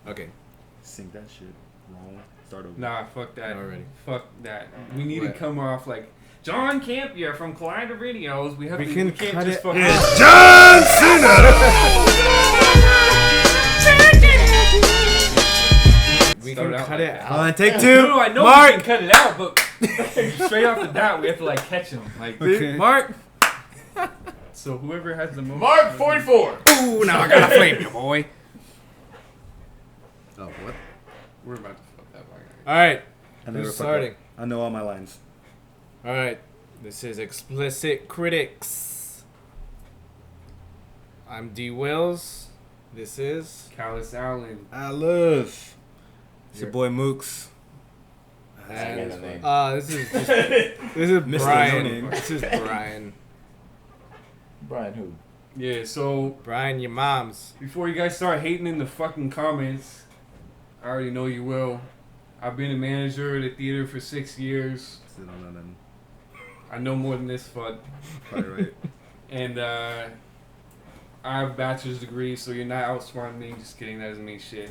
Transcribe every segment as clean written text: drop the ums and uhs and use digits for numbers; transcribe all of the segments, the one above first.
Okay. Sync that shit wrong. Start over. Nah, fuck that. Already. Fuck that. We need to come off like John Campier from Collider Videos. We can't cut just it fuck out. John Cena! We Start can out cut like it that. out. On, take two. No, I know Mark. we can cut it out, but straight off the bat, we have to like catch him. Like, Okay. Mark. so whoever has the most. Mark 44. Ooh, now I got a flame, you boy. Oh, what? We're about to fuck that back. All right. I never Who's fuck starting? up. I know all my lines. All right. This is Explicit Critics. I'm D. Wills. This is Callous Allan. I love. It's your boy Mooks. and the name. this is just, this is Mr. Brian. No-Name. This is Brian. Brian who? Yeah, so Brian, your mom's. before you guys start hating in the fucking comments, I already know you will. I've been a manager at a theater for 6 years. Sit on that and I know more than this fuck. probably right. And I have a bachelor's degree, so you're not outsmarting me. Just kidding, that doesn't mean shit.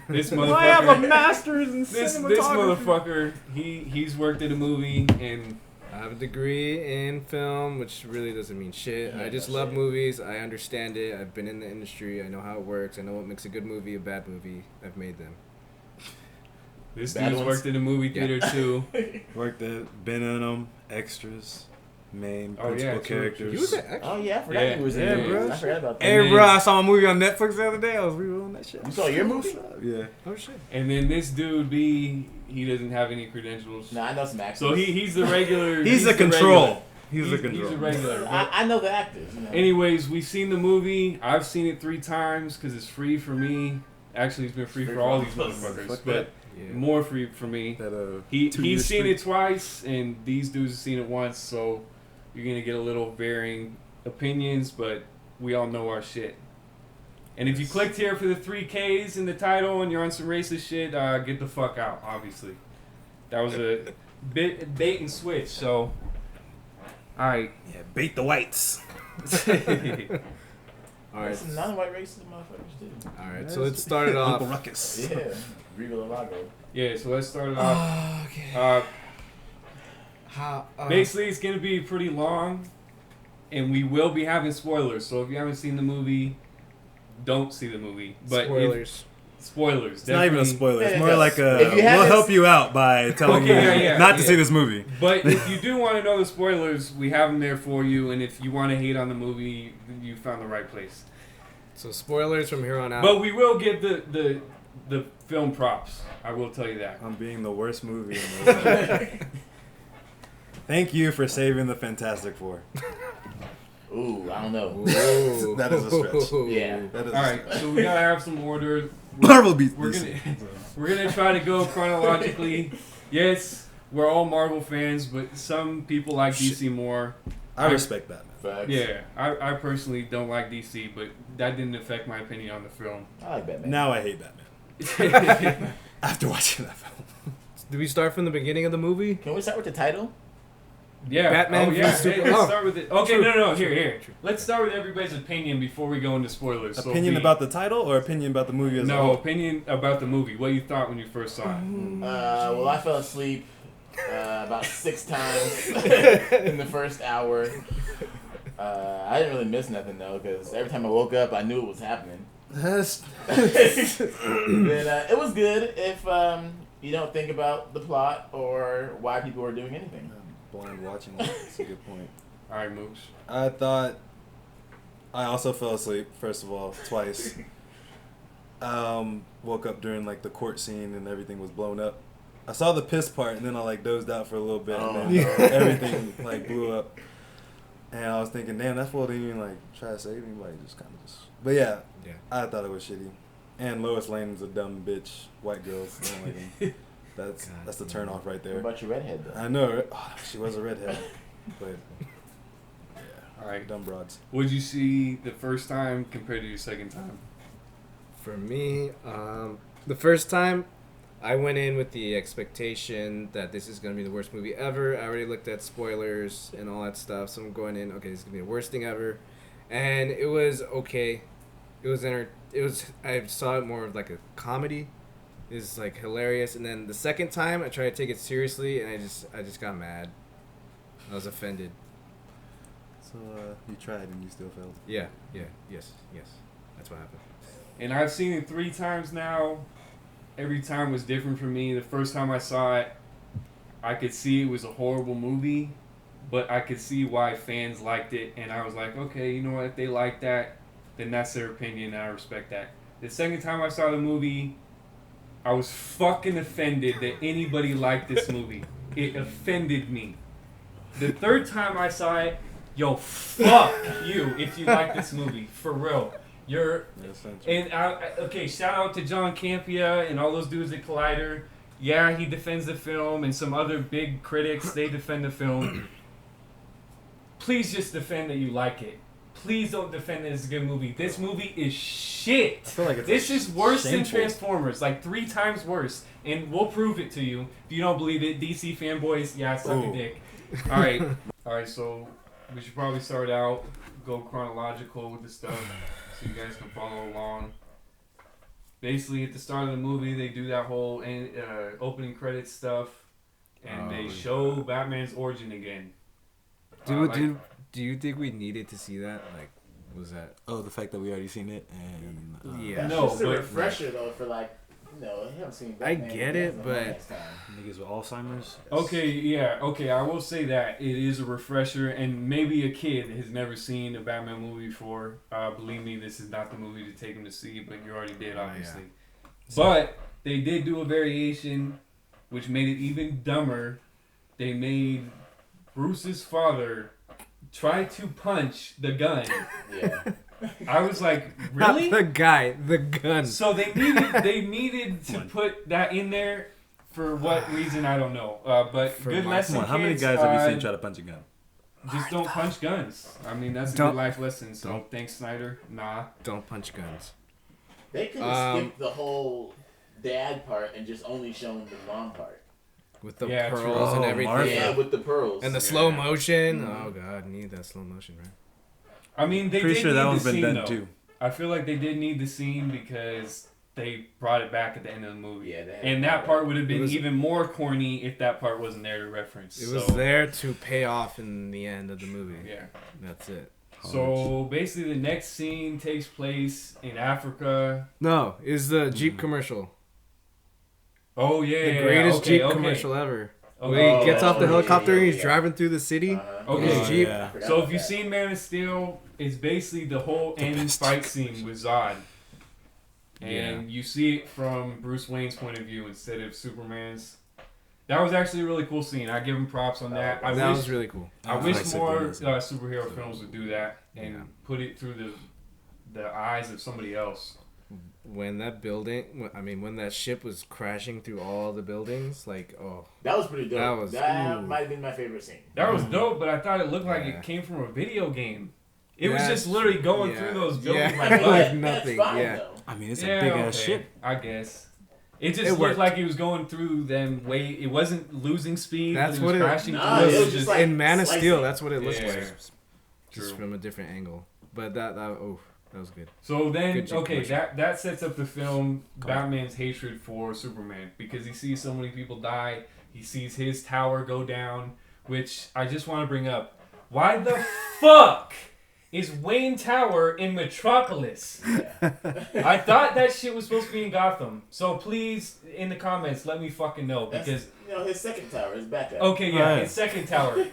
This motherfucker. I have a master's in this cinematography. motherfucker, he's worked in a movie, and I have a degree in film, which really doesn't mean shit. Yeah, I just that's love it. movies. I understand it. I've been in the industry. I know how it works. I know what makes a good movie a bad movie. I've made them. this Bad dude's ones? worked in a movie theater too. Worked at, been in them, extras, main Oh, yeah, principal true. characters. You was an extra. Oh yeah, I forgot Yeah, he was in yeah, there. bro. I forgot about that. Hey, And bro, then- I saw a movie on Netflix the other day. I was reviewing that shit. You saw your movie? Yeah. Oh shit. And then this dude B, he doesn't have any credentials. Nah, I know some actors. So he's the regular. He's the the control. regular. He's the control. He's a regular. I know the actors. You know. Anyways, we've seen the movie. I've seen it 3 times because it's free for me. Actually, it's been free for all these motherfuckers, Fuck but Yeah. more free for me. That, He's 2-year seen streak. it twice, and these dudes have seen it once. So you're gonna get a little varying opinions, but we all know our shit. And if you clicked here for the 3Ks in the title and you're on some racist shit, get the fuck out. Obviously, that was a bait and switch. So, all right. Yeah, bait the whites. All There's right. some non-white racist motherfuckers too. All right. So let's start it off. Uncle Ruckus. Yeah, Riva Lavago. Yeah, so let's start it off. Okay. How? Basically, it's going to be pretty long, and we will be having spoilers. So if you haven't seen the movie, don't see the movie. But spoilers. Spoilers. It's not even a spoiler. It's Yeah, more yeah. like a. If you We'll haven't- help you out by telling Okay, you yeah, not to yeah. see this movie. But if you do want to know the spoilers, we have them there for you. And if you want to hate on the movie, you found the right place. So spoilers from here on out. But we will get the film props. I will tell you that. I'm being the worst movie in the world. Thank you for saving the Fantastic Four. Ooh, I don't know. Whoa. That is a stretch. Yeah. That is All right, so we gotta have some order. Marvel beats We're DC. We're gonna try to go chronologically. Yes, we're all Marvel fans, but some people like DC more. I respect that, man. Facts. Yeah, I personally don't like DC, but that didn't affect my opinion on the film. I like Batman. Now I hate Batman. After watching that film. Do we start from the beginning of the movie? Can we start with the title? Yeah. Batman Oh yeah. v Super- Let's oh. start with it. Okay, True, no. true, Here. true. Let's start with everybody's opinion before we go into spoilers. So Opinion we- about the title or opinion about the movie as a No, whole? opinion about the movie. What you thought when you first saw it? Well, I fell asleep about 6 times in the first hour. I didn't really miss nothing though, because every time I woke up, I knew it was happening. That's- But it was good if you don't think about the plot or why people are doing anything. Blind watching. That's a good point. All right, Mooks. I thought I also fell asleep, first of all, twice. Woke up during like the court scene and everything was blown up. I saw the piss part and then I like dozed out for a little bit and then everything like blew up. And I was thinking, damn, that fool didn't even like try to save him, like just kind of just. But yeah, I thought it was shitty. And Lois Lane's a dumb bitch. White girls don't like him. That's the turn off right What there. about your redhead though? I know, right? Oh, she was a redhead, but yeah, All right. dumb broads. What'd you see the first time compared to your second time? For me, the first time, I went in with the expectation that this is going to be the worst movie ever. I already looked at spoilers and all that stuff, so I'm going in, okay, this is going to be the worst thing ever. And it was okay. It was I saw it more of like a comedy. It's like hilarious, and then the second time I tried to take it seriously, and I just got mad. I was offended. So you tried and you still failed. Yeah. Yes. That's what happened. And I've seen it 3 times now. Every time was different for me. The first time I saw it, I could see it was a horrible movie, but I could see why fans liked it, and I was like, okay, you know what? If they like that, then that's their opinion, and I respect that. The second time I saw the movie, I was fucking offended that anybody liked this movie. It offended me. The third time I saw it, yo, fuck you if you like this movie. For real. Okay, shout out to John Campia and all those dudes at Collider. Yeah, he defends the film, and some other big critics, they defend the film. Please just defend that you like it. Please don't defend that it's a good movie. This movie is shit. I feel like This is worse than shameful. Transformers, like 3 times worse. And we'll prove it to you. If you don't believe it, DC fanboys, yeah, suck a dick. Alright, so we should probably start out, go chronological with the stuff, so you guys can follow along. Basically, at the start of the movie, they do that whole opening credits stuff, and they show Batman's origin again. Do you think we needed to see that? Like, was that? Oh, the fact that we already seen it and Yeah. That's No, just a but- refresher though for like, you haven't seen I Batman get yet it, in a but- long ass time. niggas with Alzheimer's. Okay, I will say that it is a refresher, and maybe a kid has never seen a Batman movie before. Believe me, this is not the movie to take him to see, but you already did, obviously. But they did do a variation, which made it even dumber. They made Bruce's father try to punch the gun. Yeah. I was like, Not really? the guy, the gun. So they needed to put that in there for what reason I don't know. But For good my- lesson, Come on, how many kids, guys have you seen try to punch a gun? Just don't punch guns. I mean, that's a Don't- good life lesson. So don't. thanks, Snyder. Nah. Don't punch guns. They could have skipped the whole dad part and just only shown the mom part. With the Yeah, true. pearls and Oh, everything. Martha. Yeah, with the pearls. And the slow motion. Mhm. Oh god, need that slow motion, right? I mean, they Pretty did sure need that the one's been scene, done though. too. I feel like they did need the scene because they brought it back at the end of the movie. Yeah, they- And that part would have been It was- even more corny if that part wasn't there to reference. It was So, there to pay off in the end of the movie. Yeah. That's it. So basically, the next scene takes place in Africa. No, is the Jeep commercial. Oh yeah, The yeah, greatest okay, Jeep okay. commercial ever. Okay. Where he gets off the yeah, helicopter and he's yeah. driving through the city. Okay. His Jeep. Yeah. I forgot So about if you've that. seen Man of Steel, it's basically the whole end fight scene with Zod. And you see it from Bruce Wayne's point of view instead of Superman's. That was actually a really cool scene. I give him props on that. I That wish was really cool. I Like wish Superman more is- superhero films would do that and Yeah. put it through the eyes of somebody else. When that when that ship was crashing through all the buildings, like, oh, That was pretty dope. That was- That ooh. might have been my favorite scene. That was dope, but I thought it looked like Yeah. it came from a video game. It was Yeah, just literally going yeah. through those buildings Yeah. like Like butter. nothing, That's fine, yeah. though. I mean, it's Yeah, a big okay, ass ship. I guess. It just It looked worked. like he was going through them way. It wasn't losing speed. That's but what it it- was crashing Nah, through. it It was was just just like- in Man of slicing. Steel, that's what it looked Yeah. like. True. Just from a different angle. But that was good. So then, Good Jeep okay, commercial. that sets up the film Batman's hatred for Superman because he sees so many people die. He sees his tower go down, which I just want to bring up. Why the fuck is Wayne Tower in Metropolis? I thought that shit was supposed to be in Gotham. So please, in the comments, let me fucking know That's, because his second tower, his backup. okay, yeah, Right. his second tower.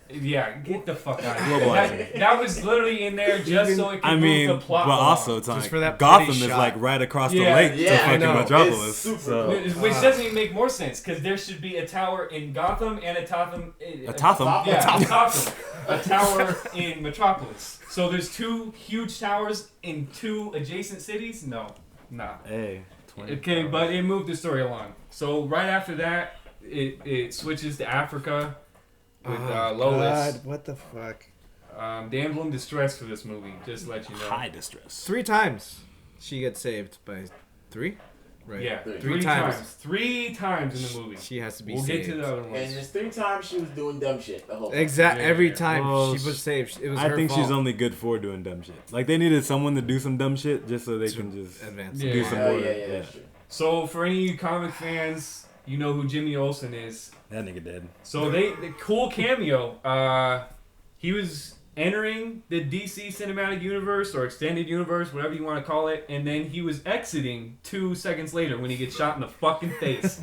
Yeah, get the fuck out of here. Globalizing. That was literally in there just so it could I mean, move the plot but along. also, it's Just like, for that Gotham pretty is shot. like right across the Yeah. lake Yeah, to I fucking know. Metropolis. It's super So cool. Which doesn't even make more sense because there should be a tower in Gotham and a Totham. a Totham. Yeah, Gotham. A tower in Metropolis. So there's 2 huge towers in 2 adjacent cities? No. Nah. Hey, 20 Okay, towers. but it moved the story along. So right after that, it switches to Africa with Lois. God, what the fuck? Damsel in distress for this movie, just to let you know. High distress. 3 times she gets saved by 3. Right. Yeah, Three. three times. 3 times in the movie. She has to be We'll saved. get to the other And ones. there's 3 times she was doing dumb shit the whole time. Exactly. Yeah, Every yeah. time Well, she was saved, it was I her think fault. she's only good for doing dumb shit. Like they needed someone to do some dumb shit just so they can just advance. Yeah. do some Oh, more. yeah, that's true. So for any of you comic fans, you know who Jimmy Olsen is. That nigga dead. So the cool cameo. He was entering the DC cinematic universe or extended universe, whatever you want to call it, and then he was exiting 2 seconds later when he gets shot in the fucking face.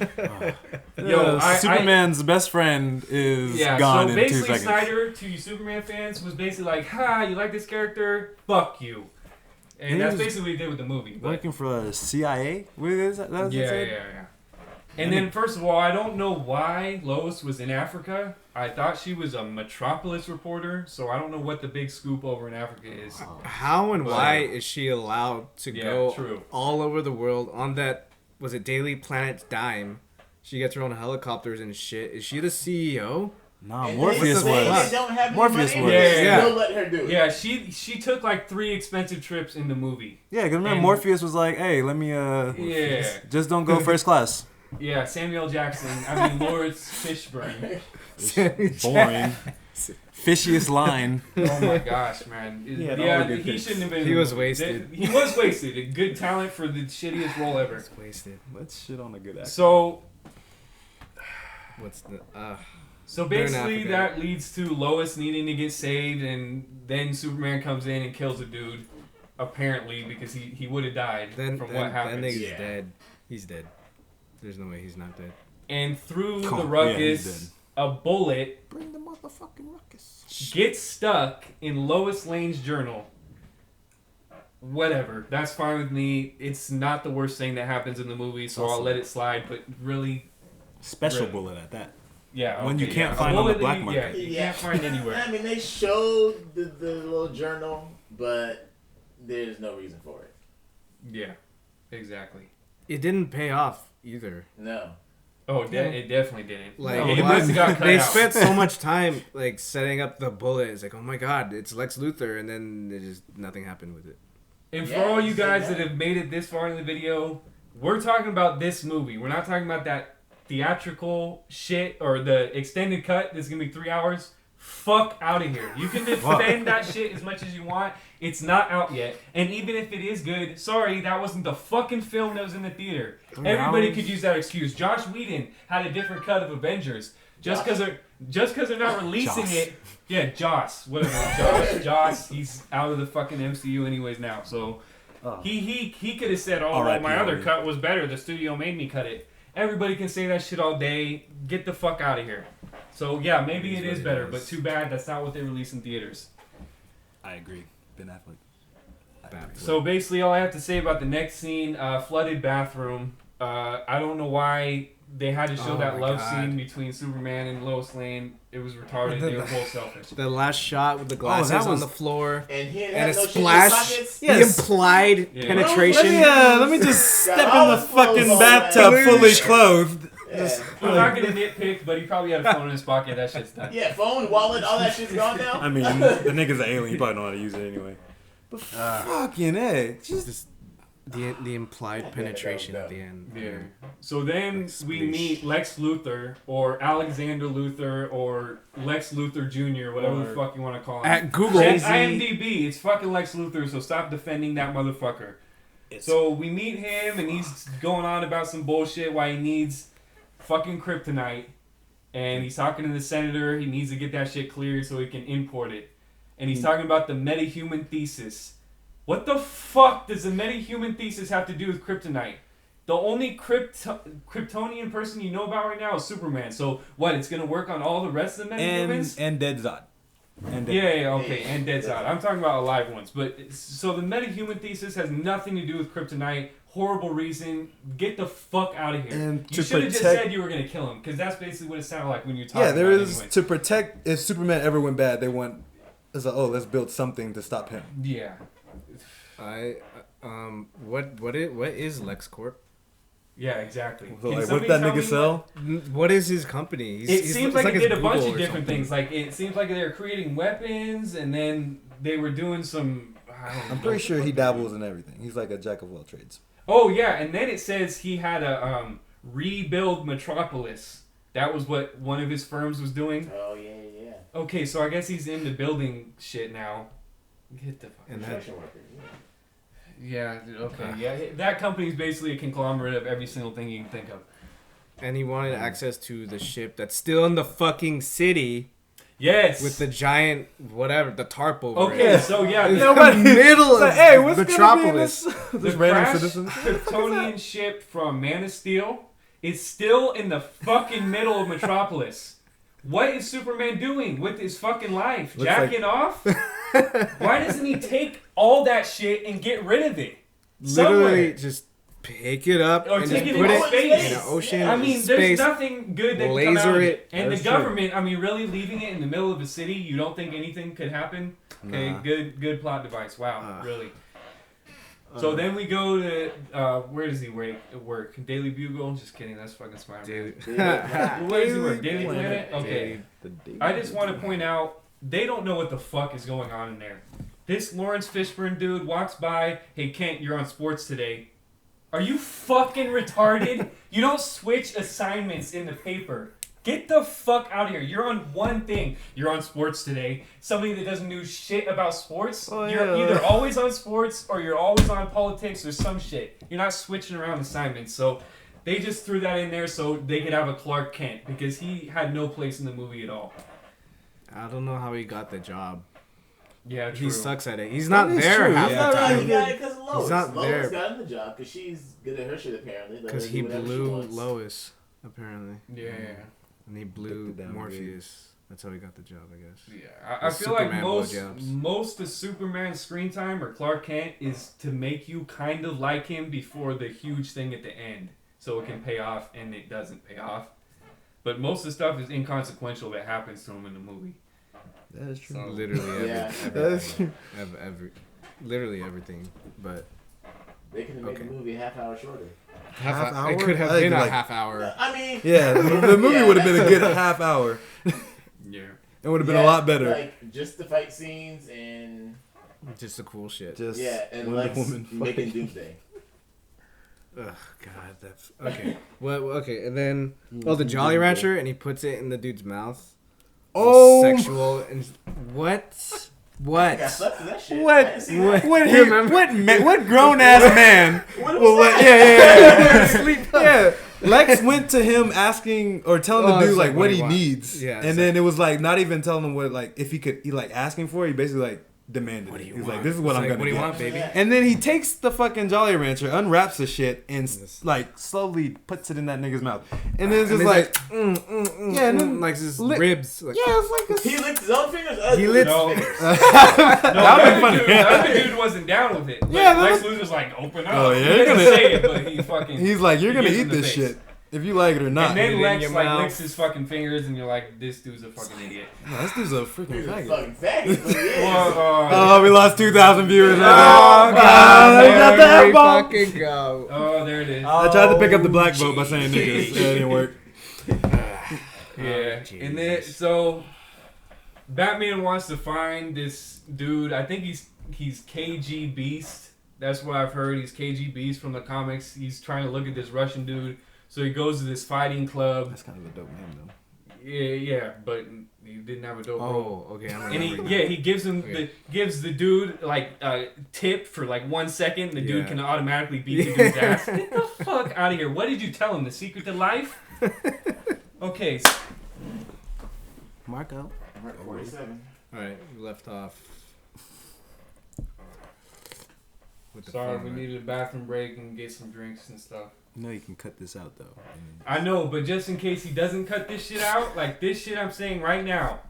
Superman's best friend is gone so in 2 basically seconds. Snyder, to you Superman fans, was basically like, "Ha, you like this character? Fuck you." And He that's was basically what he did with the movie. But Working for the CIA? What is that? That's what it yeah. said? And then, first of all, I don't know why Lois was in Africa. I thought she was a Metropolis reporter, so I don't know what the big scoop over in Africa is. How and why is she allowed to go true. all over the world on that, was it Daily Planet's dime? She gets her own helicopters and shit. Is she the CEO? Nah, And Morpheus they say was. They don't have any Morpheus money, was. but they Yeah. still let her do it. Yeah, she took like 3 expensive trips in the movie. Yeah, because remember And- Morpheus was like, hey, let me, Yeah. just don't go first class. Yeah, Samuel Jackson. I mean, Lawrence Fishburne. Boring. Fishiest line. Oh my gosh, man. He had all Yeah, the good he bits. shouldn't have been. He was wasted. He was wasted. A good talent for the shittiest role ever. It's wasted. Let's shit on a good actor. So What's the So They're in basically, Africa. that leads to Lois needing to get saved, and then Superman comes in and kills a dude, apparently, because he would have died then from then what that happened. nigga's Yeah. dead. He's dead. There's no way he's not dead. And through Oh, the yeah, he's ruckus, a bullet Bring the motherfucking ruckus. gets stuck in Lois Lane's journal. Whatever, that's fine with me. It's not the worst thing that happens in the movie, so I'll Awesome. let it slide. But really, Special Really? bullet at that. yeah, One you okay, can't yeah. find A on the bullet black that market. you can't find anywhere. I mean, they showed the little journal, but there's no reason for it. Yeah, exactly. It didn't pay off either. No. Oh, it definitely didn't. Like No, it it must have got cut they out. spent so much time like setting up the bullet. It's like, oh my god, it's Lex Luthor, and then it just nothing happened with it. And for Yeah, all you you said guys that. that have made it this far in the video, we're talking about this movie. We're not talking about that theatrical shit or the extended cut that's gonna be 3 hours. Fuck out of here. You can defend that shit as much as you want. It's not out yet. And even if it is good, sorry, that wasn't the fucking film that was in the theater. 3 Everybody hours? could use that excuse. Josh Whedon had a different cut of Avengers. Just because they're not releasing Joss. it. Yeah, Joss. Whatever. Joss. He's out of the fucking MCU anyways now. So Oh. he could have said, "Oh, well, R.I.P. my other Ollie. cut was better. The studio made me cut it." Everybody can say that shit all day. Get the fuck out of here. So yeah, maybe it is better, but too bad that's not what they release in theaters. I agree. Ben Affleck. So basically, all I have to say about the next scene, flooded bathroom. I don't know why they had to show Oh that my love God. scene between Superman and Lois Lane. It was retarded. They were both selfish. The last shot with the glasses that on was- the floor And he didn't and a have no shit in his splash. pockets. The Yes. implied Yeah. penetration. let me just step in the fucking bathtub fully clothed. Yeah. I'm not gonna nitpick, but he probably had a phone in his pocket. That shit's done. Yeah, phone, wallet, all that shit's gone now. I mean, the nigga's an alien. He probably know how to use it anyway. But fucking A. Just the implied penetration at the end. Yeah. So then we Sploosh. meet Lex Luthor, or Alexander Luthor, or Lex Luthor Jr., whatever the Or- fuck you want to call him. At Google. Check IMDb. It's fucking Lex Luthor, so stop defending that motherfucker. So we meet him, and he's going on about some bullshit why he needs fucking kryptonite. And he's talking to the senator. He needs to get that shit cleared so he can import it. And he's talking about the metahuman thesis. What the fuck does the metahuman thesis have to do with kryptonite? The only Kryptonian person you know about right now is Superman. So what? It's gonna work on all the rest of the metahumans? And Dead Zod. And Dead Yeah, okay, and Dead Zod. I'm talking about alive ones. But so the metahuman thesis has nothing to do with kryptonite. Horrible reason. Get the fuck out of here. And You to should have just protect- said you were gonna kill him, because that's basically what it sounded like when you were talking Yeah, there about is it anyway. to protect. If Superman ever went bad, they want. It's like, oh, let's build something to stop him. Yeah. What is LexCorp? Yeah, exactly. So, Can like, what somebody that tell nigga me sell? What is his company? It seems like it his did a bunch Google of or different something. things. Like it seems like they were creating weapons, and then they were doing some I'm pretty sure he dabbles in everything. He's like a jack of all trades. Oh yeah, and then it says he had a rebuild Metropolis. That was what one of his firms was doing. Oh yeah. Okay, so I guess he's into building shit now. Get the fuck. Construction worker. Yeah. Okay. Yeah. That company's basically a conglomerate of every single thing you can think of. And he wanted access to the ship that's still in the fucking city. Yes. With the giant whatever, the tarp over it. Okay, so yeah, it's in the middle of hey, what's Metropolis. The random citizen Kryptonian ship from Man of Steel is still in the fucking middle of Metropolis. What is Superman doing with his fucking life? Looks Jacking off? Why doesn't he take all that shit and get rid of it? Literally, just pick it up or and take just it put in it space. in the ocean. I mean, space, there's nothing good that can come out of it. And That's the government, I mean, really leaving it in the middle of a city, you don't think anything could happen? Okay, Nah. good plot device. Wow, really. So then we go to, where does he work? Daily Bugle? Just kidding, that's fucking Spider-Man. Where does he work? Daily Planet? Okay. I just want to point out, they don't know what the fuck is going on in there. This Lawrence Fishburne dude walks by, hey Kent, you're on sports today. Are you fucking retarded? You don't switch assignments in the paper. Get the fuck out of here. You're on one thing. You're on sports today. Somebody that doesn't know shit about sports. You're either always on sports or you're always on politics or some shit. You're not switching around assignments. So they just threw that in there so they could have a Clark Kent because he had no place in the movie at all. I don't know how he got the job. Yeah, true. He sucks at it. He's not there half the time. He got it because of Lois. He's not Lois there. got him the job because she's good at her shit apparently. Because he blew Lois, apparently. Yeah. And he blew Morpheus. That's how he got the job, I guess. Yeah, I feel like Superman most of Superman's screen time or Clark Kent is to make you kind of like him before the huge thing at the end, so it can pay off, and it doesn't pay off. But most of the stuff is inconsequential that happens to him in the movie. That is true. So, literally everything. Literally everything. But they could have made the movie a half hour shorter. Half hour? It could have been a half hour. I mean, yeah, the movie would have been a good half hour. Yeah, it would have been a lot better. Like just the fight scenes and just the cool shit. And Wonder Woman making Doomsday. Ugh, God, that's okay. Well, okay, and then the Jolly Rancher, and he puts it in the dude's mouth. Oh, sexual and what? What? What grown ass man? Yeah. Lex went to him asking or telling the dude like what he needs, and then it was like not even telling him what like if he could. He like asking for it. He basically like demanded. What do you He's want? like, this is what I'm gonna What do you want, baby? And then he takes the fucking Jolly Rancher, unwraps the shit, and like slowly puts it in that nigga's mouth. And then it's just like, yeah, and then like his ribs. Like, yeah, it's like he licked his own fingers. He licked his fingers. The other dude wasn't down with it. Yeah, Lex Luthor's like, open up. Oh yeah, he didn't say it, but he fucking. He's like, you're gonna eat this shit. If you like it or not. And then Lex like licks his fucking fingers, and you're like, this dude's a fucking idiot. No, this dude's a freaking faggot. Fucking faggot. Oh, we lost 2,000 viewers. Oh, God. Got the There we F-bomb. fucking go. Oh, there it is. I tried to pick up the black vote by saying niggas. It didn't work. Yeah. And then, so, Batman wants to find this dude. I think he's KG Beast. That's what I've heard. He's KG Beast from the comics. He's trying to look at this Russian dude. So he goes to this fighting club. That's kind of a dope name, though. Yeah, but he didn't have a dope role. Oh, okay. And he gives him gives the dude like a tip for like 1 second. And the dude can automatically beat the dude's ass. Get the fuck out of here! What did you tell him? The secret to life? Okay. Mark out. 47. All right, we left off. Sorry, we needed a bathroom break and get some drinks and stuff. No, you can cut this out, though. I know, but just in case he doesn't cut this shit out, like this shit I'm saying right now.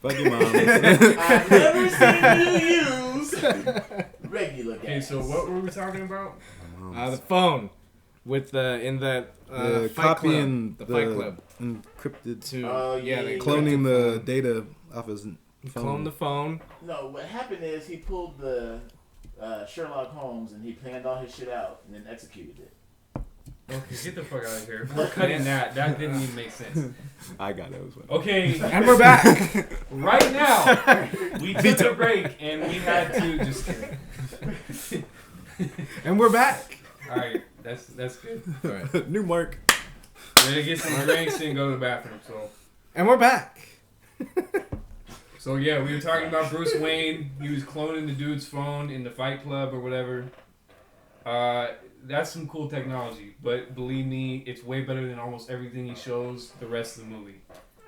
Fuck your mom. I've never seen you use regular gas. Okay, so what were we talking about? The phone with the copying the Fight Club encrypted to cloning the data off his phone. Clone the phone. No, what happened is he pulled the Sherlock Holmes and he planned all his shit out and then executed it. Okay, get the fuck out of here. We're cutting that. That didn't even make sense. I got it. It was funny. Okay. And we're back. Right now, we took a break and we had to just kidding. And we're back. All right, that's good. All right. New mark. We're gonna get some drinks and go to the bathroom. And we're back. So yeah, we were talking about Bruce Wayne. He was cloning the dude's phone in the Fight Club or whatever. That's some cool technology, but believe me, it's way better than almost everything he shows the rest of the movie.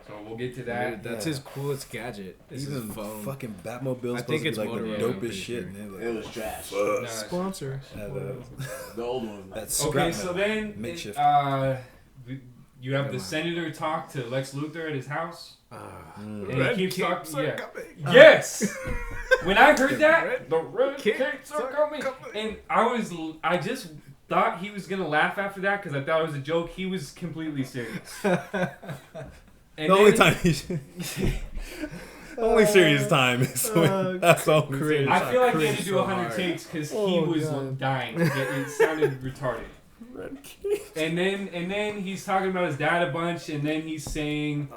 So we'll get to that. Dude, that's his coolest gadget. Even phone. Fucking Batmobile's I supposed think to be it's like the Motorola, dopest shit. sure. Man. Like, It was trash. Nah, Sponsor. The old one. That's okay, so then makeshift. you have the senator talk to Lex Luthor at his house. And he keeps talking. Yeah. Yes. When I heard that, the red capes are coming, and I just thought he was gonna laugh after that because I thought it was a joke. He was completely serious. And the only time only serious time is when that's all crazy. I feel like they had to do so 100 hard. takes because he was dying. It sounded retarded. And then he's talking about his dad a bunch, and then he's saying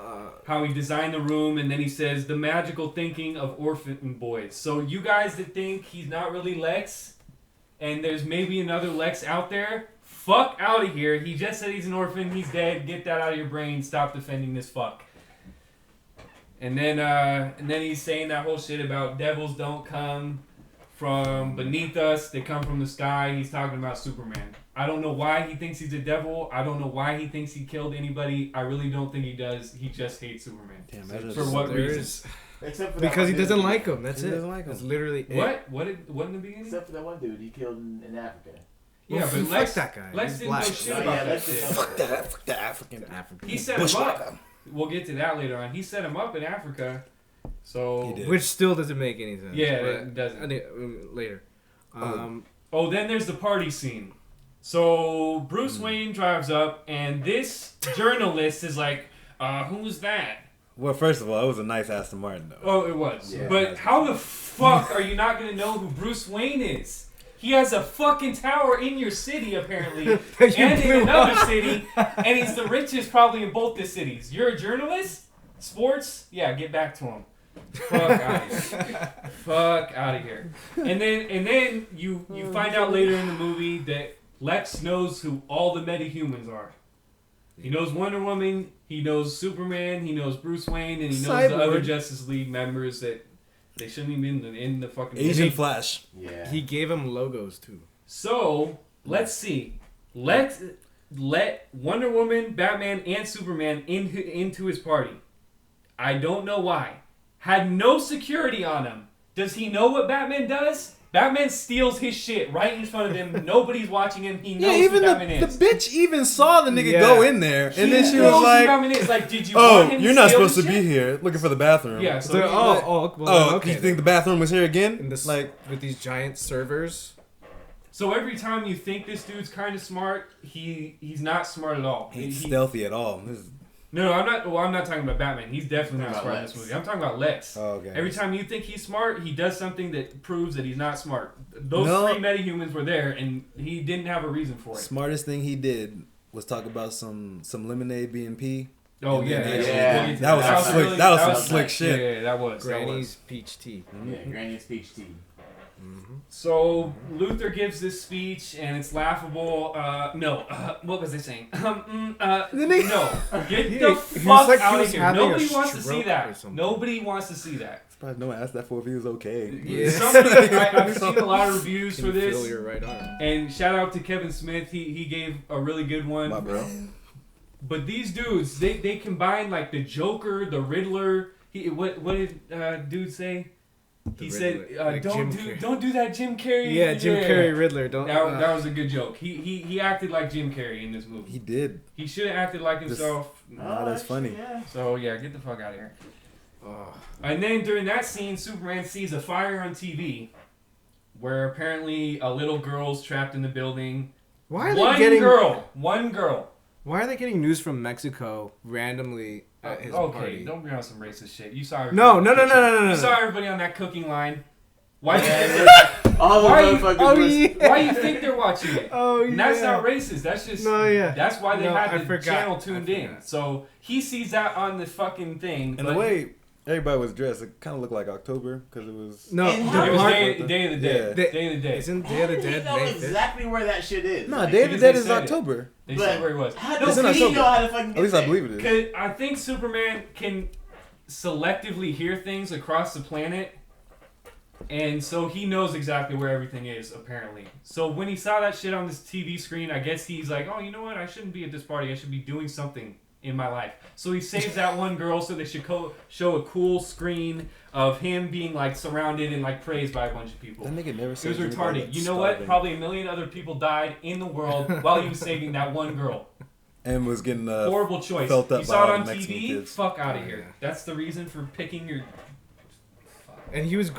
how he designed the room, and then he says the magical thinking of orphan boys. So you guys that think he's not really Lex, and there's maybe another Lex out there, fuck out of here. He just said he's an orphan. He's dead. Get that out of your brain. Stop defending this fuck. And then he's saying that whole shit about devils don't come from beneath us. They come from the sky. He's talking about Superman. I don't know why he thinks he's a devil. I don't know why he thinks he killed anybody. I really don't think he does. He just hates Superman. Damn, For what reason? Except for that Because he one doesn't dude. like him. That's He it. doesn't like him. That's literally it. What in the beginning? Except for that one dude he killed in Africa. Yeah, Well, but fuck Lex, that guy. Lex He's didn't black. know shit No, about yeah, that Lex shit. didn't know. Fuck that African. African. He set him up. We'll get to that later on. He set him up in Africa. So He did. Which still doesn't make any sense. Yeah, but it doesn't. I think, later. Oh, then there's the party scene. So Bruce Wayne drives up, and this journalist is like, who's that? Well, first of all, it was a nice Aston Martin, though. Oh, it was. Yeah. But how the fuck are you not going to know who Bruce Wayne is? He has a fucking tower in your city, apparently, and in another city, and he's the richest probably in both the cities. You're a journalist? Sports? Yeah, get back to him. Fuck out of here. Fuck out of here. And then you find out later in the movie that Lex knows who all the metahumans are. He knows Wonder Woman, he knows Superman, he knows Bruce Wayne, and he knows the other Justice League members that they shouldn't even be in the fucking Asian movie. Flash. Yeah. He gave him logos too. So, let's see. Let Wonder Woman, Batman, and Superman into his party. I don't know why. Had no security on him. Does he know what Batman does? Batman steals his shit right in front of him. Nobody's watching him. He knows who Batman the is. bitch even saw the nigga Yeah. go in there, and then she was knows who like, Batman is. Like, did you "Oh, want him you're to not steal supposed to his be shit? here, looking for the bathroom." Yeah, so So, he- Oh, okay. you think the bathroom was here in again? this, Like, with these giant servers? So every time you think this dude's kind of smart, he's not smart at all. he ain't stealthy at all. This is, No, I'm not. Well, I'm not talking about Batman. He's definitely not Talking smart in about this Lex. movie. I'm talking about Lex. oh, okay. Every time you think he's smart, he does something that proves that he's not smart. Those No. three metahumans were there, and he didn't have a reason for it. Smartest thing he did was talk about some lemonade being pee. Oh And yeah, then yeah. Yeah. We'll get to That was some slick. really- That was some was slick nice. shit. Yeah, that was. Granny's peach tea. Yeah, Granny's peach tea. So Luther gives this speech, and it's laughable. What was I saying? No, get He the was fuck like he out was of here. having a Nobody wants to see stroke or that. something. Nobody wants to see that. Surprised no one asked that for if he was okay. Yeah. I've seen a lot of reviews Can for you this. feel your right arm? And shout out to Kevin Smith. He gave a really good one. My bro. But these dudes, they combine like the Joker, the Riddler. What did dude say? He said, Riddler, like Jim Carrey. don't do that, Jim Carrey. Yeah, Jim Carrey Riddler. Don't. That was a good joke. He acted like Jim Carrey in this movie. He did. He should have acted like himself. Nah, that's funny. Yeah. So yeah, get the fuck out of here. Oh. And then during that scene, Superman sees a fire on TV, where apparently a little girl's trapped in the building. Why are One they getting? girl. Why are they getting news from Mexico randomly at his Okay, party? don't bring out some racist shit. You saw everybody No, on no, the no, no, kitchen. no, no, You no. saw everybody on that cooking line. Why? All the Why motherfuckers. Why you think they're watching it? Oh yeah. And that's not racist. That's just that's why they had the channel tuned in. So he sees that on the fucking thing. And the way everybody was dressed, it kind of looked like October because it was. No, And it how- was part- Day of the Dead. Yeah. Day of the Dead. Isn't Day How of the did he Dead know May 5th? exactly where that shit is? No, Like, Day of the because Dead they is said it. October. They but said where it was. How It's does in he October. know how to fucking get At least I there? believe it is. Cause I think Superman can selectively hear things across the planet, and so he knows exactly where everything is, apparently. So when he saw that shit on this TV screen, I guess he's like, oh, you know what? I shouldn't be at this party. I should be doing something in my life. So he saves that one girl so they should show a cool screen of him being like surrounded and like praised by a bunch of people. That nigga never It said was anything retarded. about You know what? starving. Probably a million other people died in the world while he was saving that one girl. And was getting Horrible choice. felt up You saw by it on Mexican TV? kids. Fuck out of Oh, here. yeah. That's the reason for picking your... And he was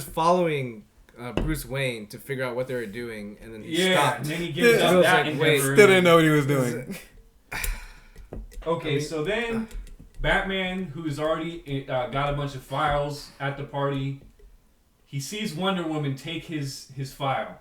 following Bruce Wayne to figure out what they were doing, and then he Yeah, stopped. and then he gives Yeah. up Feels that like, wait, endeavor. Still didn't know what he was doing. Okay, so then Batman, who's already got a bunch of files at the party, he sees Wonder Woman take his file.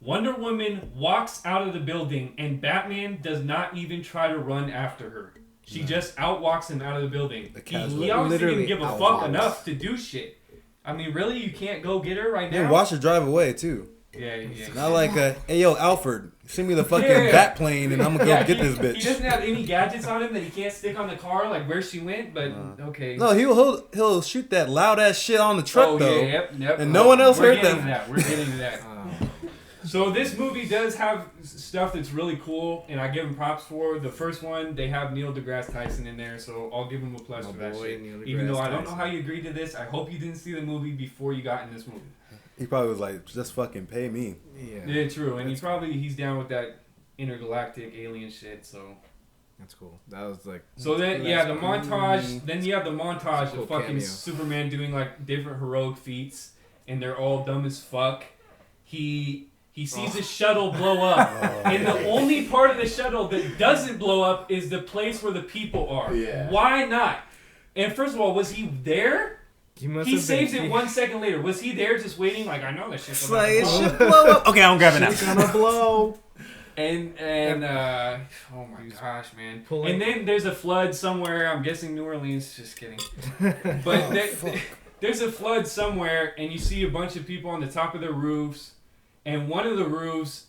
Wonder Woman walks out of the building, and Batman does not even try to run after her. She just outwalks him out of the building. The He casual- obviously literally didn't give a outwalks. fuck enough to do shit. I mean, really? You can't go get her right now? Yeah, watch her drive away too. Yeah. Not like hey yo Alfred, send me the fucking Yeah. bat plane and I'm gonna go Yeah, get he, this bitch. He doesn't have any gadgets on him that he can't stick on the car, like where she went, but okay. No, he'll shoot that loud ass shit on the truck though. Yeah, yep. And no one else We're heard getting that. to that. We're getting to that. So this movie does have stuff that's really cool, and I give him props for. The first one, they have Neil deGrasse Tyson in there, so I'll give him a plus My for that boy, shit. Neil Even though deGrasse I don't know Tyson. how you agreed to this, I hope you didn't see the movie before you got in this movie. He probably was like, just fucking pay me. Yeah, true. And he's down with that intergalactic alien shit, so. That's cool. That was like. So then, that's yeah, the cool. montage. Then you have the montage Cool of fucking cameo. Superman doing like different heroic feats, and they're all dumb as fuck. He sees a shuttle blow up, and the only part of the shuttle that doesn't blow up is the place where the people are. Yeah. Why not? And first of all, was he there? He Saves it 1 second later. Was he there just waiting? Like, I know that shit's It's about like to it blow should up. blow up. Okay, I'm grabbing It's that. gonna blow. And oh my gosh, man. Pulling- And then there's a flood somewhere. I'm guessing New Orleans. Just kidding. But there's a flood somewhere, and you see a bunch of people on the top of their roofs. And one of the roofs,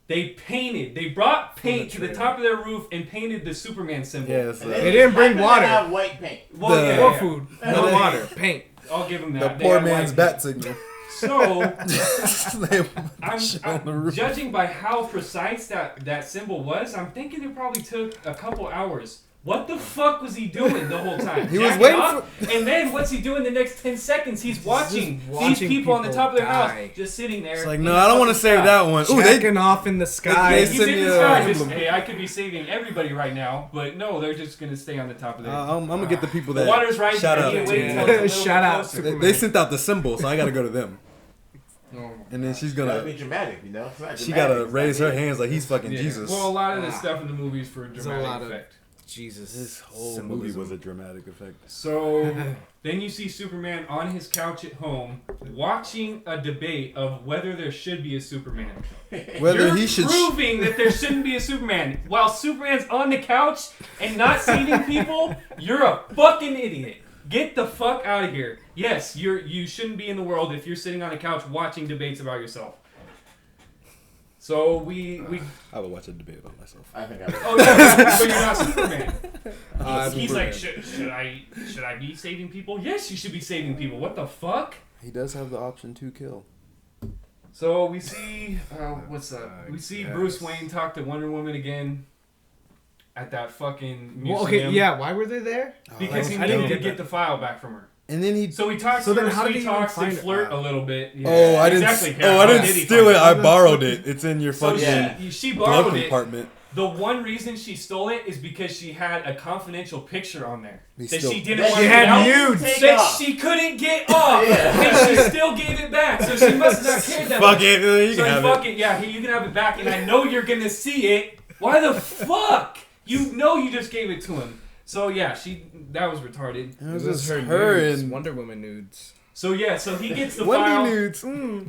they brought paint to the top of their roof and painted the Superman symbol. Yeah, it's And like, They didn't bring happen to water. have white paint. Well, The- yeah, Or yeah. food. No water. Paint. I'll give them the that. They poor had man's white bat paint. signal. So, They shit on the I'm roof. judging by how precise that symbol was, I'm thinking it probably took a couple hours. What the fuck was he doing the whole time? He was Jacking waiting off? And then what's he doing the next 10 seconds? He's watching these people on the top of their die. house just sitting there. It's like, in no, the I don't want to fucking save sky. that one. Ooh, they Jacking off in the Yeah, sky. They he's send in me the a sky. Just, emblem. hey, I could be saving everybody right now, but no, they're just gonna stay on the top of their. I'm gonna get the people the that water's rising. shout I out. need to wait to- until it's a little Shout bit out closer. to- They sent out the symbol, so I gotta go to them. Oh. And then she's Gotta gonna, be dramatic, you know. It's not she dramatic, gotta it's raise not her it. hands like he's fucking Yeah. Jesus. Well, a lot of the Ah. stuff in the movies for There's a dramatic lot of- effect. Jesus. This whole symbolism. movie was a dramatic effect. So then you see Superman on his couch at home watching a debate of whether there should be a Superman. Whether You're he should. proving that there shouldn't be a Superman while Superman's on the couch and not saving people. You're a fucking idiot. Get the fuck out of here. Yes, you shouldn't be in the world if you're sitting on a couch watching debates about yourself. So we I would watch a debate about myself. I think I would. oh yeah, but you're not Superman. He's Superman. like, should I be saving people? Yes, you should be saving people. What the fuck? He does have the option to kill. So we see, what's up? We see Yes. Bruce Wayne talk to Wonder Woman again at that fucking museum. Well, okay, yeah. Why were they there? Because he I needed didn't to get get the file back from her. And then he. So he talks So to then her, how did sweet he even talks, they find it? flirt a little bit. Yeah, Oh, I didn't. exactly. Oh, I How didn't did he steal find it. I borrowed it. It's in your So fucking she glove borrowed it. compartment. The one reason she stole it is because she had a confidential picture on there He that still- she didn't That want she to had get out. nudes. Take That off. she couldn't get off, Yeah. and she still gave it back. So she must not care that Fuck much. it. You So can have fuck it. it. Yeah, here, you can have it back, and I know you're gonna see it. Why the fuck? You know you just gave it to him. So yeah, that was retarded. It was It was just her her nudes, and Wonder Woman nudes. So he gets the Wendy file. nudes.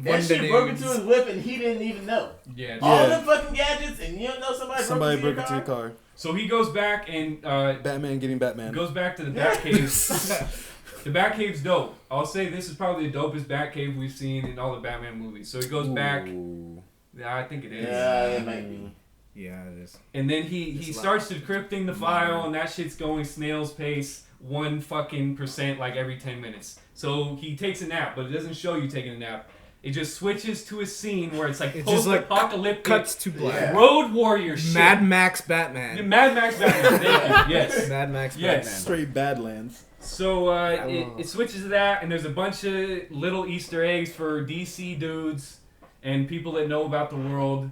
That shit broke into his whip and he didn't even know. Yeah. All them fucking gadgets and you don't know somebody broke into your car? So he goes back and Batman getting Batman. Goes back to the Batcave. The Batcave's dope. I'll say this is probably the dopest Batcave we've seen in all the Batman movies. So he goes back. Yeah, I think it is. Yeah, it might be. Yeah, it is. And then he starts decrypting the file, and that shit's going snail's pace, 1% like every 10 minutes. So he takes a nap, but it doesn't show you taking a nap. It just switches to a scene where it's like post-apocalyptic, cuts to black. Road Warrior shit. Mad Max Batman. Mad Max Batman. Thank you. Yes. Mad Max Batman. Straight Badlands. So it switches to that, and there's a bunch of little Easter eggs for DC dudes and people that know about the world.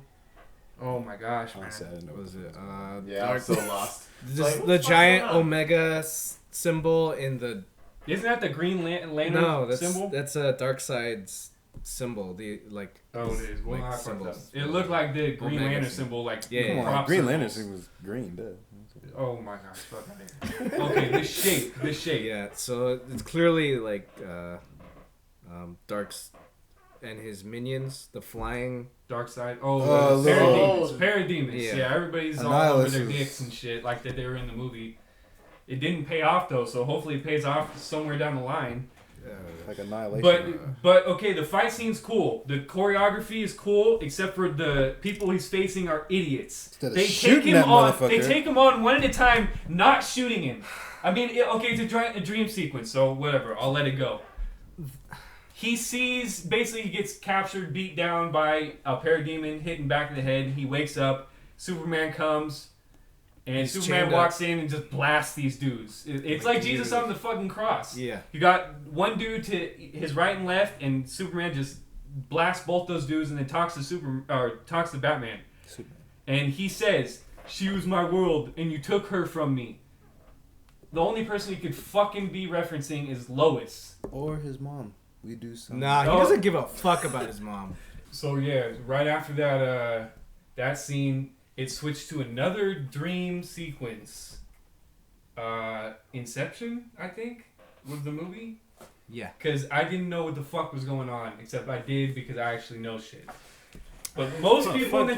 Oh my gosh, man. What was it? Yeah, I'm so lost. The giant Omega symbol in the... Isn't that the Green Lantern symbol? That's a Darkseid's symbol. Oh, it is. Well, it looked like the Green Omega Lantern symbol, like yeah. Come on, Green Lantern symbol was green, duh. Oh my gosh, fuck that. Okay, this shape. Yeah, so it's clearly like Dark's and his minions, the flying Darkseid. Parademons. Yeah, everybody's all over their dicks and shit like that they were in the movie. It didn't pay off though, so hopefully it pays off somewhere down the line. Like Annihilation. But okay, the fight scene's cool. The choreography is cool, except for the people he's facing are idiots. They take him on one at a time, not shooting him. I mean, it's a dream sequence, so whatever. I'll let it go. He basically he gets captured, beat down by a parademon, hit him back of the head. He wakes up. Superman comes. And Superman walks in and just blasts these dudes. It's like Jesus on the fucking cross. Yeah. You got one dude to his right and left, and Superman just blasts both those dudes, and then talks to Batman. And he says, "She was my world, and you took her from me." The only person he could fucking be referencing is Lois or his mom. We do something. Nah, he doesn't give a fuck about his mom. So yeah, right after that scene. It switched to another dream sequence. Inception, I think, was the movie. Yeah. Because I didn't know what the fuck was going on, except I did because I actually know shit. But most people in the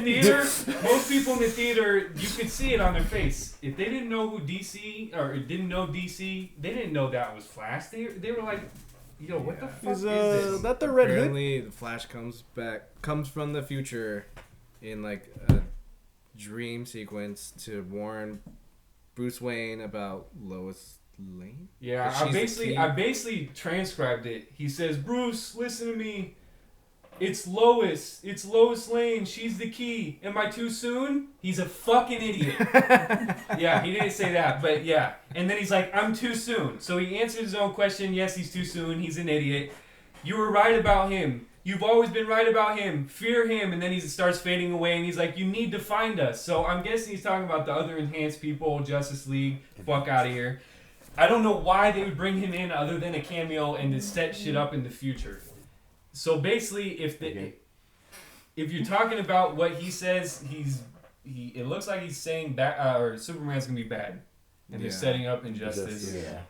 theater, you could see it on their face. If they didn't know who DC, or didn't know DC, they didn't know that was Flash. They were like, yo, what the fuck is this? That the Red Hood? Apparently, the Flash comes from the future in like a dream sequence to warn Bruce Wayne about Lois Lane. Yeah, I basically transcribed it. He says, "Bruce, listen to me. It's Lois. It's Lois Lane. She's the key. Am I too soon?" He's a fucking idiot. Yeah, he didn't say that, but yeah. And then he's like, "I'm too soon." So he answers his own question. Yes, he's too soon. He's an idiot. You were right about him. You've always been right about him. Fear him. And then he starts fading away, and he's like, "You need to find us." So I'm guessing he's talking about the other enhanced people, Justice League. Fuck out of here. I don't know why they would bring him in other than a cameo and to set shit up in the future. So basically, if you're talking about what he says, it looks like he's saying or Superman's gonna be bad, and they're setting up Injustice. Yeah.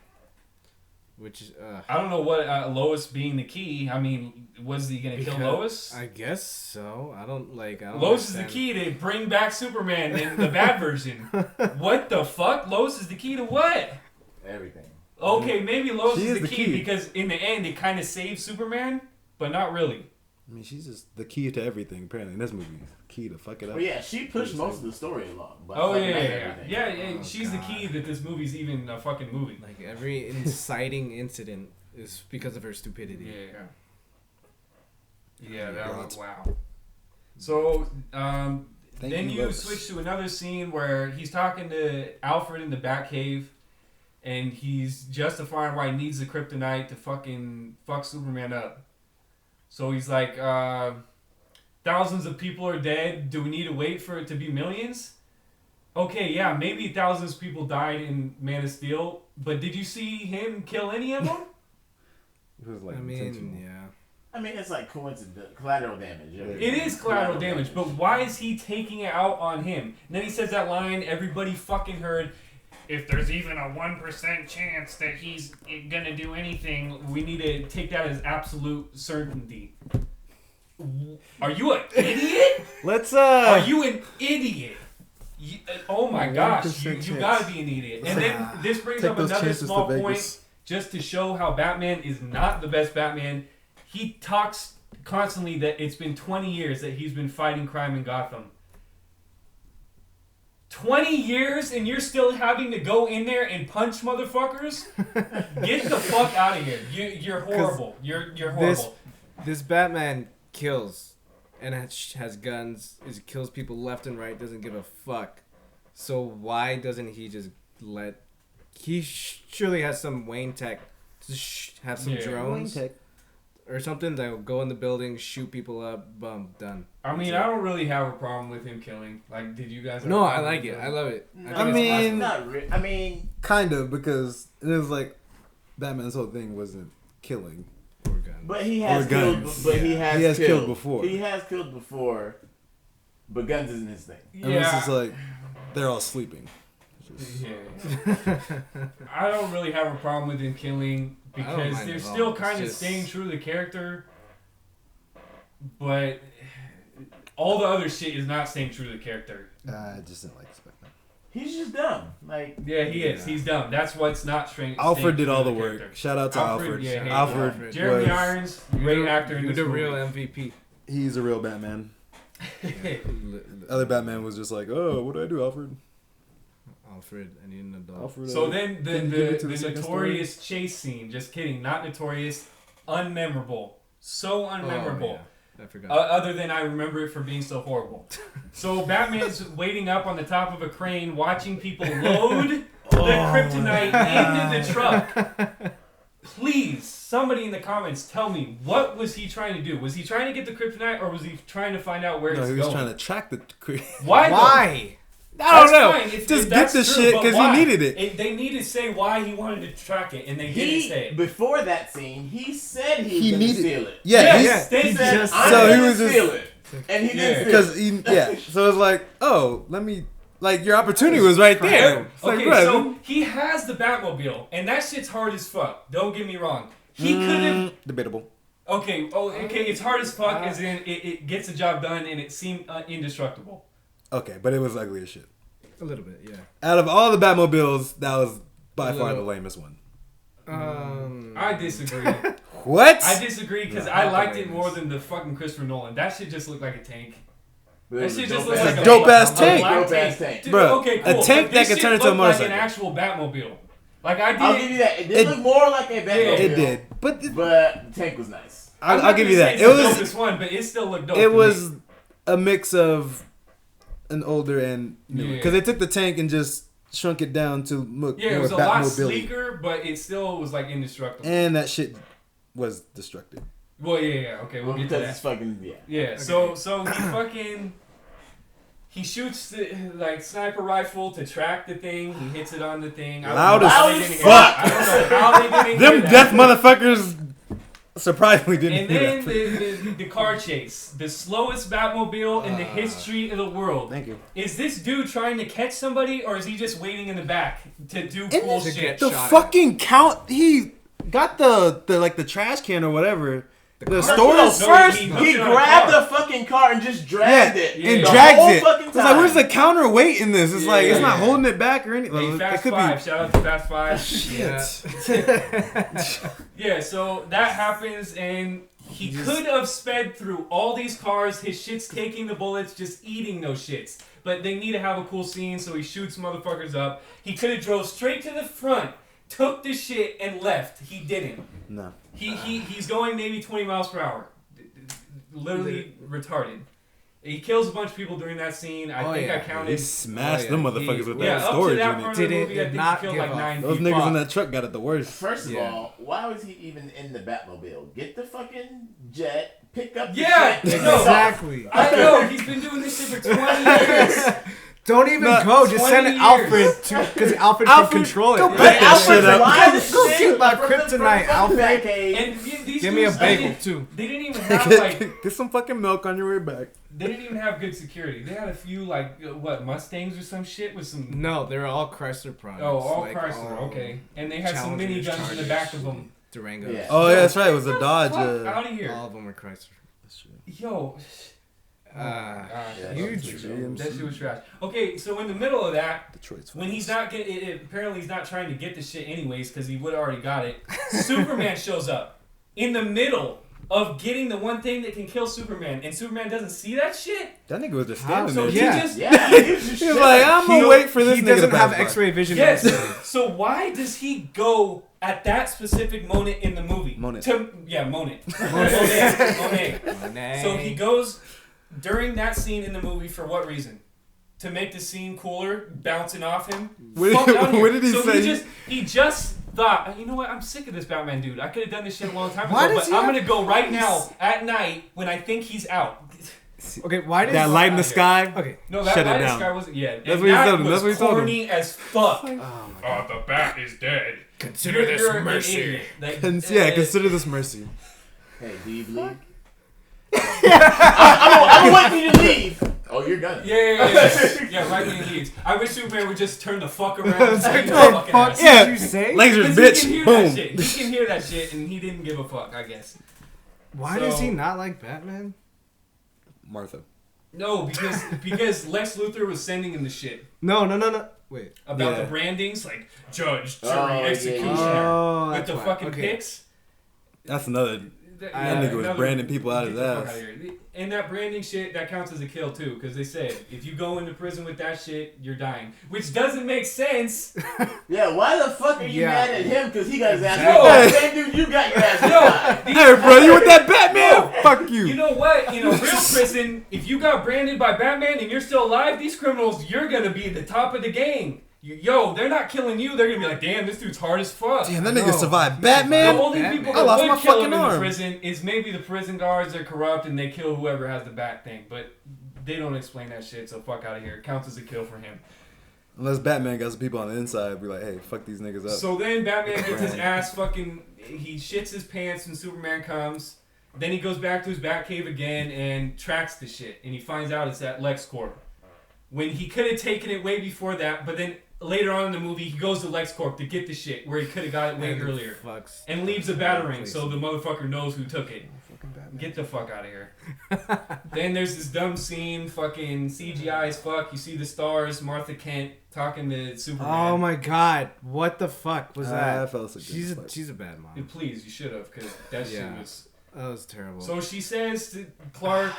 Which is, I don't know what Lois being the key. I mean, was he gonna kill Lois? I guess so. I don't Lois is the key to bring back Superman in the bad version. What the fuck? Lois is the key to what? Everything. Okay, maybe Lois is the key because in the end it kind of saves Superman, but not really. I mean, she's just the key to everything. Apparently, in this movie, key to fuck it up. Well, yeah, she pushed most of the story along. Yeah. She's the key that this movie's even a fucking movie. Like every inciting incident is because of her stupidity. Yeah. That was wow. So then you switch to another scene where he's talking to Alfred in the Batcave, and he's justifying why he needs the kryptonite to fucking fuck Superman up. So he's like, thousands of people are dead. Do we need to wait for it to be millions? Okay, yeah, maybe thousands of people died in Man of Steel, but did you see him kill any of them? It was like I mean, it's like collateral damage. It is collateral damage, but why is he taking it out on him? And then he says that line everybody fucking heard. if there's even a 1% chance that he's gonna do anything, we need to take that as absolute certainty. Are you an idiot? Let's Are you an idiot? Oh my gosh, you gotta be an idiot. And then this brings up another small point, just to show how Batman is not the best Batman. He talks constantly that it's been 20 years that he's been fighting crime in Gotham. 20 years and you're still having to go in there and punch motherfuckers? Get the fuck out of here. You're horrible. You're horrible. This Batman kills and has guns, kills people left and right, doesn't give a fuck. So why doesn't he just let... He surely has some Wayne tech to have some drones or something that will go in the building, shoot people up, boom, done. I mean, I don't really have a problem with him killing. Like, did you guys? No, I like it. I love it. No, I mean, awesome. Not really. I mean, kind of, because it was like Batman's whole thing wasn't killing. Or guns. but he has killed. But he has killed before. He has killed before, but guns isn't his thing. Yeah. And this is like they're all sleeping. Yeah. I don't really have a problem with him killing because they're still kind of staying true to the character, but all the other shit is not staying true to the character. I just didn't like Batman. He's just dumb. Like yeah, he is. He's dumb. That's what's not staying. Alfred did all the character. work. Shout out to Alfred. Yeah, Alfred. Jeremy Irons, great actor in You're this the movie. real MVP. He's a real Batman. Other Batman was just like, oh, what do I do, Alfred? Alfred, I need an adult. Alfred, So then the second notorious chase scene, just kidding, not notorious, unmemorable. So unmemorable. Oh, yeah. I forgot. Other than I remember it for being so horrible. So Batman's waiting up on the top of a crane watching people load the kryptonite into the truck. Please, somebody in the comments tell me, what was he trying to do? Was he trying to get the kryptonite or was he trying to find out where it's going? No, he was trying to track the Why? I don't know. Fine. Just get the shit because he needed it. They need to say why he wanted to track it, and they didn't say it. Before that scene, he said he was going to steal it. Yeah, he said, I'm going to steal it. And he didn't steal it. So it's like, oh, let me... Like, your opportunity was right there. Okay, so he has the Batmobile, and that shit's hard as fuck. Don't get me wrong. He could have... Debatable. Okay, it's hard as fuck, as in it gets the job done, and it seemed indestructible. Okay, but it was ugly as shit. A little bit, yeah. Out of all the Batmobiles, that was by far the lamest one. I disagree. What? I disagree because I liked it more than the fucking Christopher Nolan. That shit just looked like a tank. That shit just looks like a dope-ass tank. Dope-ass tank. Dude, Bro, okay, cool. a tank that can turn into a motorcycle. Like an actual Batmobile. Like I'll give you that. It did look more like a Batmobile. It did. But the tank was nice. I'll give you that. It was the dopest one, but it still looked dope. It was a mix of an older and newer. Because they took the tank and just shrunk it down to look more it was a lot Batmobile-y. sleeker, but it still was like indestructible. And that shit was destructive. Well, yeah. Okay, we'll get to that. It's fucking Yeah. Okay. So he fucking he shoots the sniper rifle to track the thing. He hits it on the thing. Loud as fuck. I don't know how they didn't Them hear deaf that. motherfuckers surprisingly didn't And hear then that. the car chase, the slowest Batmobile in the history of the world. Thank you. Is this dude trying to catch somebody, or is he just waiting in the back to do cool to shit? get The shot fucking count. He got the trash can or whatever. The No, stores first, he he hooked it on a grabbed car. the fucking car and just dragged it. and The drags whole it. fucking It's like, where's the time. counterweight in this? It's like it's not Yeah. holding it back or anything. Hey, It Fast could Five. Shout out to Fast Five. Shit. Yeah, so that happens, and he could have sped through all these cars. His shit's taking the bullets, just eating those shits. But they need to have a cool scene, so he shoots motherfuckers up. He could have drove straight to the front, took the shit, and left. He didn't. No. He's going maybe 20 miles per hour. Literally retarded. He kills a bunch of people during that scene. I think I counted. He smashed them motherfuckers with Yeah, that up to storage that unit. part of the movie, I think he killed like 9 Those people. niggas in that truck got it the worst. First of all, why was he even in the Batmobile? Get the fucking jet, pick up the Yeah, shit, and no. Exactly. I know, he's been doing this shit for 20 years. Don't even go. Just send 20 Alfred to because Alfred can control it. go Pick back that Alfred shit up. Go get my kryptonite, Alfred. And these Give me a dudes, bagel too. They didn't even have like. Get some fucking milk on your way back. They didn't even have good security. They had a few Mustangs or some shit with some. No, they were all Chrysler products. Oh, all like, Chrysler. Okay, and they had some Challengers, miniguns in the back of them. Durangos. Yeah. Oh yeah, that's right. It was a Dodge. Out of here. All of them were Chrysler. Yo. Yeah, Huge. That shit was trash. Okay, so in the middle of that, Detroit's when he's not getting it, apparently he's not trying to get the shit anyways because he would have already got it. Superman shows up in the middle of getting the one thing that can kill Superman, and Superman doesn't see that shit. That nigga was just How? standing So there. he Yeah. just he He was like, I'm gonna wait for this He nigga doesn't to have pass by. X-ray vision. yes. necessarily. So why does he go at that specific moment in the movie? Moment. Moment. Monet. So he goes during that scene in the movie for what reason? To make the scene cooler, bouncing off him. Fuck out here. What did he so say? He just thought, you know what? I'm sick of this Batman dude. I could have done this shit a long time Why ago, does but he I'm have- gonna go right now at night when I think he's out. Okay, why did That light in the sky. Okay. No, that Shut it light in the down. sky wasn't. Yeah, That's and what he that told him. was That's what he told him. corny as fuck. Oh, The bat is dead. consider this an mercy. idiot. Like, Consider this mercy. Hey, do you believe? I'm waiting for you to leave. Oh, you're gonna. Yeah, right when he leaves. I wish Superman would just turn the fuck around. It's like, and the fucking fuck ass. did you say? Lasers, Because he can bitch. hear Boom. that shit. He can hear that shit, and he didn't give a fuck, I guess. Why does he not like Batman? Martha. No, because Lex Luthor was sending him the shit No. Wait. about Yeah. the brandings, like judge, jury, Oh, yeah, executioner, Oh, with that's the why. fucking Okay. pics. That's another. That nigga was branding people out of his ass. And that branding shit, that counts as a kill too, because they said if you go into prison with that shit, you're dying, which doesn't make sense. Yeah, why the fuck are you Yeah. mad at him? Because he got his ass No. beat. Same dude, you got your ass beat. No, Hey, bro, you with that Batman? Fuck you. You know what? In a real prison, if you got branded by Batman and you're still alive, these criminals, you're gonna be the top of the game. Yo, they're not killing you. They're gonna be like, damn, this dude's hard as fuck. Damn, that nigga No. survived The Batman. only Batman. people I that lost would my kill fucking him in the arm. prison is maybe the prison guards. They're corrupt and they kill whoever has the bat thing. But they don't explain that shit, so fuck out of here. It counts as a kill for him. Unless Batman got some people on the inside, be like, hey, fuck these niggas up. So then Batman gets his ass fucking... He shits his pants when Superman comes. Then he goes back to his Batcave again and tracks the shit. And he finds out it's at LexCorp. When he could have taken it way before that, but then later on in the movie, he goes to LexCorp to get the shit where he could have got it way earlier. Fucks. And leaves a batarang so the motherfucker knows who took it. Get the fuck out of here. Then there's this dumb scene, fucking CGI as fuck. You see the stars, Martha Kent talking to Superman. Oh my god. What the fuck was that? I felt so good. She's a bad mom. And please, you should have, because that shit Yeah. was... That was terrible. So she says to Clark,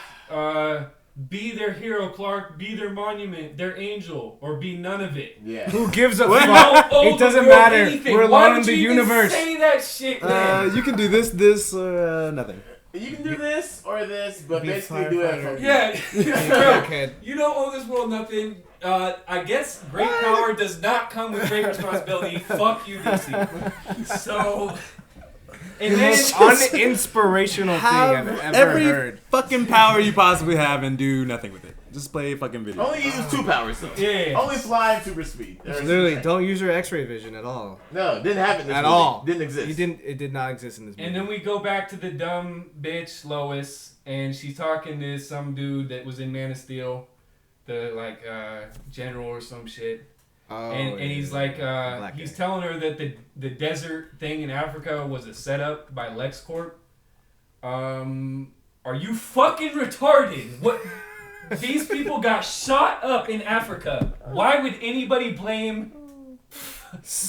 be their hero, Clark. Be their monument, their angel, or be none of it. Yeah. Who gives a You fuck? don't owe It the doesn't world matter. anything. We're Why alone would in the you even universe. say that shit, man? You can do this, nothing. You can do this or this, but Be basically do it firefighter. for Yeah. Okay. You don't owe this world nothing. I guess great power does not come with great responsibility. Fuck you, DC. So, and The then most uninspirational thing I've ever every heard. fucking power you possibly have and do nothing with it. Just play fucking video. Only uses 2 powers though. Yeah. Only fly and super speed. There's Literally, the same. don't use your X-ray vision at all. No, didn't happen in this At movie. all. Didn't exist. It did not exist in this movie. And then we go back to the dumb bitch Lois, and she's talking to some dude that was in Man of Steel, the general or some shit. And he's like, Black he's guy. telling her that the desert thing in Africa was a setup by LexCorp. Are you fucking retarded? What? These people got shot up in Africa. Why would anybody blame?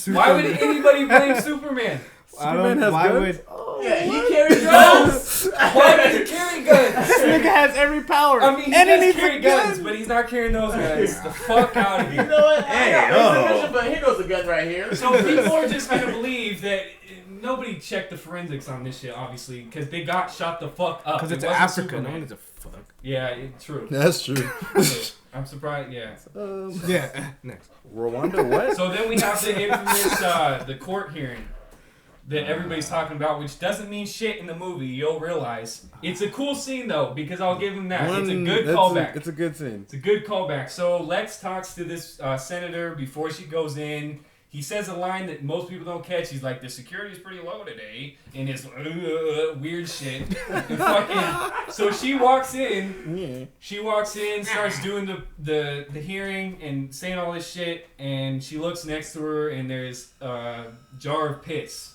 Why would anybody blame Superman? Superman has why guns? would Yeah, he carries Guns. guns. Why would he carry guns? this nigga has every power? I mean, he and he does needs carry a guns, gun. but he's not carrying those guns. The fuck out of You here. know what? Hey, I got oh. mission, but here goes a gun right here. So people are just gonna believe that nobody checked the forensics on this shit, obviously, because they got shot the fuck up. Because It it's wasn't Africa. Superman. No one gives a fuck. Yeah, true. That's true. I'm surprised. Yeah. Yeah. Next. Rwanda, what? So then we have the infamous the court hearing that everybody's talking about, which doesn't mean shit in the movie. You'll realize it's a cool scene though, because I'll give him that. It's a good callback. It's a good scene. It's a good callback. So Lex talks to this senator before she goes in. he says a line that most people don't catch. He's like, the security's pretty low today, and it's weird shit. And fucking, so she walks in, starts doing the hearing and saying all this shit, and she looks next to her, and there's a jar of piss.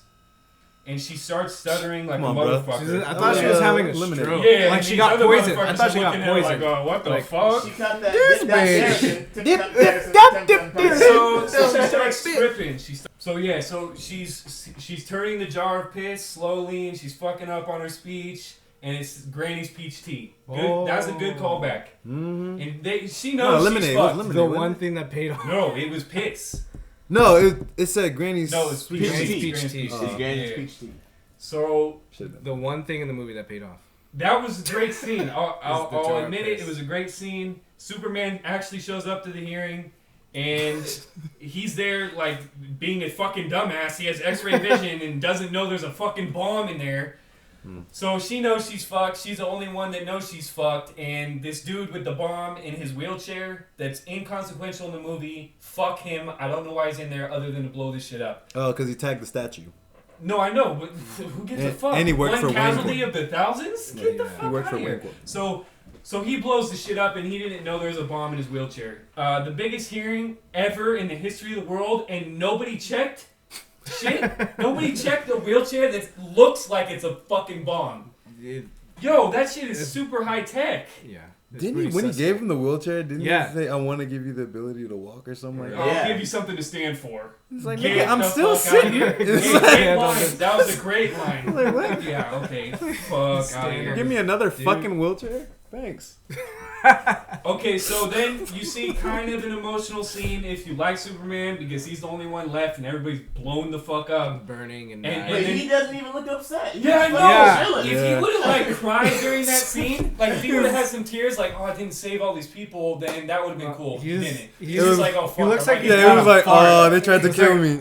And she starts stuttering like a motherfucker. I thought she was having a stroke. Yeah, like she got poisoned. I thought she got poisoned. Like, what the fuck? She cut that. This So she starts tripping. So she's turning the jar of piss slowly, and she's fucking up on her speech. And it's Granny's peach tea. Good. That's a good callback. Mm-hmm. And she knows she's fucked. The one thing that paid off. No, it was piss. No, it said Granny's. No, it's peach tea. It's Granny's peach tea. So the one thing in the movie that paid off. That was a great scene. I'll admit it. Piss. It was a great scene. Superman actually shows up to the hearing, and he's there like being a fucking dumbass. He has X-ray vision and doesn't know there's a fucking bomb in there. So she knows she's fucked. She's the only one that knows she's fucked. And this dude with the bomb in his wheelchair that's inconsequential in the movie, fuck him. I don't know why he's in there other than to blow this shit up. Oh, because he tagged the statue. No, I know, but who gives a fuck? And he worked for One casualty of the thousands? Get the fuck He worked out for of here. Wayne. So he blows the shit up, and he didn't know there was a bomb in his wheelchair. The biggest hearing ever in the history of the world, and nobody checked. Nobody checked the wheelchair that looks like it's a fucking bomb. Yo, that shit is super high tech. Yeah. Didn't he, when he gave him the wheelchair, didn't he say, I want to give you the ability to walk or something like that? I'll give you something to stand for. It's like, nigga, I'm still sitting here. That was a great line. Like, what? Yeah, okay. Fuck out of here. Give me another fucking wheelchair? Thanks. Okay, so then you see kind of an emotional scene if you like Superman because he's the only one left and everybody's blown the fuck up. Burning and But he doesn't even look upset. Yeah, I know. Yeah. If he would have like cried during that scene, like if he would have had some tears, like, oh, I didn't save all these people, then that would have been cool. He didn't. He's just like, oh, fuck. He looks like he was like, oh, they tried to kill me.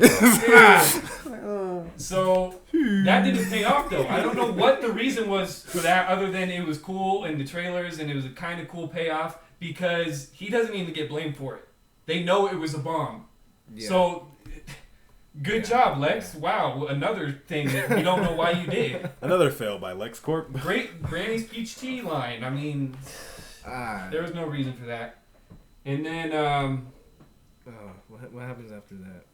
So that didn't pay off though. I don't know what the reason was for that other than it was cool in the trailers and it was a kind of cool payoff because he doesn't even get blamed for it. They know it was a bomb. Yeah. So good job, Lex. Wow, another thing that we don't know why you did. Another fail by LexCorp. Great Granny's peach tea line. I mean, there was no reason for that. And then what happens after that?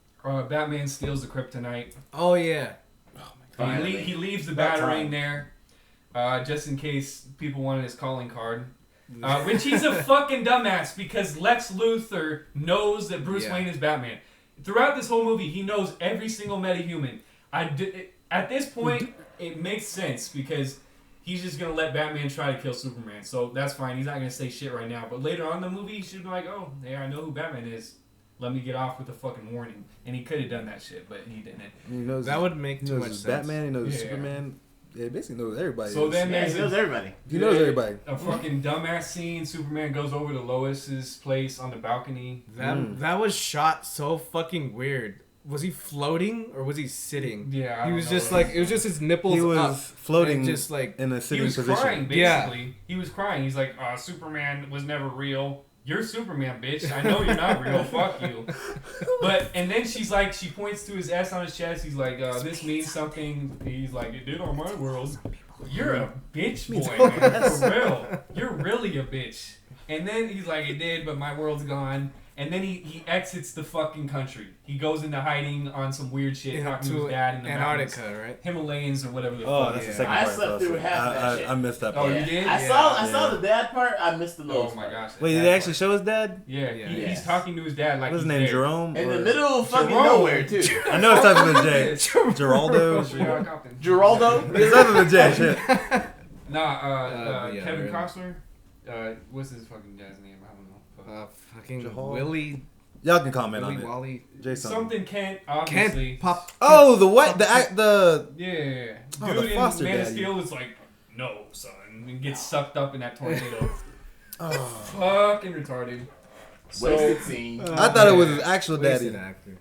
Batman steals the kryptonite. Oh yeah. Oh my God. He leaves the Batarang there, just in case people wanted his calling card. Which he's a fucking dumbass because Lex Luthor knows that Bruce Wayne is Batman. Throughout this whole movie, he knows every single metahuman. At this point, it makes sense because he's just gonna let Batman try to kill Superman. So that's fine. He's not gonna say shit right now. But later on in the movie, he should be like, "Oh, hey, I know who Batman is. Let me get off with a fucking warning." And he could have done that shit, but he didn't. He knows that would make too much sense. Batman, he knows Superman. Yeah, he basically knows everybody. So then he knows everybody. He knows everybody. A fucking dumbass scene. Superman goes over to Lois's place on the balcony. That was shot so fucking weird. Was he floating or was he sitting? Yeah, he was just like it was just his nipples. He was up floating, just like in a sitting position. He was crying basically. Yeah. He was crying. He's like, Superman was never real. You're Superman, bitch. I know you're not real. Fuck you. And then she's like, she points to his S on his chest. He's like, this means something. He's like, it did on my world. You're a bitch boy, man. For real. You're really a bitch. And then he's like, it did, but my world's gone. And then he exits the fucking country. He goes into hiding on some weird shit, talking to his dad in the Antarctica, mountains. Right? Himalayas or whatever the fuck. fuck. That's the second I part. slept through half of that shit. I missed that Oh, part. you did? I saw the dad part. I missed the little. Oh my gosh. Wait, did they actually show his dad? Yeah, he's talking to his dad like what's his he's name? there. Jerome? In the middle of fucking nowhere, too. I know it's starts with a J. Geraldo? Geraldo? It starts with a J, shit. Kevin Costner. What's his fucking dad's name? I don't know. Fucking Jahal? Willie. Y'all can comment on it. Wally. Jason. Something Kent, obviously. Kent Pop. Oh, the what? The Yeah. Oh, Dude the in foster Man of daddy. Steel is like, no, son, and gets sucked up in that tornado. Oh. Fucking retarded. Wasted scene. I thought it was his actual Wasted daddy. actor.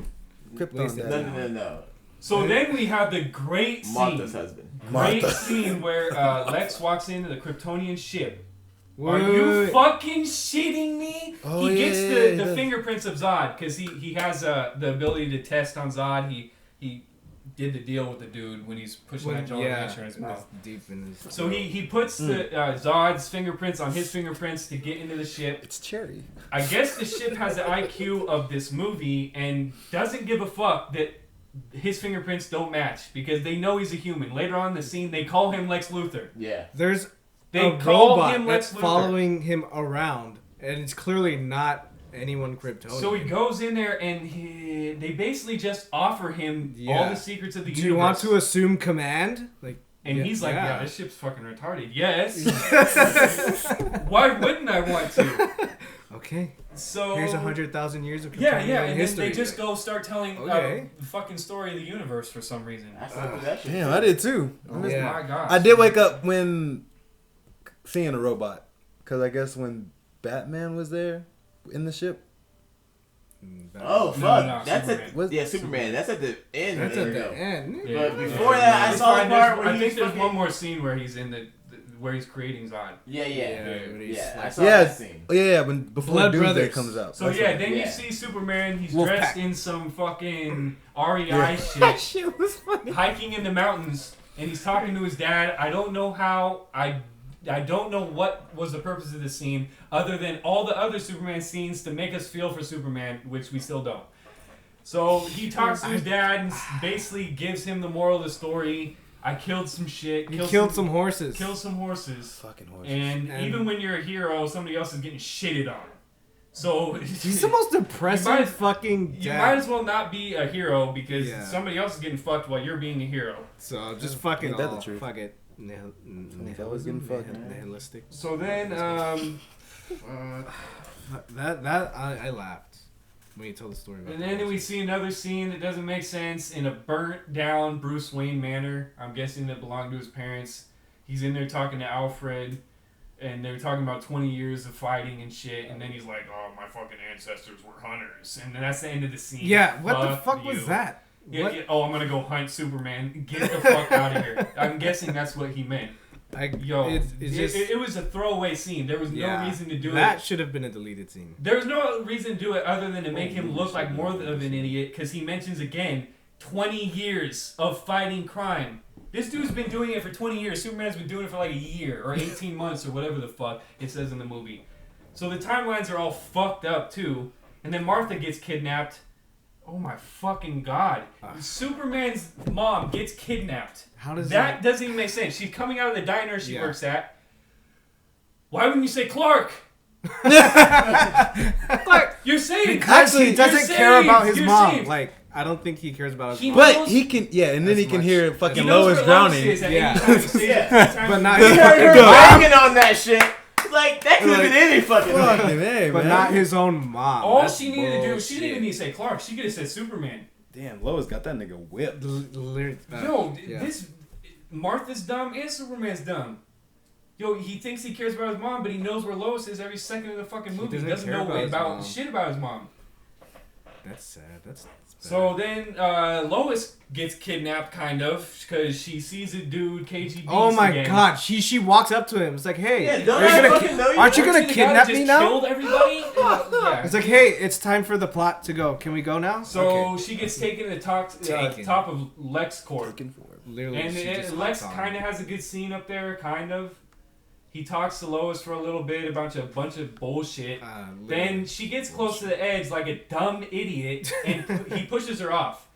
Krypton daddy. No. So then we have the great scene. Martha's husband. Great scene where Lex walks into the Kryptonian ship. Are you fucking shitting me? Oh, He gets yeah, the fingerprints of Zod because he has the ability to test on Zod. He did the deal with the dude when he's pushing that Jolly Rancher in his mouth. Deep in his So he puts the Zod's fingerprints on his fingerprints to get into the ship. It's cherry. I guess the ship has the IQ of this movie and doesn't give a fuck that his fingerprints don't match because they know he's a human. Later on in the scene, they call him Lex Luthor. Yeah. There's They a call robot him that's Lex Luthor. following him around, and it's clearly not anyone Kryptonian. So he goes in there and they basically just offer him all the secrets of the universe. Do you want to assume command? And he's like, yeah, this ship's fucking retarded. Yes. Why wouldn't I want to? Okay. So here's 100,000 years of Kryptonian and history. then they just go start telling the fucking story of the universe for some reason. Damn, I did too. Oh my gosh. I did wake up when seeing a robot, because I guess when Batman was there in the ship. Oh fuck! No, That's Superman. Superman. That's at the end. That's at the end. Yeah, but before that, I saw the part where I think there's one more scene where he's in where he's creating Zod. Yeah. I saw that scene. Yeah, when before Blood Doomsday Brothers comes out. So then you see Superman. He's Wolf dressed pack. in some fucking REI shit, shit was funny. hiking in the mountains, and he's talking to his dad. I don't know how. I don't know what was the purpose of this scene, other than all the other Superman scenes to make us feel for Superman, which we still don't. So he talks to his dad and basically gives him the moral of the story. I killed some shit. Killed some horses. Killed some horses. Fucking horses. And even when you're a hero, somebody else is getting shitted on. So he's the most depressing fucking dad. You might as well not be a hero because Yeah. somebody else is getting fucked while you're being a hero. So just fucking Ain't that the truth? fuck it. That was getting fucked, man. Nihilistic. So then, I laughed when you told the story about and that. then we see another scene that doesn't make sense in a burnt down Bruce Wayne manor. I'm guessing that belonged to his parents. He's in there talking to Alfred, and they're talking about 20 years of fighting and shit. And then he's like, "Oh, my fucking ancestors were hunters," and then that's the end of the scene. Yeah, what the fuck you. was that? Yeah, oh, I'm gonna go hunt Superman. Get the fuck out of here. I'm guessing that's what he meant. It was a throwaway scene. There was no reason to do it. That should have been a deleted scene. There was no reason to do it other than to make him look like more of an idiot, because he mentions again 20 years of fighting crime. This dude's been doing it for 20 years. Superman's been doing it for like a year or 18 months or whatever the fuck it says in the movie. So the timelines are all fucked up too. And then Martha gets kidnapped. Oh my fucking god. Superman's mom gets kidnapped. How does that doesn't even make sense. She's coming out of the diner she works at. Why wouldn't you say Clark? Clark, you're saved. Actually, he doesn't care about his mom. Saved. Like, I don't think he cares about his mom. But he can, and then he can hear fucking Lois drowning. But not he heard her banging on that shit. Like, that could have been any fucking hey, but man. not his own mom. All That's she needed to do, she bullshit. didn't even need to say Clark. She could have said Superman. Damn, Lois got that nigga whipped. This Martha's dumb and Superman's dumb. Yo, he thinks he cares about his mom, but he knows where Lois is every second of the fucking movie. He doesn't know about shit about his mom. That's sad. That's bad. So then Lois gets kidnapped, kind of, because she sees a dude, KGB. Oh my god, she walks up to him. It's like, hey, aren't you gonna kidnap me now? Killed everybody. It's like, hey, it's time for the plot to go. Can we go now? So she gets taken to top of LexCorp. Literally, And Lex kind of has a good scene up there, kind of. He talks to Lois for a little bit about a bunch of bullshit. Then she gets close to the edge like a dumb idiot, and he pushes her off.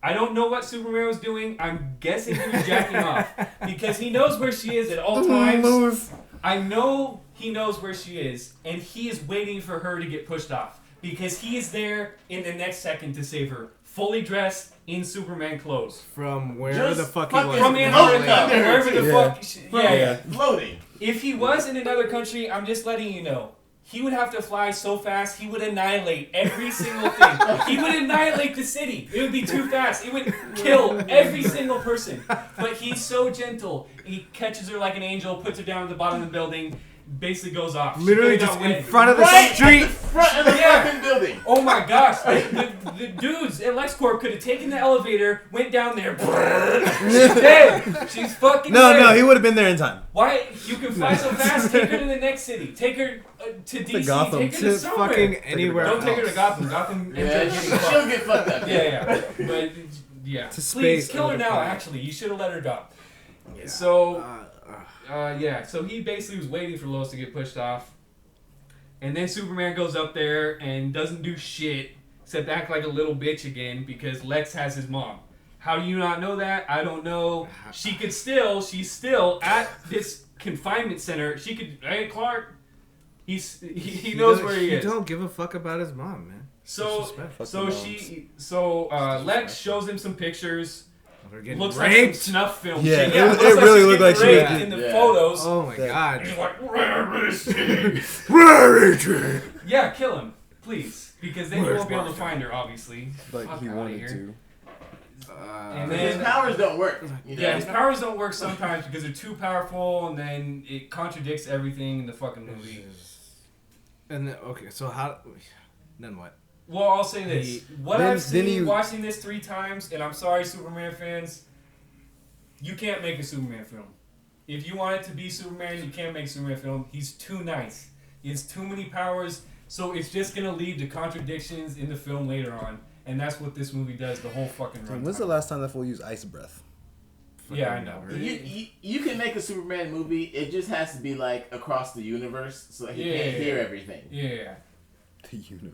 I don't know what Superman was doing. I'm guessing he was jacking off. Because he knows where she is at all times. I know he knows where she is, and he is waiting for her to get pushed off. Because he is there in the next second to save her. Fully dressed in Superman clothes. From where the fuck he was. From Antarctica. Wherever the fuck. Yeah. Floating. If he was in another country, I'm just letting you know, he would have to fly so fast, he would annihilate every single thing. He would annihilate the city. It would be too fast. It would kill every single person. But he's so gentle. He catches her like an angel, puts her down at the bottom of the building. basically goes off. She Literally goes just out in wet. front of the Right street. at the front of the fucking building. Oh my gosh! The dudes at LexCorp could have taken the elevator, went down there. She's dead. She's fucking dead. No, he would have been there in time. Why? You can fly so fast. Take her to the next city. Take her to DC. Gotham. Take her To to somewhere. fucking anywhere Don't take her to else. Gotham. Gotham. Yeah, ends up getting she'll fucked. get fucked up. Yeah. But yeah. To Please space kill her under now. fire. Actually, you should have let her go. Yeah. So. Yeah, so he basically was waiting for Lois to get pushed off. And then Superman goes up there and doesn't do shit except act like a little bitch again because Lex has his mom. How do you not know that? I don't know. She's still at this confinement center. She could, hey, Clark, he knows where he is. He don't give a fuck about his mom, man. So Disrespect. Lex shows him some pictures. They're getting Looks raped. like some snuff film. Yeah, shit. it looks really she's looked like she getting was raped in the yeah. photos. Oh my He's god. like, where is he? Where is she? Yeah, kill him, please, because then you Where's won't be able to Martha? find her. Obviously, Like Fuck he outta wanted here. to. And His then powers don't work. You know? yeah, his powers don't work sometimes because they're too powerful, and then it contradicts everything in the fucking movie. And then, okay, so how? Then what? Well, I'll say this: what then- I've then seen you- watching this 3 times, and I'm sorry, Superman fans, you can't make a Superman film. If you want it to be Superman, you can't make a Superman film. He's too nice. He has too many powers, so it's just gonna lead to contradictions in the film later on, and that's what this movie does the whole fucking run. When's the last time that fool used ice breath? Yeah, I know. You can make a Superman movie. It just has to be like across the universe, so that he can't hear everything. Yeah. The universe.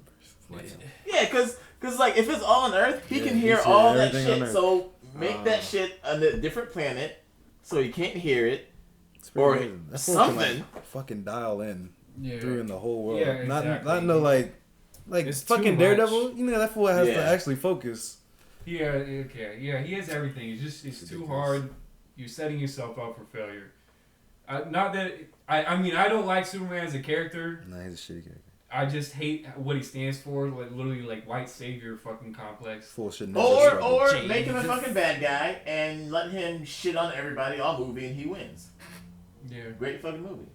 Yeah, cause like if it's all on Earth, he Yeah, can hear he's all hearing that everything shit. on Earth. So make that shit on a different planet, so he can't hear it. It's pretty Or amazing. That fool can, something. like, fucking dial in Yeah. through in the whole world. Yeah, exactly. Not no like It's too fucking much. Daredevil. You know that fool has to Yeah. actually focus. Yeah, okay. Yeah, he has everything. It's too ridiculous. hard. You're setting yourself up for failure. Not that I mean I don't like Superman as a character. Nah, he's a shitty character. I just hate what he stands for. Like literally like white savior fucking complex. Fool should never struggle. Or James. make him a fucking bad guy and let him shit on everybody all movie and he wins. Yeah. Great fucking movie.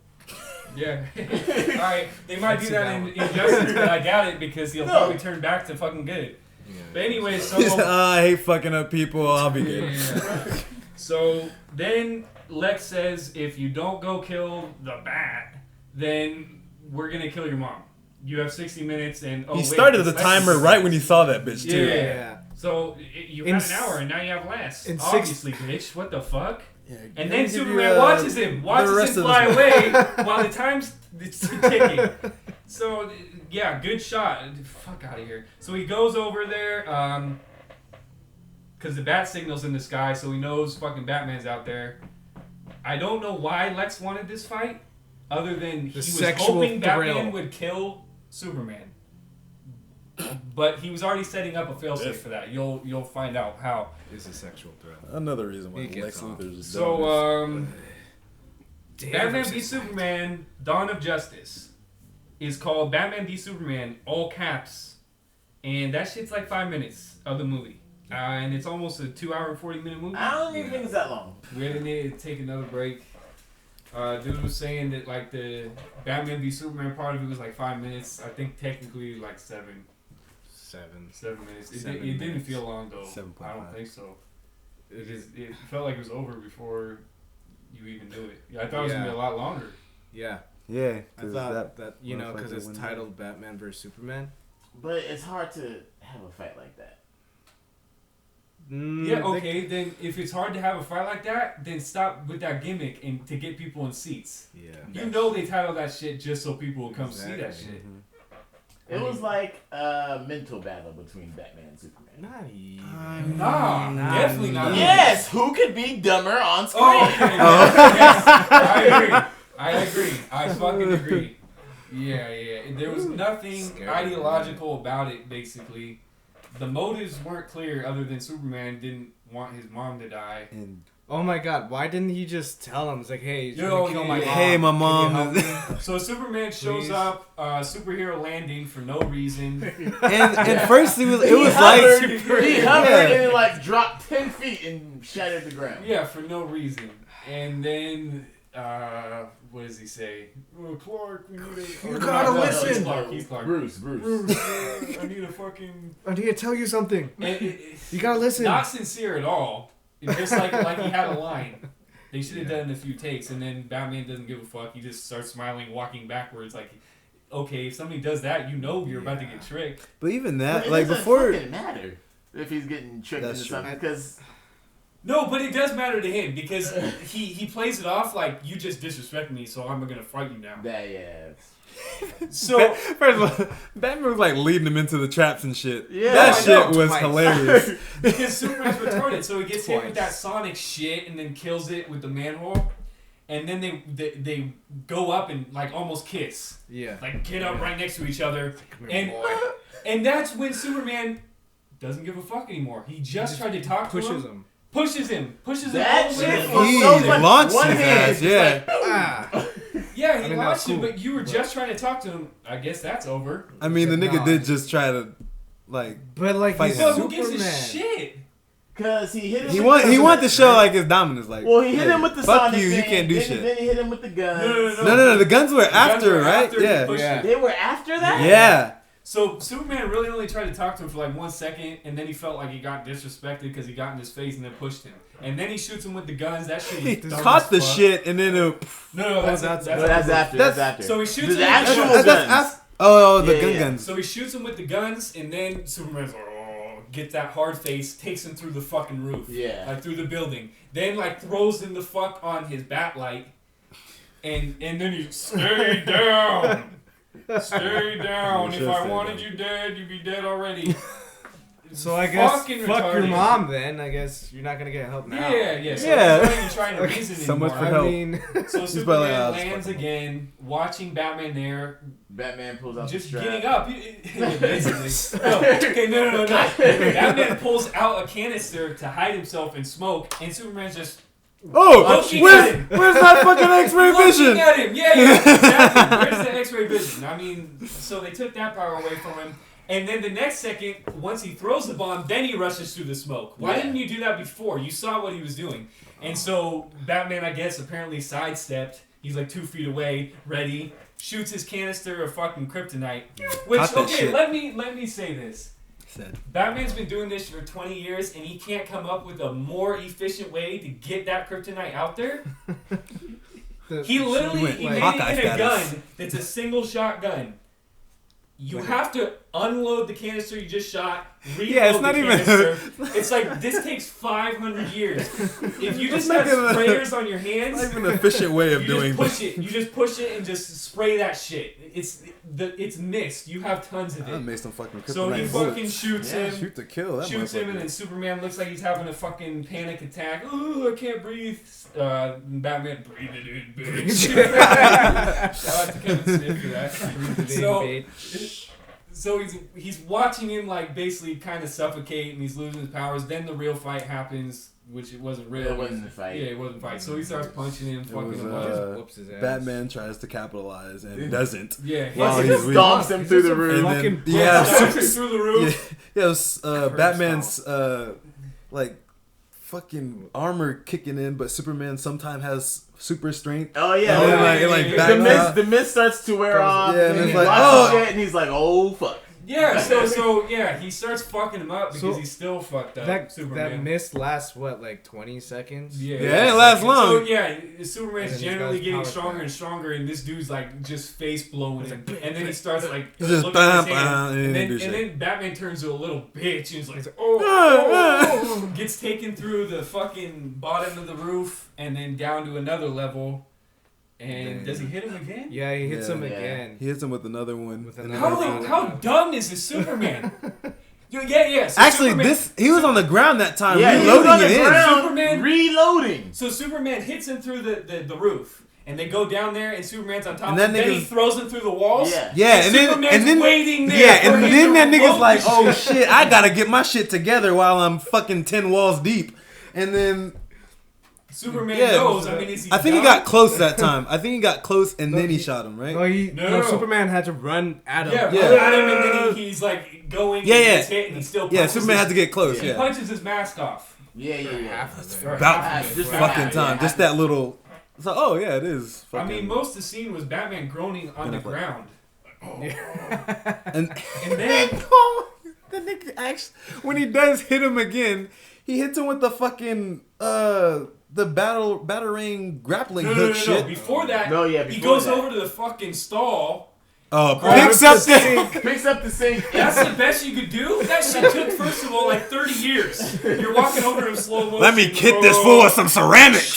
Yeah. Alright. They might do that in Injustice, but I doubt it because he'll probably turn back to fucking good. Yeah. But anyway, so He's like, I hate fucking up people. I'll be good. Yeah. So then Lex says, if you don't go kill the bat, then we're gonna kill your mom. You have 60 minutes, and He started the Lex- timer right when he saw that bitch too. Yeah. So you In had an hour, and now you have less. in Obviously, bitch. What the fuck? Yeah, And let then me give you, Superman watches him rest of fly this away while the time's it's ticking. So yeah, good shot. Fuck out of here. So he goes over there, because the bat signal's in the sky, so he knows fucking Batman's out there. I don't know why Lex wanted this fight, other than he was sexual hoping Batman thrill. would kill Superman. But he was already setting up a failsafe for that. You'll find out how. It's a sexual thrill. Another reason why He gets Lex off. Luthor's is So Damn, Batman versus- v Superman: Dawn of Justice is called Batman v Superman, all caps, and that shit's like 5 minutes of the movie, and it's almost a 2-hour and 40-minute movie. I don't even think it's that long. We really need to take another break. Dude was saying that like the Batman v Superman part of it was like 5 minutes. I think technically like 7 minutes. It 7 didn't minutes. feel long though. 7.5. I don't think so. It felt like it was over before you even knew it. Yeah, I thought it was gonna be a lot longer. Yeah, Yeah, I 'cause thought that you know, motherfucker because it's went titled Batman vs Superman. But it's hard to have a fight like that. Yeah, okay, then if it's hard to have a fight like that, then stop with that gimmick and to get people in seats. Yeah. You know they titled that shit just so people will come see that Exactly. shit. It was like a mental battle between Batman and Superman. Not even. Nah, definitely not. Yes, who could be dumber on screen? Oh, okay. Yes, I agree. I fucking agree. Yeah. There was nothing Scared ideological about it, basically. The motives weren't clear other than Superman didn't want his mom to die. And Oh my god, why didn't he just tell him? It's like, hey, you're Yo, gonna kill my yeah. mom. Hey, my Can you mom. help me? So Superman shows Please. up, superhero landing for no reason. and first it was He like hovered, he hovered Yeah. and like dropped 10 feet and shattered the ground. Yeah, for no reason. And then what does he say? Oh, Clark, we need a... You gotta listen. He's Clark. Bruce. I need a fucking... I need to tell you something. And You gotta listen. Not sincere at all. It's just like he had a line. They should have done a few takes, and then Batman doesn't give a fuck. He just starts smiling, walking backwards. Like, okay, if somebody does that, you know you're about to get tricked. But even that, It like doesn't before, fucking matter if he's getting tricked That's into true. something because No, but it does matter to him because he plays it off like you just disrespect me, so I'm gonna fight you now. So first of all, Batman was like leading him into the traps and shit. Yeah, that I shit know, was twice. hilarious. because Superman's retarded, so he gets hit with Twice. that sonic shit and then kills it with the manhole, and then they go up and like almost kiss, Yeah. like get up right next to each other, Come here, boy. and that's when Superman doesn't give a fuck anymore. He just tried to talk to Pushes him. him. Pushes him all that the way to shit the was He so much launched one his hand. ass, yeah. Ah. Yeah, he I mean, launched that's him, cool, but you were but- just trying to talk to him. I guess that's over. I mean, the nigga Nah. did just try to, like, But like Fight he's him. But who gives Superman. a shit? Because he hit him. he with wanted the- to show like his dominance, like. Well, he hit hey, him with the fuck sonic you, you thing, can't do then, shit. Then he hit him with the guns. No, the guns were after, were right? after he Yeah. pushed Yeah. him. They were after that. Yeah. So Superman really only tried to talk to him for like 1 second, and then he felt like he got disrespected because he got in his face and then pushed him. And then he shoots him with the guns. That shit He was dumb caught as the fuck. shit and then it, No, that's No, that's after. That's after. So he shoots The him with actual the guns. guns. the Yeah, gun yeah. guns. So he shoots him with the guns, and then Superman's like, oh, get that hard face, takes him through the fucking roof. Yeah. Like through the building. Then like throws him the fuck on his bat light. And then he stay down. Stay down. You If I should stay wanted down. you dead, you'd be dead already. So I guess Fucking fuck your retarded. mom then. I guess you're not gonna get help now. Yeah. So Yeah. he's not even trying to reason So much anymore. for help. I mean, So He's Superman probably like, "Oh, lands fuck him." again, watching Batman there, Batman pulls out just the strap. getting up. Basically. No, okay, no. Batman pulls out a canister to hide himself in smoke, and Superman's just Oh, Looking where's at him. that fucking X-ray looking vision? at him. Yeah, exactly. Where's the X-ray vision? I mean, so they took that power away from him. And then the next second, once he throws the bomb, then he rushes through the smoke. Why Yeah. didn't you do that before? You saw what he was doing. And so Batman, I guess, apparently sidestepped. He's like 2 feet away, ready, shoots his canister of fucking kryptonite. Which, Caught that okay, shit. let me say this. Said. Batman's been doing this for 20 years, and he can't come up with a more efficient way to get that kryptonite out there. He literally went he like made Hawkeye it in a status. gun that's a single shot gun. You Like- have to unload the canister you just shot, reload Yeah, it's not the even- canister. It's like, this takes 500 years. If you just not have even- sprayers on your hands, Not even an efficient way of you doing just push this. it. You just push it and just spray that shit. It's mist. You have tons of I it. made some fucking So he kryptonite fucking bullets. shoots Yeah, him. shoot to kill. That Shoots him, and then motherfucker. Superman looks like he's having a fucking panic attack. Oh, I can't breathe. Batman, breathe it in, bitch. Shout out to Kevin Smith for that. So he's watching him like basically kind of suffocate, and he's losing his powers. Then the real fight happens, which it wasn't real. It wasn't a fight. Yeah, it wasn't a fight. So he starts punching him, fucking was, him uh, up. whoops his ass. Batman tries to capitalize and doesn't. Yeah, Wow, he he's just weak. stomps him He's through just the a roof. And fucking then, yeah, stomps super- him through the roof. Batman's like fucking armor kicking in, but Superman sometimes has super strength. Oh yeah, And then, yeah, like, yeah, backs the yeah. mist, out. the mist starts to wear off. Yeah, and and it's he like, watches oh. shit, and he's like, oh fuck. Yeah, so yeah, he starts fucking him up because So, he's still fucked up. that Superman. mist lasts what, like 20 seconds? Yeah, Yeah, it didn't last long. So yeah, And Superman's then he generally goes getting power stronger back. and stronger, and this dude's like just face blowing him, and then he starts like He's just looking at his bam, hand, bam, and and do then shit. Batman turns to a little bitch, and he's like, oh, gets taken through the fucking bottom of the roof, and then down to another level, and Dang. does he hit him again? Yeah, he hits Yeah. him Yeah. again. He hits him with another one. With and another then- one. How dumb is this Superman? Yeah. So Actually, Superman, he was on the ground that time, Yeah, he was reloading on the it in. ground, Superman- reloading. So Superman hits him through the roof, and they go down there, and Superman's on top. And And then then he niggas- throws him through the walls. Yeah. Yeah, And and then Superman's waiting there yeah, for and him then to that nigga's roll like, the "Oh shit." shit, I gotta get my shit together while I'm fucking 10 walls deep." And then Superman Yeah, knows. I mean, is he? I think he dumb? got close that time. I think he got close, and No, then he he- shot him, right? No, Superman had to run at him. Yeah, Yeah. run at him, and then he's like going. Yeah, and yeah. gets hit, and he still. Yeah, punches Superman his, had to get close. He Yeah, punches his mask off. Yeah. Half of it. Or about half of it, just right. fucking yeah, time. yeah. Just that little So, oh yeah, it is. I Fucking, mean, most of the scene was Batman groaning on the Gonna play. ground. and then the nigga actually, when he does hit him again, he hits him with the fucking the battering grappling hook shit. Before that, he before goes that. over to the fucking stall. Picks up the Picks up the sink. That's the best you could do? That shit took, first of all, like 30 years. You're walking over to him slow motion. Let me kick this fool with some ceramics.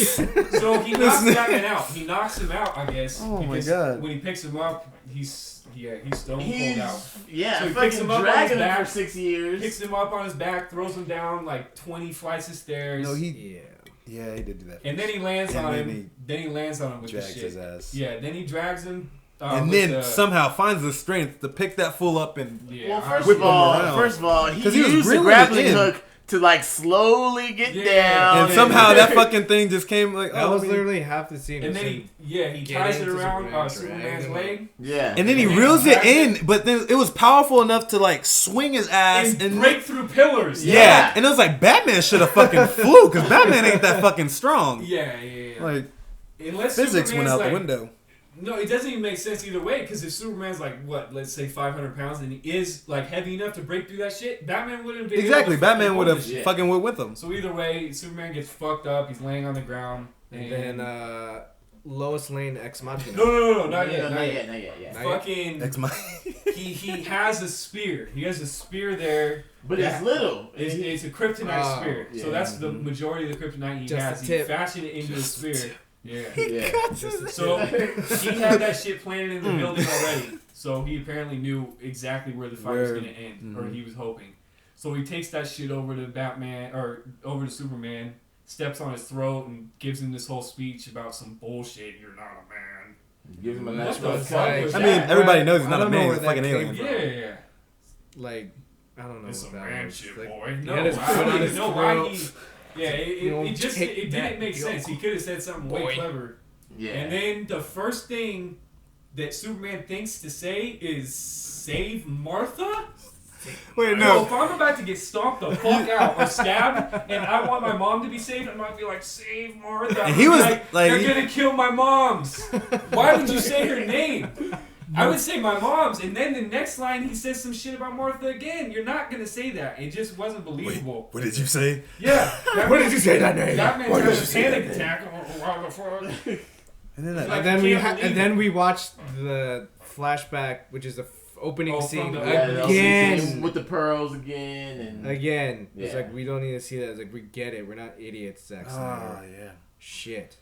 So he knocks Batman out. He knocks him out, I guess. Oh my because God. When he picks him up, he's stone cold out. Yeah, So he fucking picks him up on dragging his him back, for 6 years. Picks him up on his back, throws him down like 20 flights of stairs. No, yeah, he did do that. And then he lands And on then him. Then he lands on him with the drags shit. his ass. Yeah, then he drags him. And with then the- somehow finds the strength to pick that fool up and Yeah, Well, whip him around. first of all, he 'Cause he was used the grilling grappling it in. hook to like slowly get Yeah. down. and somehow that fucking thing just came like That was literally half the scene. and was then him he getting ties it into around Superman, Superman's dragging leg him. Yeah. and then he And then reels he it grabs in, but then it was powerful enough to like swing his ass and break through pillars. yeah, and it was like Batman should have fucking flew because Batman ain't that fucking strong. Yeah. Like Unless physics Superman's went out like, the window. No, it doesn't even make sense either way. Because if Superman's like what, let's say 500 pounds, and he is like heavy enough to break through that shit, Batman wouldn't have been Exactly, able to Batman fucking would hold have the shit. fucking went with him. So either way, Superman gets fucked up. He's laying on the ground, And then Lois Lane ex machina. no, not yet. Not yet. Not Fucking, That's my. he has a spear. He has a spear there. But it's little. It's a kryptonite spear. yeah. So that's the majority of the kryptonite he Just has. the He tip. fashioned it into a spear. Yeah. Yeah. So he had that shit planted in the building already. So he apparently knew exactly where the fight was gonna end, or he was hoping. So he takes that shit over to Batman or over to Superman, steps on his throat, and gives him this whole speech about some bullshit. You're not a man. Give him a What nice the little fuck cut. was I that? mean, everybody knows he's I not a don't know man. where He's a that fucking came alien. from. Yeah. Like, I don't know. It's a what that man was. shit, Like, boy. he No, had his I foot don't on even his know why throat. he. Yeah, You know, it just take it that, didn't make yo. sense. He could have said something way clever. Yeah. And then the first thing that Superman thinks to say is save Martha? Wait, No, no. if I'm about to get stomped the fuck out or stabbed and I want my mom to be saved, I might be like, save Martha. And he was like like- they're gonna kill my moms. Why would you say her name? I would say my mom's, and then the next line he says some shit about Martha again. You're not gonna say that. It just wasn't believable. What did you say? Yeah. What did you say that name? Batman's What having did you a say panic that attack. Oh, what the fuck? And then that, Like, And then can't believe and then we watched the flashback, which is the opening from scene the- again. with the pearls again and Again, it's Yeah. like we don't need to see that. It's like we get it. We're not idiots, Zack Snyder. yeah. Shit.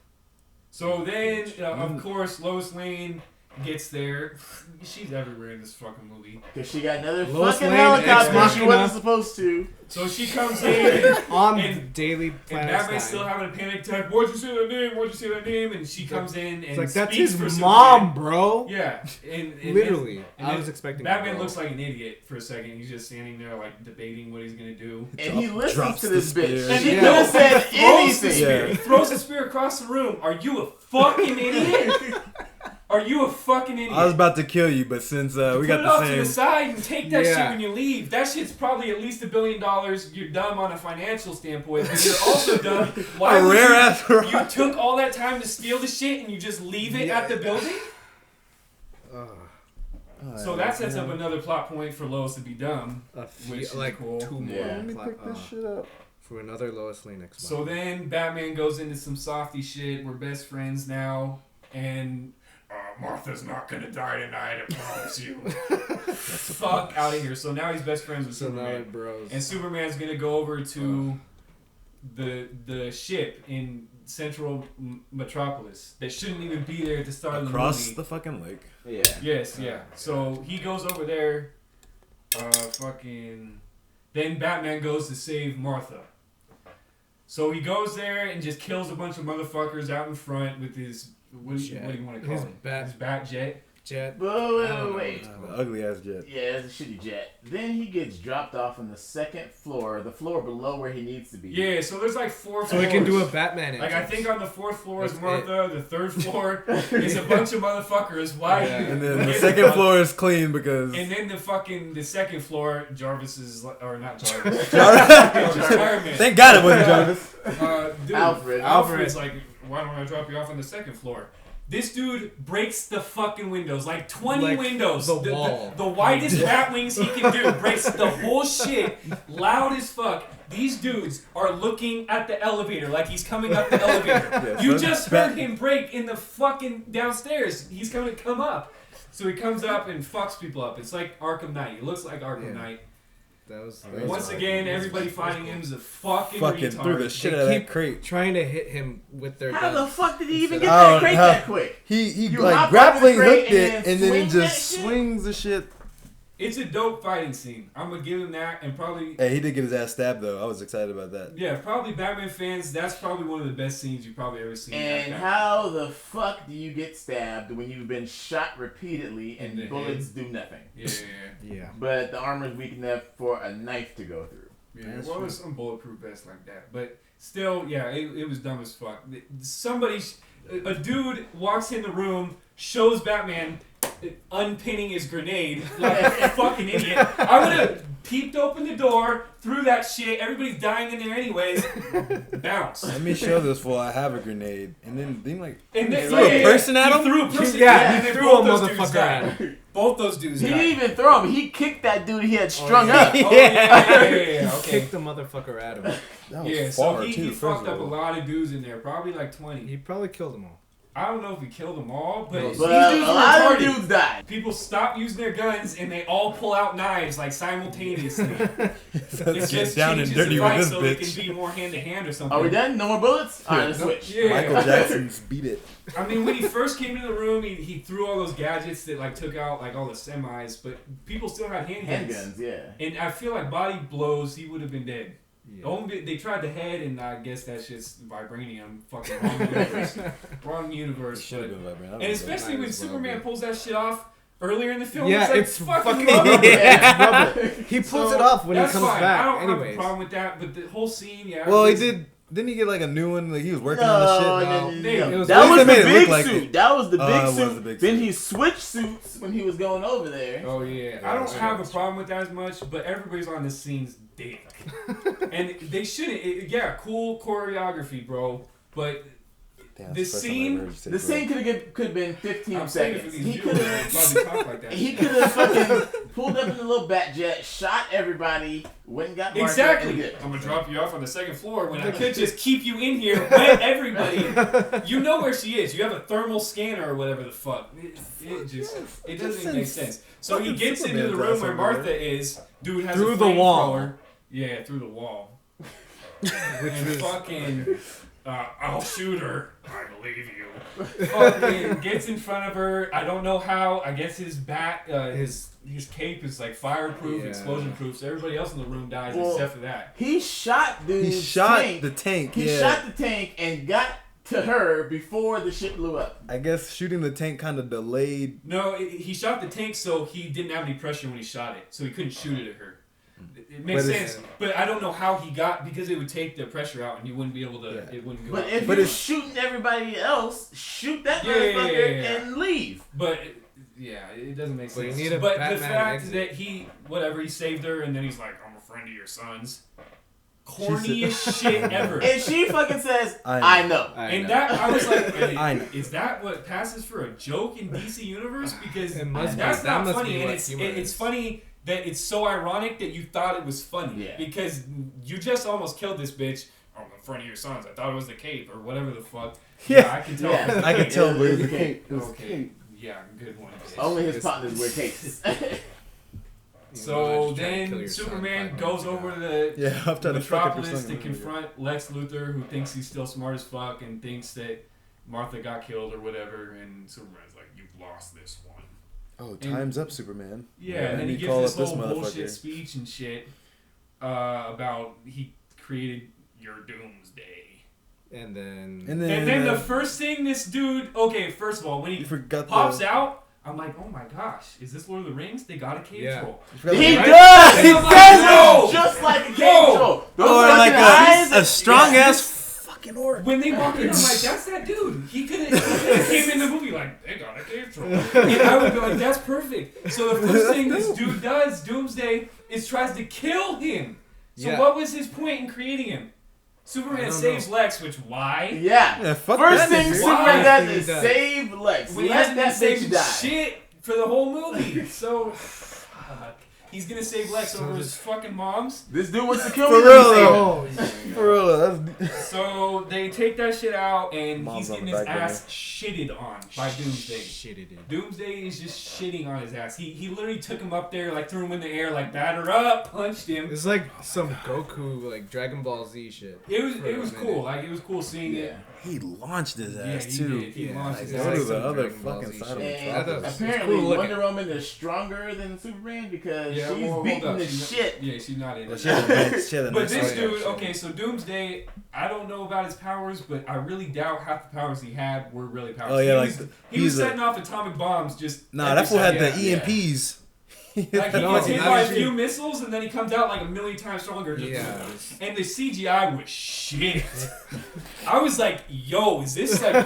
So then, of course, Lois Lane gets there. She's everywhere in this fucking movie. because she got another Lois fucking Lane, helicopter Ex she Machina. wasn't supposed to. So she comes in, On And- Daily and Planet Batman's still having a panic attack. Why'd you say that name? Why'd you say that name? And she comes in and It's like that's speaks his for mom, Superman. bro. Yeah, and Literally, and I then was expecting. Batman bro. looks like an idiot for a second. He's just standing there like debating what he's gonna do. And he listens drops to the this spear. bitch. And She he could have said throws the anything. spear. Yeah. He throws the spear across the room. Are you a fucking idiot? Are you a fucking idiot? I was about to kill you, but since we Put got it the off to the same. side and take that shit Yeah. when you leave. That shit's probably at least $1 billion. You're dumb on a financial standpoint, but you're also dumb. Why A would rare you, ass you rock. took all that time to steal the shit and you just leave it at the building? So that sets up another plot point for Lois to be dumb. Which is like cool. two more. Yeah. Let me pick this shit up. For another Lois Lane X. So then Batman goes into some softy shit. We're best friends now, and Martha's not gonna die tonight. I promise you. Fuck out of here. So now he's best friends with So now Superman. it bros. And Superman's gonna go over to the ship in Central Metropolis that shouldn't even be there at the start of the Across movie. the fucking lake. Yeah. Yes, yeah. So he goes over there. Then Batman goes to save Martha. So he goes there and just kills a bunch of motherfuckers out in front with his what do you want to call His it? bat- His bat jet. Jet. Wait. Ugly ass jet. Yeah, it's a shitty jet. Then he gets dropped off on the second floor, the floor below where he needs to be. Yeah, so there's like 4 floors. So he can do a Batman. Like I entrance. think on the 4th floor is That's Martha, the 3rd floor is a bunch of motherfuckers. Why? Yeah. And then the Yeah. second floor is clean because. And then the 2nd floor, Jarvis is or not Jarvis. Jarvis. Fireman. Thank God it wasn't Jarvis. Dude, Alfred. Alfred's like why don't I drop you off on the second floor? This dude breaks the fucking windows, like 20 windows. The wall. The widest bat wings he can do. Breaks the whole shit, loud as fuck. These dudes are looking at the elevator like he's coming up the elevator. You just heard him break in the fucking downstairs. He's going to come up. So he comes up and fucks people up. It's like Arkham Knight. It looks like Arkham Knight. That was Once again, everybody finding him is a fucking retard. threw the shit out of that crate. Trying to hit him with their How guns. the fuck did he even get that crate that quick? He You like hop grappling over the crate hooked it and and then he swing just that shit? swings the shit. It's a dope fighting scene. I'm gonna give him that, and probably Hey, he did get his ass stabbed though. I was excited about that. yeah, probably Batman fans. That's probably one of the best scenes you've probably ever seen. And how the fuck do you get stabbed when you've been shot repeatedly In and the bullets do nothing? Yeah. But the armor's weak enough for a knife to go through. Yeah, That's well, true. there's some bulletproof vests like that, but still, yeah, it was dumb as fuck. A dude walks in the room, shows Batman unpinning his grenade like a fucking idiot. I would have peeped open the door, threw that shit. Everybody's dying in there anyways. Bounce. Let me show this fool. I have a grenade, and then like And then, threw a person at he him? threw a person. Yeah, and he then threw a both those dudes motherfucker died. at him. Both those dudes He died. didn't even throw him. He kicked that dude he had strung yeah. up. Oh, yeah, okay. Kicked the motherfucker at him. that was Yeah, so far he too. fucked First up of a all, lot of dudes in there, probably like 20. He probably killed them all. I don't know if he killed them all, but these But dudes a were lot of retarded. dudes died. People stop using their guns and they all pull out knives like simultaneously. let's It get just down and changes dirty the with fight this so they can bitch. be more hand to hand or something. Are we done? No more bullets? Alright, let's switch. Yeah. Michael Jackson's beat it. I mean, when he first came into the room, he threw all those gadgets that like took out like all the semis, but people still had handguns. Handguns, yeah. And I feel like body blows, he would have been dead. Yeah. The only bit, they tried the head, and I guess that shit's vibranium. Fucking wrong universe. Wrong universe. It should have But, been vibrant. and especially when Superman pulls that shit off earlier in the film, Yeah, it's like fucking fucking rubber. yeah, it's rubber. He pulls So, it off when he that's comes fine. back. I don't have a Anyways, problem with that, but the whole scene, yeah. Well, he it's- did. Didn't he get like a new one? Like he was working on the shit now. It was- That at was least the they made it big look like suit. it. That was the big it was suit. the big Then suit. he switched suits when he was going over there. Oh yeah, I don't have a problem with that as much, but everybody's on this scene's dick, and they shouldn't. Yeah, cool choreography, bro, but Damn, the that's first time I scene- ever heard you say The bro. scene could have been 15 I'm saying it for seconds. these He viewers could that have. probably talk like that. He could have fucking pulled up in the little bat jet, shot everybody, went and got Martha, Exactly. and good. I'm gonna drop you off on the second floor when I could just keep you in here, wet everybody. You know where she is. You have a thermal scanner or whatever the fuck. It doesn't even make sense. So he fucking gets into the Superman's room ass where over Martha there. is. Dude has Through a the wall. flamethrower. Yeah, through the wall. which And was fucking, I'll shoot her. I believe you. Fucking gets in front of her. I don't know how. I guess his bat, his cape is like fireproof, Yeah. explosion proof. So everybody else in the room dies Well, except for that. He shot dude's He shot tank. the tank. He Yeah. shot the tank and got to her before the shit blew up. I guess shooting the tank kind of delayed. No, he shot the tank so he didn't have any pressure when he shot it, so he couldn't shoot it at her. It makes But it's- sense, but I don't know how he got because it would take the pressure out and he wouldn't be able to. Yeah. It wouldn't go. But out. if But you're it's- shooting everybody else, shoot that Yeah, motherfucker yeah. and leave. But yeah, it doesn't make But you sense. need a But the Batman fact exit. that he saved her and then he's like, I'm a friend of your son's. Corniest shit ever. And she fucking says, I I know. And that I was like, I know. is that what passes for a joke in DC Universe? Because It must that's be. That not must funny, be and what it's humor it's is. funny that it's so ironic that you thought it was funny. Yeah. Because you just almost killed this bitch. Oh, in front of your sons. I thought it was the cape or whatever the fuck. Yeah. I can tell. Yeah. it was I the could cape. tell, It but was it was a a cape. cape. It was a Okay. cape. Yeah, good one. bitch. Only his It's- partners wear capes. So Trying to kill then your son Superman 5 goes minutes over ago. to the Yeah, I'm trying to fuck up your Metropolis son. to confront Lex Luthor, who thinks he's still smart as fuck and thinks that Martha got killed or whatever, and Superman's like, "You've lost this one." Oh, time's up, Superman. Yeah, Let and then me he gives call this up whole bullshit motherfucker. speech and shit about he created your doomsday. And then And then the first thing this dude, okay, first of all, when you he forgot pops the, out, I'm like, oh my gosh, is this Lord of the Rings? They got a cave Yeah. troll. you forgot He the- does! He And I'm like, says no! it just like a cave No! troll. Those Or fucking like eyes. a strong ass fucking orc. When they walk in, I'm like, that's that dude. He could have came in the movie like, they got a cave troll. And I would be like, that's perfect. So the first thing this dude does, Doomsday, is tries to kill him. So Yeah. what was his point in creating him? Superman saves Lex, which why? Yeah. fuck First that thing nigga. Superman Why? does is save Lex. We Let haven't that saved bitch die. shit for the whole movie. So he's gonna save Lex over his fucking mom's. This dude wants to kill For me. real, Let me save him. For real, that's So they take that shit out, and Mom's he's on getting the his back ass shitted on by Doomsday. Shitted it. Doomsday is just shitting on his ass. He literally took him up there, like threw him in the air, like batter up, punched him. It's like some Goku, like Dragon Ball Z shit. It was cool. Like it was cool seeing it. he launched his ass he too. did. He launched his Go ass. to the Some other Dragon Ball fucking Z side shit. of the Yeah, track. that was- Apparently, cool looking. Wonder Woman is stronger than Superman because she's hold beating up. the She's not- shit. Yeah, she's not in Well, it. she had a nice- she had a But nice this fight, dude, actually. okay, so Doomsday, I don't know about his powers, but I really doubt half the powers he had were really powers. Oh, yeah, he like, was, the- he was he's a- setting off atomic bombs just. Nah, every that fool had second. the EMPs. Like he No, gets hit not by a actually. few missiles and then he comes out like a million times stronger. Just Yeah. And the CGI was shit. I was like, yo, is this like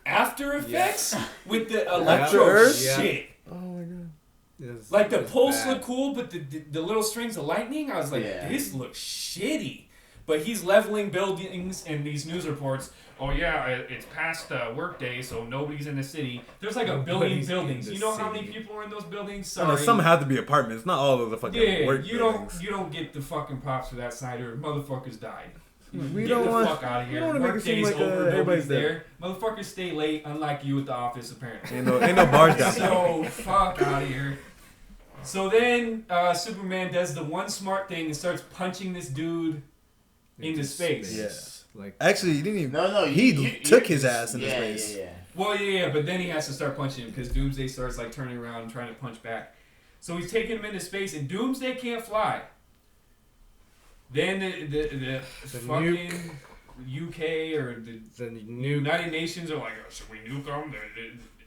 After Effects with the electro Earth? Yeah. shit? Oh my god. It's- Like the it's pulse bad. looked cool, but the little strings of lightning, I was like, Yeah. this looks shitty. But he's leveling buildings and these news reports. Oh yeah, it's past work day, so nobody's in the city. There's like a billion Nobody's in buildings. the You know how many city. people are in those buildings? I know Sorry. some have to be apartments, not all of the fucking Yeah, work you buildings. don't get the fucking props for that, Snyder. Motherfuckers died. We Get don't the want- fuck out of we here. don't wanna make Work it seem day's like, over. everybody's Nobody's there. Motherfuckers stay late, unlike you at the office, apparently. Ain't no bars down. So fuck out of here. So then Superman does the one smart thing and starts punching this dude into space. Yeah. Like Actually, he didn't even. No, He took his ass into yeah, space. Yeah. Well, yeah, but then he has to start punching him because Doomsday starts like turning around and trying to punch back. So he's taking him into space, and Doomsday can't fly. Then the fucking UK or the United Nations are like, oh, should we nuke them?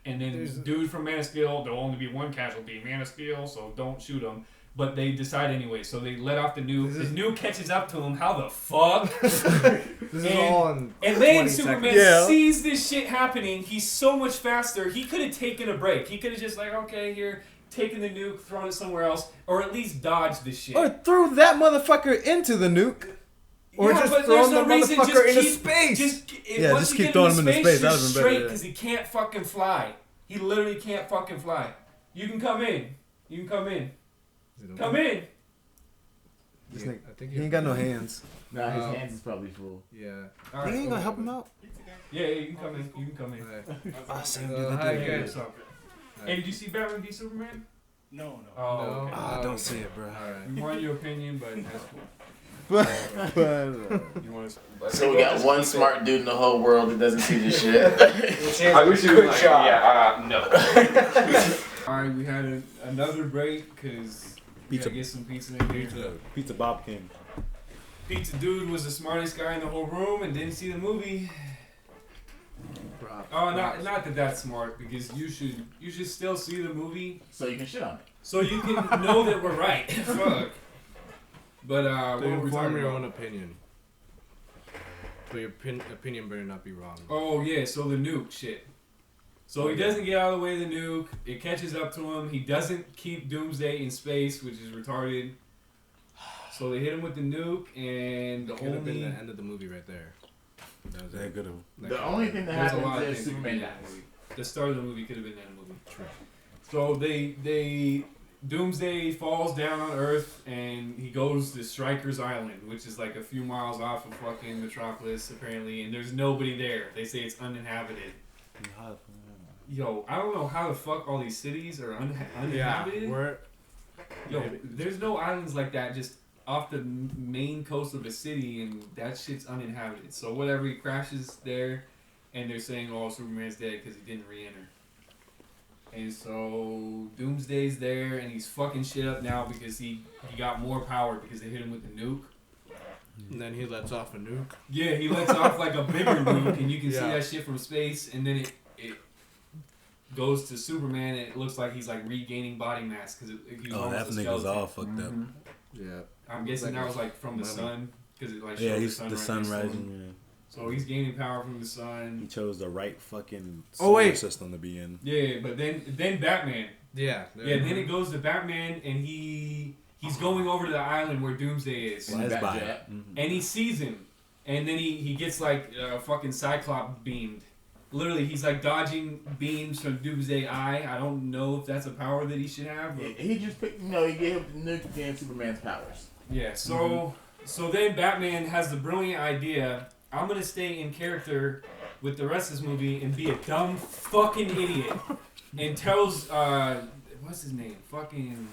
And then dude from Man of Steel, there'll only be one casualty, Man of Steel, so don't shoot him. But they decide anyway, so they let off the nuke. The nuke catches up to him. How the fuck? This is all in And then 20 Superman seconds. Yeah. sees this shit happening. He's so much faster. He could have taken a break. He could have just like, okay, here, taken the nuke, thrown it somewhere else, or at least dodged the shit. Or threw that motherfucker into the nuke. Or Yeah, just but throw there's the no reason, motherfucker just into keep, space. Yeah, just keep throwing him into space. That would've been better, straight yeah. because he can't fucking fly. He literally can't fucking fly. You can come in. You can come in. Come in. This Yeah, nigga, I think he ain't got no hands. Nah, his hands is probably full. Yeah. All He right, ain't go gonna help ahead. him out. Yeah, you can come in. You can come in. I see him do Uh, the hi, thing. guys. So, hey, did you see Batman v Superman? No. Oh, No. okay. Ah, don't say it, bro. Alright. We want your opinion, but that's cool. But, You want to? So we got one smart dude in the whole world that doesn't see this shit. I wish you would like, yeah, no. Alright, we had another break because we Pizza. gotta get some pizza in here. Pizza Bob King. Pizza Dude was the smartest guy in the whole room and didn't see the movie. Oh, not that that's smart because you should still see the movie So you can shit on it. so you can know that we're right. Fuck. But what To were we inform talking your about? own opinion. So your opinion better not be wrong. Oh yeah, so the nuke shit. So he doesn't get out of the way of the nuke. It catches up to him. He doesn't keep Doomsday in space, which is retarded. So they hit him with the nuke, and the That could have been only the end of the movie right there. That was That it. good. The only thing that there's a lot happens of is things that could be Superman in that dies. movie. The start of the movie could have been the end of the movie. True. So they Doomsday falls down on Earth and he goes to Stryker's Island, which is like a few miles off of fucking Metropolis apparently, and there's nobody there. They say it's uninhabited. Yo, I don't know how the fuck all these cities are uninhabited. Yeah, we're Yo, there's no islands like that just off the main coast of a city, and that shit's uninhabited. So whatever, he crashes there, and they're saying, oh, Superman's dead because he didn't re-enter. And so Doomsday's there, and he's fucking shit up now because he got more power because they hit him with the nuke. and then he lets off a nuke. Yeah, he lets off like a bigger nuke, and you can see Yeah. that shit from space, and then it goes to Superman, and it looks like he's like regaining body mass because he was Oh, almost that a nigga's skeleton. all fucked up. Yeah. I'm guessing Like that a was like from the mummy. sun because it like Yeah, showed he's the the sun, sun right next to him. rising. So he's gaining power from the He sun. chose the right fucking Oh, solar wait. system to be in. Yeah, but then Batman. Yeah. Yeah, then it goes to Batman, and he's going over to the island where Doomsday is, And Flies that by. jet. Mhm. and he sees him, and then he gets like fucking Cyclops beamed. Literally, he's like dodging beams from Doomsday Eye. I don't know if that's a power that he should have. But... He just picked, he gave him the nuke and Superman's powers. Yeah, so then Batman has the brilliant idea, I'm going to stay in character with the rest of this movie and be a dumb fucking idiot. And tells, what's his name? Fucking...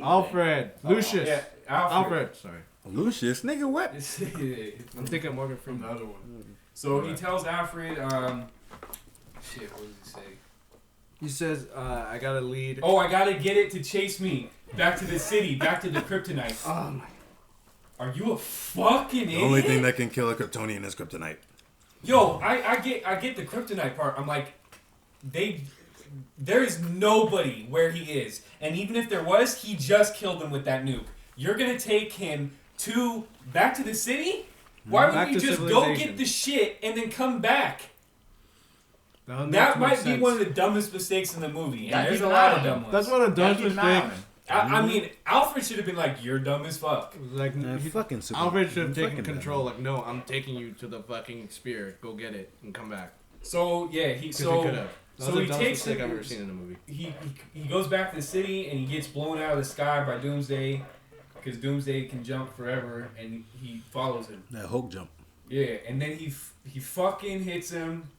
Alfred. Lucius. Yeah, Alfred. Sorry. Lucius, nigga, what? I'm thinking of Morgan Freeman. The other one. So he tells Alfred, shit, what does he say? He says, I gotta lead. Oh, I gotta get it to chase me. Back to the city, back to the kryptonite. Oh my. Are you a fucking idiot? The only thing that can kill a Kryptonian is kryptonite. Yo, I get the kryptonite part. I'm like, there is nobody where he is. And even if there was, he just killed them with that nuke. You're gonna take him back to the city? Why wouldn't you just go get the shit and then come back? That might be one of the dumbest mistakes in the movie. And there's a lot of dumb ones. That's one of the dumbest mistakes. I mean, Alfred should have been like, "You're dumb as fuck." Like, fucking Alfred should have taken control. Like, no, I'm taking you to the fucking spear. Go get it and come back. So yeah, he takes mistake I've ever seen in a movie. He goes back to the city and he gets blown out of the sky by Doomsday, because Doomsday can jump forever, and he follows him. That Hulk jump. Yeah, and then he fucking hits him.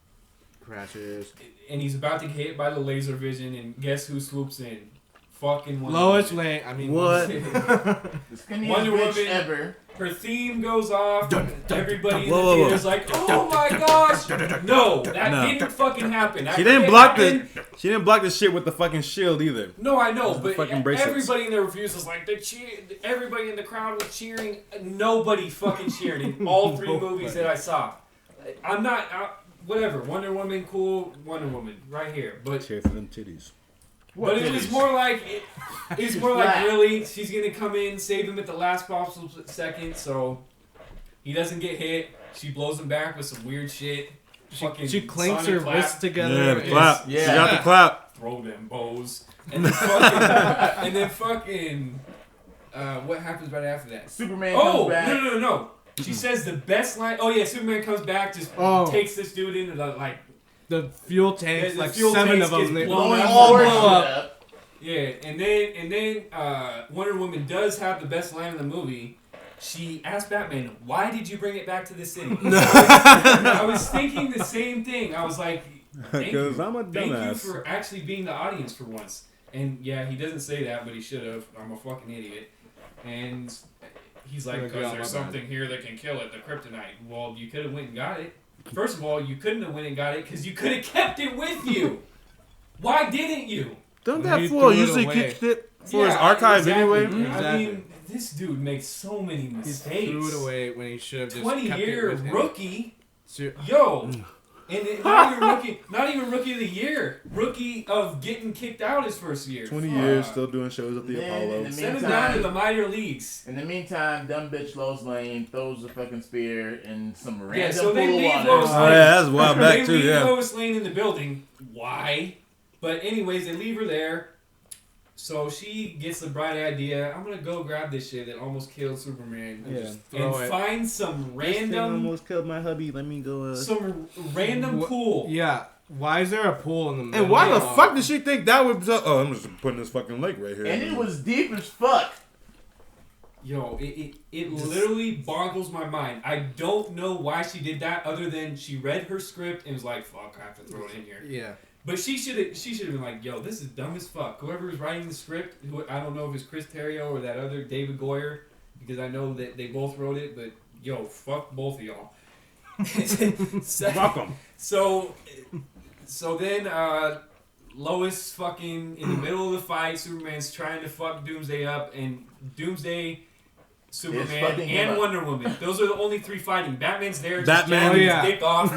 Crashes. And he's about to get hit by the laser vision, and guess who swoops in? Fucking Lois Lane. I mean, what? The skinniest Wonder bitch Woman ever. Her theme goes off. Everybody in the whoa. theater's like, "Oh my gosh!" No, that didn't fucking happen. She didn't block the shit with the fucking shield either. No, I know, but fucking bracelets. everybody in the reviews was like, everybody in the crowd was cheering. Nobody fucking cheered in all three movies that I saw. I'm not. Whatever. Wonder Woman, cool. Wonder Woman, right here. But cheer for them titties. But it was more like, really, she's going to come in, save him at the last possible second, so he doesn't get hit. She blows him back with some weird shit. She clinks her wrists together. Yeah, the clap. Yeah. She got the clap. Throw them bows. And then fucking, what happens right after that? Superman comes back. No. She says the best line. Oh, yeah, Superman comes back, just takes this dude into the, like, the fuel tanks, the like fuel 7 tanks of them, they blown all blow up. Yeah, and then Wonder Woman does have the best line in the movie. She asked Batman, "Why did you bring it back to the city?" I was thinking the same thing. I was like, "Thank you for actually being the audience for once." And yeah, he doesn't say that, but he should have. I'm a fucking idiot. And he's like, "Because there's something here that can kill it, the kryptonite." Well, you could have went and got it. First of all, you couldn't have went and got it because you could have kept it with you. Why didn't you? Don't that fool usually keep shit for his archives anyway? Exactly. I mean, this dude makes so many mistakes. He threw it away when he should have just 20-year rookie. Mm. Yo. And not even rookie of the year. Rookie of getting kicked out his first year. 20 years, still doing shows at the Apollo. Send him down to the minor leagues. In the meantime, dumb bitch Lois Lane throws a fucking spear in some random Yeah, so they leave water. Lois Lane. Oh yeah, that's a while back too, They yeah. leave Lois Lane in the building. Why? But anyways, they leave her there. So she gets the bright idea. I'm gonna go grab this shit that almost killed Superman. And find some random. Almost killed my hubby. Let me go. Some random pool. Yeah. Why is there a pool in the middle? And why the fuck did she think that would? Oh, I'm just putting this fucking lake right here. And it was deep as fuck. Yo, it literally boggles my mind. I don't know why she did that, other than she read her script and was like, "Fuck, I have to throw it in here." Yeah. But she should have been like, "Yo, this is dumb as fuck." Whoever was writing the script, I don't know if it's Chris Terrio or that other David Goyer, because I know that they both wrote it. But yo, fuck both of y'all. Fuck 'em. So then Lois fucking in the middle of the fight. Superman's trying to fuck Doomsday up, and Doomsday, Superman, and Wonder Woman. Those are the only three fighting. Batman's there, just jamming his dick off.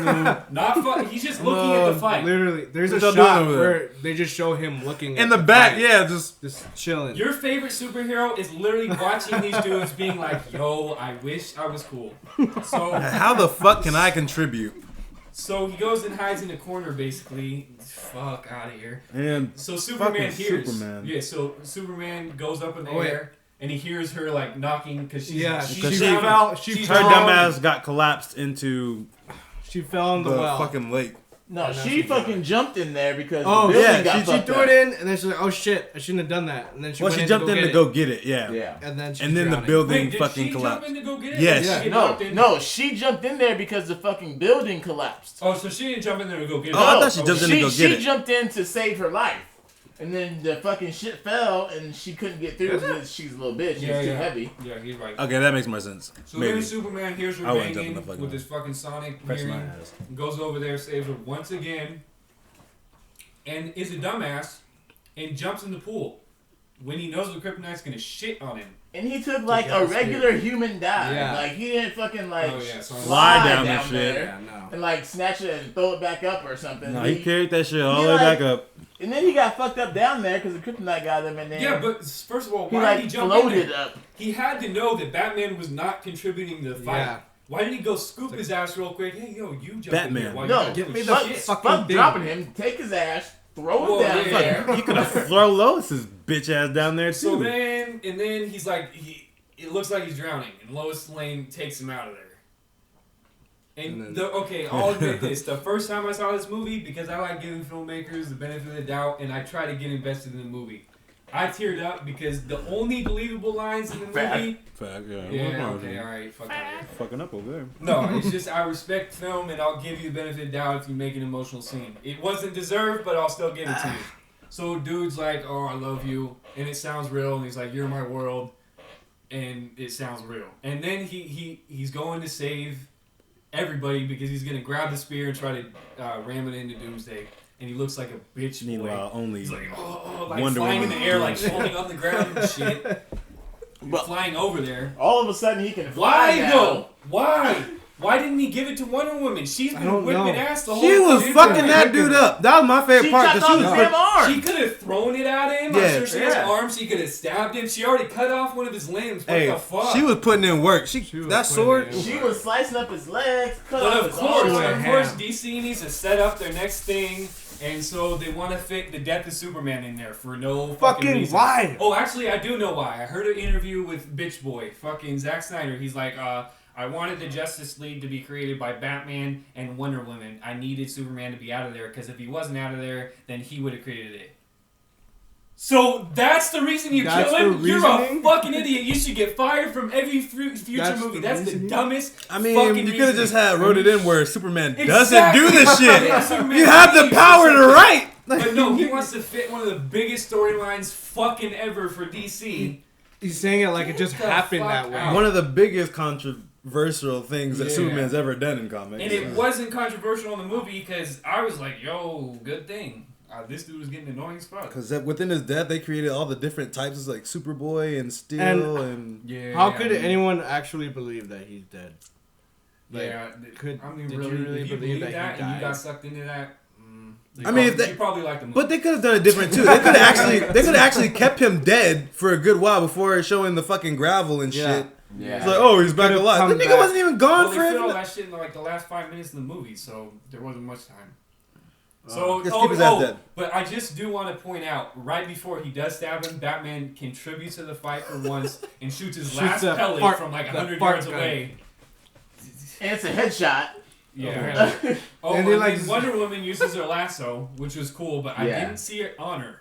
He's just looking at the fight. Literally, there's a shot where they just show him looking in the back. Fight. Yeah, just chilling. Your favorite superhero is literally watching these dudes being like, "Yo, I wish I was cool." So how the fuck can I contribute? So he goes and hides in a corner, basically. Fuck out of here. And so Superman hears. Superman. Yeah, so Superman goes up in the air. and he hears her like knocking because she's Because drowning. She her fell. dumbass got collapsed into She fell in the the well. fucking lake. No, And she she fucking jumped in there because Oh the building yeah, got she fucked threw up. it in, and then she's like, "Oh shit, I shouldn't have done that." And then she She jumped in to go get it. Yeah. Yeah. and then And then the building Wait, did fucking she collapsed. jump in to go get it? Yes. Or did she get No, knocked in? no, she jumped in there because the fucking building collapsed. Oh, so she didn't jump in there to go get it. Oh, I thought she jumped in to go get She it. jumped in to save her life. And then the fucking shit fell and she couldn't get through Is it? because she's a little bitch. She's Yeah, too yeah. heavy. Yeah, he's right. Okay, that makes more sense. So Maybe. then Superman hears her I wouldn't jump banging in the fucking with way. his fucking sonic Press my hearing, ass. goes over there, saves her once again, and is a dumbass and jumps in the pool when he knows the Kryptonite's gonna shit on him. And he took like get a the regular human dive. Yeah. Like he didn't fucking like Oh, yeah, so fly down down, that shit. there Yeah, no. and like snatch it and throw it back up or something. No, he carried that shit all the way like- back up. And then he got fucked up down there because the kryptonite got him and then Yeah, but first of all, he why like did he jump in floated there? up. He had to know that Batman was not contributing to the fight. Yeah. Why didn't he go scoop his ass real quick? Hey, yo, you jump Batman. in here while No, you get doing me the shit. fucking Fuck thing. dropping him, take his ass, throw him Well, down yeah. there. You could have thrown Lois's bitch ass down there too. So then, and then he's like, it looks like he's drowning, and Lois Lane takes him out of there. And then- I'll admit this: the first time I saw this movie, because I like giving filmmakers the benefit of the doubt, and I try to get invested in the movie, I teared up because the only believable lines in the movie. Fact, yeah. Yeah, okay, all right, fuck out of here. Fucking up over there. No, it's just I respect film, and I'll give you the benefit of the doubt if you make an emotional scene. It wasn't deserved, but I'll still give it to you. So dude's like, "Oh, I love you," and it sounds real, and he's like, "You're my world," and it sounds real. And then he's going to save everybody because he's gonna grab the spear and try to ram it into Doomsday. And he looks like a bitch boy. Meanwhile, only He's like, like Wonder flying in Woman the air, like doing falling on the ground and shit. But Flying over there. all of a sudden he can fly Why now. though? Why? Why didn't he give it to Wonder Woman? She's I been don't whipping know. ass the whole she was time. fucking that dude up. That was my favorite She part. chopped 'Cause off she his was damn arm. She could have thrown it at him. Yeah. I'm sure she has Yeah. arms. She could have stabbed him. She already cut off one of his limbs. What Hey, the fuck? she was putting in work. She She was that putting sword. in She was slicing up his legs, cut But off of his course, She arm. went of course, ham. DC needs to set up their next thing, and so they want to fit the death of Superman in there for no fucking reason. why? Oh, actually, I do know why. I heard an interview with Bitch Boy, fucking Zack Snyder. He's like, I wanted the Justice League to be created by Batman and Wonder Woman. I needed Superman to be out of there, because if he wasn't out of there, then he would have created it. So that's the reason you That's kill him? the You're a reasoning? fucking idiot. You should get fired from every future That's movie. the That's the reasoning? dumbest I mean, fucking you could have just had wrote it in where Superman doesn't Exactly. do this shit. Yeah, Superman You have the leaves power or to something. write. But no, he wants to fit one of the biggest storylines fucking ever for DC. He's saying it like it just Get the happened fuck that way. out. One of the biggest controversial things that Yeah. Superman's ever done in comics. And it wasn't controversial in the movie because I was like, yo, good thing. This dude was getting annoying as fuck. Because within his death, they created all the different types, like Superboy and Steel and Yeah. How could anyone actually believe that he's dead? Like, Yeah. could- I mean, did you really, really if you believe believe that he and you got died? sucked into that, I mean, if you they- probably like the movie. But they could have done it different too. They could have actually kept him dead for a good while before showing the fucking gravel and Yeah. shit. Yeah. It's like, oh, he's back Could've alive. come The nigga back. wasn't even gone well, for they fit all it. that shit in like the last 5 minutes of the movie, so there wasn't much time. Oh. So, Just keep his ass dead. but I just do want to point out, right before he does stab him, Batman contributes to the fight for once and shoots his Shoots last that pellet fart- from like that 100 fart yards gun. away. And it's a headshot. Yeah. Oh, And and they, then like, Wonder Woman uses her lasso, which was cool, but I Yeah. didn't see it on her.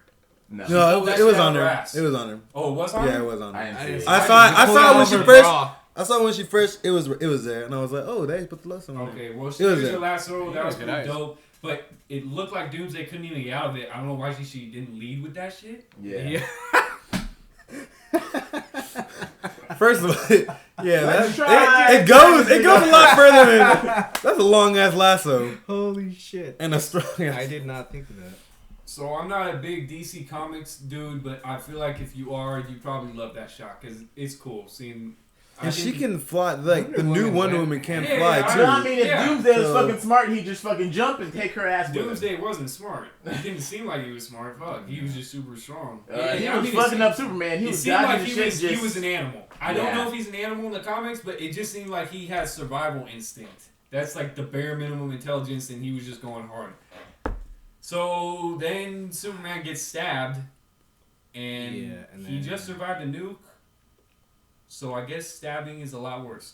No. No, pulled that it was shit out on her her. ass. It was on her. Oh, it was on Yeah, her? it was on I her. didn't see it. I saw it Pulled when out she over first. bra. I saw when she first. It was there, and I was like, oh, they put the lesson on. Okay, well, she It was used her it. lasso. That Yeah, was good pretty eyes. dope. But it looked like Doomsday couldn't even get out of it. I don't know why she didn't lead with that shit. Yeah. First of all, yeah, Let's that, try it goes a lot further than that's a long ass lasso Holy shit. and a strong I ass. did not think of that. So I'm not a big DC Comics dude, but I feel like if you are, you probably love that shot because it's cool seeing. And she can fly like the Wonder new Woman Wonder went- Woman can Yeah, fly I too. No, I mean, if Yeah. Doomsday was So- fucking smart, he'd just fucking jump and take her ass with him. Doomsday wasn't smart. It didn't seem like he was smart. Fuck, he was just super strong. He I was mean, fucking it up Superman. He It was seemed like dodging the shit. he was an animal. I don't Yeah. know if he's an animal in the comics, but it just seemed like he has survival instinct. That's like the bare minimum intelligence, and he was just going hard. So then Superman gets stabbed, and, Yeah, and he then- just survived a nuke. So I guess stabbing is a lot worse.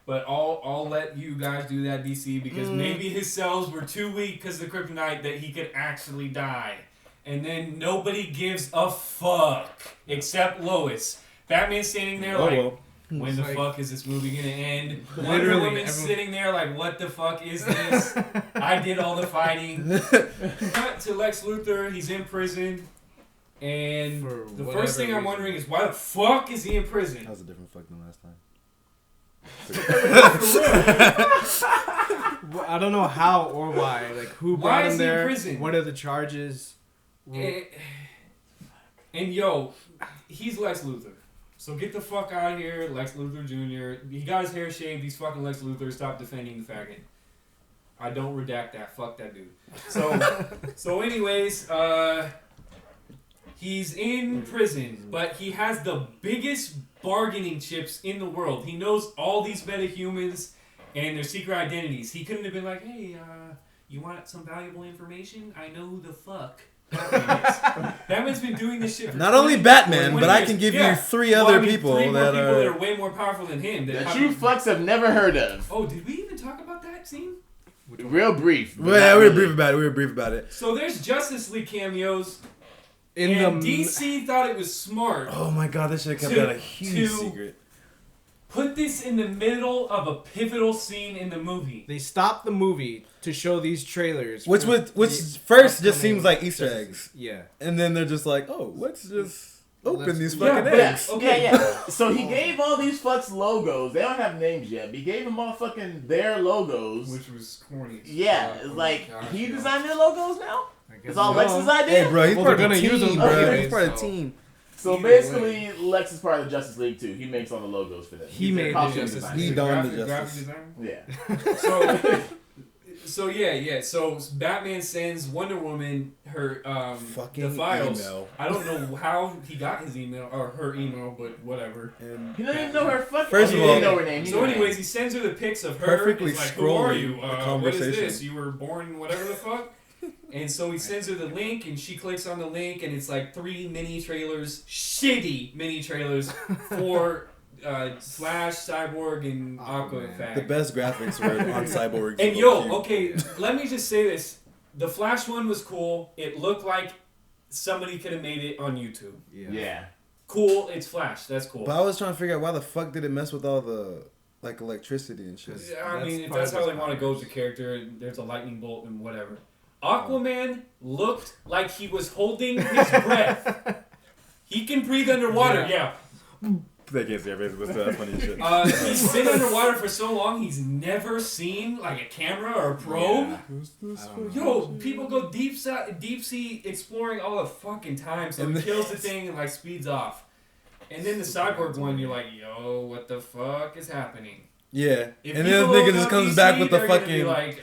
But I'll let you guys do that, DC, because maybe his cells were too weak because of the kryptonite that he could actually die. And then nobody gives a fuck except Lois. Batman's standing there when the fuck is this movie gonna end? Wonder Woman's sitting there like, what the fuck is this? I did all the fighting. Cut to Lex Luthor, he's in prison. And the first thing I'm wondering is, why the fuck is he in prison? That was a different fuck than last time. I don't know how or why. Like, who brought him there? In prison? What are the charges? And yo, he's Lex Luthor. So get the fuck out of here, Lex Luthor Jr. He got his hair shaved. He's fucking Lex Luthor. Stop defending the faggot. I don't redact that. Fuck that dude. So anyways, he's in prison, but he has the biggest bargaining chips in the world. He knows all these metahumans and their secret identities. He couldn't have been like, hey, you want some valuable information? I know who the fuck Batman is. Batman's been doing this shit for not only Batman, but I can give you three other people that are way more powerful than him. That you fucks have never heard of. Oh, did we even talk about that scene? Real brief. Yeah, we were brief about it. So there's Justice League cameos. And DC thought it was smart. Oh my god, this should have kept out a huge secret. Put this in the middle of a pivotal scene in the movie. They stopped the movie to show these trailers. Which first just seems like Easter eggs. Yeah. And then they're just like, oh, let's just open these fucking eggs. Okay, yeah. So he gave all these fucks logos. They don't have names yet. But he gave them all fucking their logos. Which was corny. Yeah. He designed their logos now? It's all Lex's idea? Hey, bro, he's part of the team, use them, bro. He's part of the team. So basically, Lex is part of the Justice League too. He makes all the logos for them. He made the Justice League. He donned the Justice. Yeah. So yeah. So Batman sends Wonder Woman her the files. Email. I don't know how he got his email or her email, but whatever. And he doesn't even know her fucking. First of all, he didn't know her name. So anyways, he sends her the pics of her. Perfectly like, who are you? scrolling the conversation. What is this? You were born whatever the fuck. And so he sends her the link, and she clicks on the link, and it's like 3 mini trailers, shitty mini trailers for Flash, Cyborg, and Aqua. In fact, the best graphics were on Cyborg. And yo, okay, let me just say this: the Flash one was cool. It looked like somebody could have made it on YouTube. Yeah. Cool. It's Flash. That's cool. But I was trying to figure out why the fuck did it mess with all the like electricity and shit. I mean, if that's how they want to go with the character, there's a lightning bolt and whatever. Aquaman looked like he was holding his breath. He can breathe underwater, yeah. They can't see our faces, but that's funny shit. He's been underwater for so long, he's never seen like a camera or a probe. Yo, people go deep sea exploring all the fucking time, so he kills the thing and like speeds off. And then the Cyborg one, you're like, yo, what the fuck is happening? Yeah, and then the nigga just comes back with the fucking like,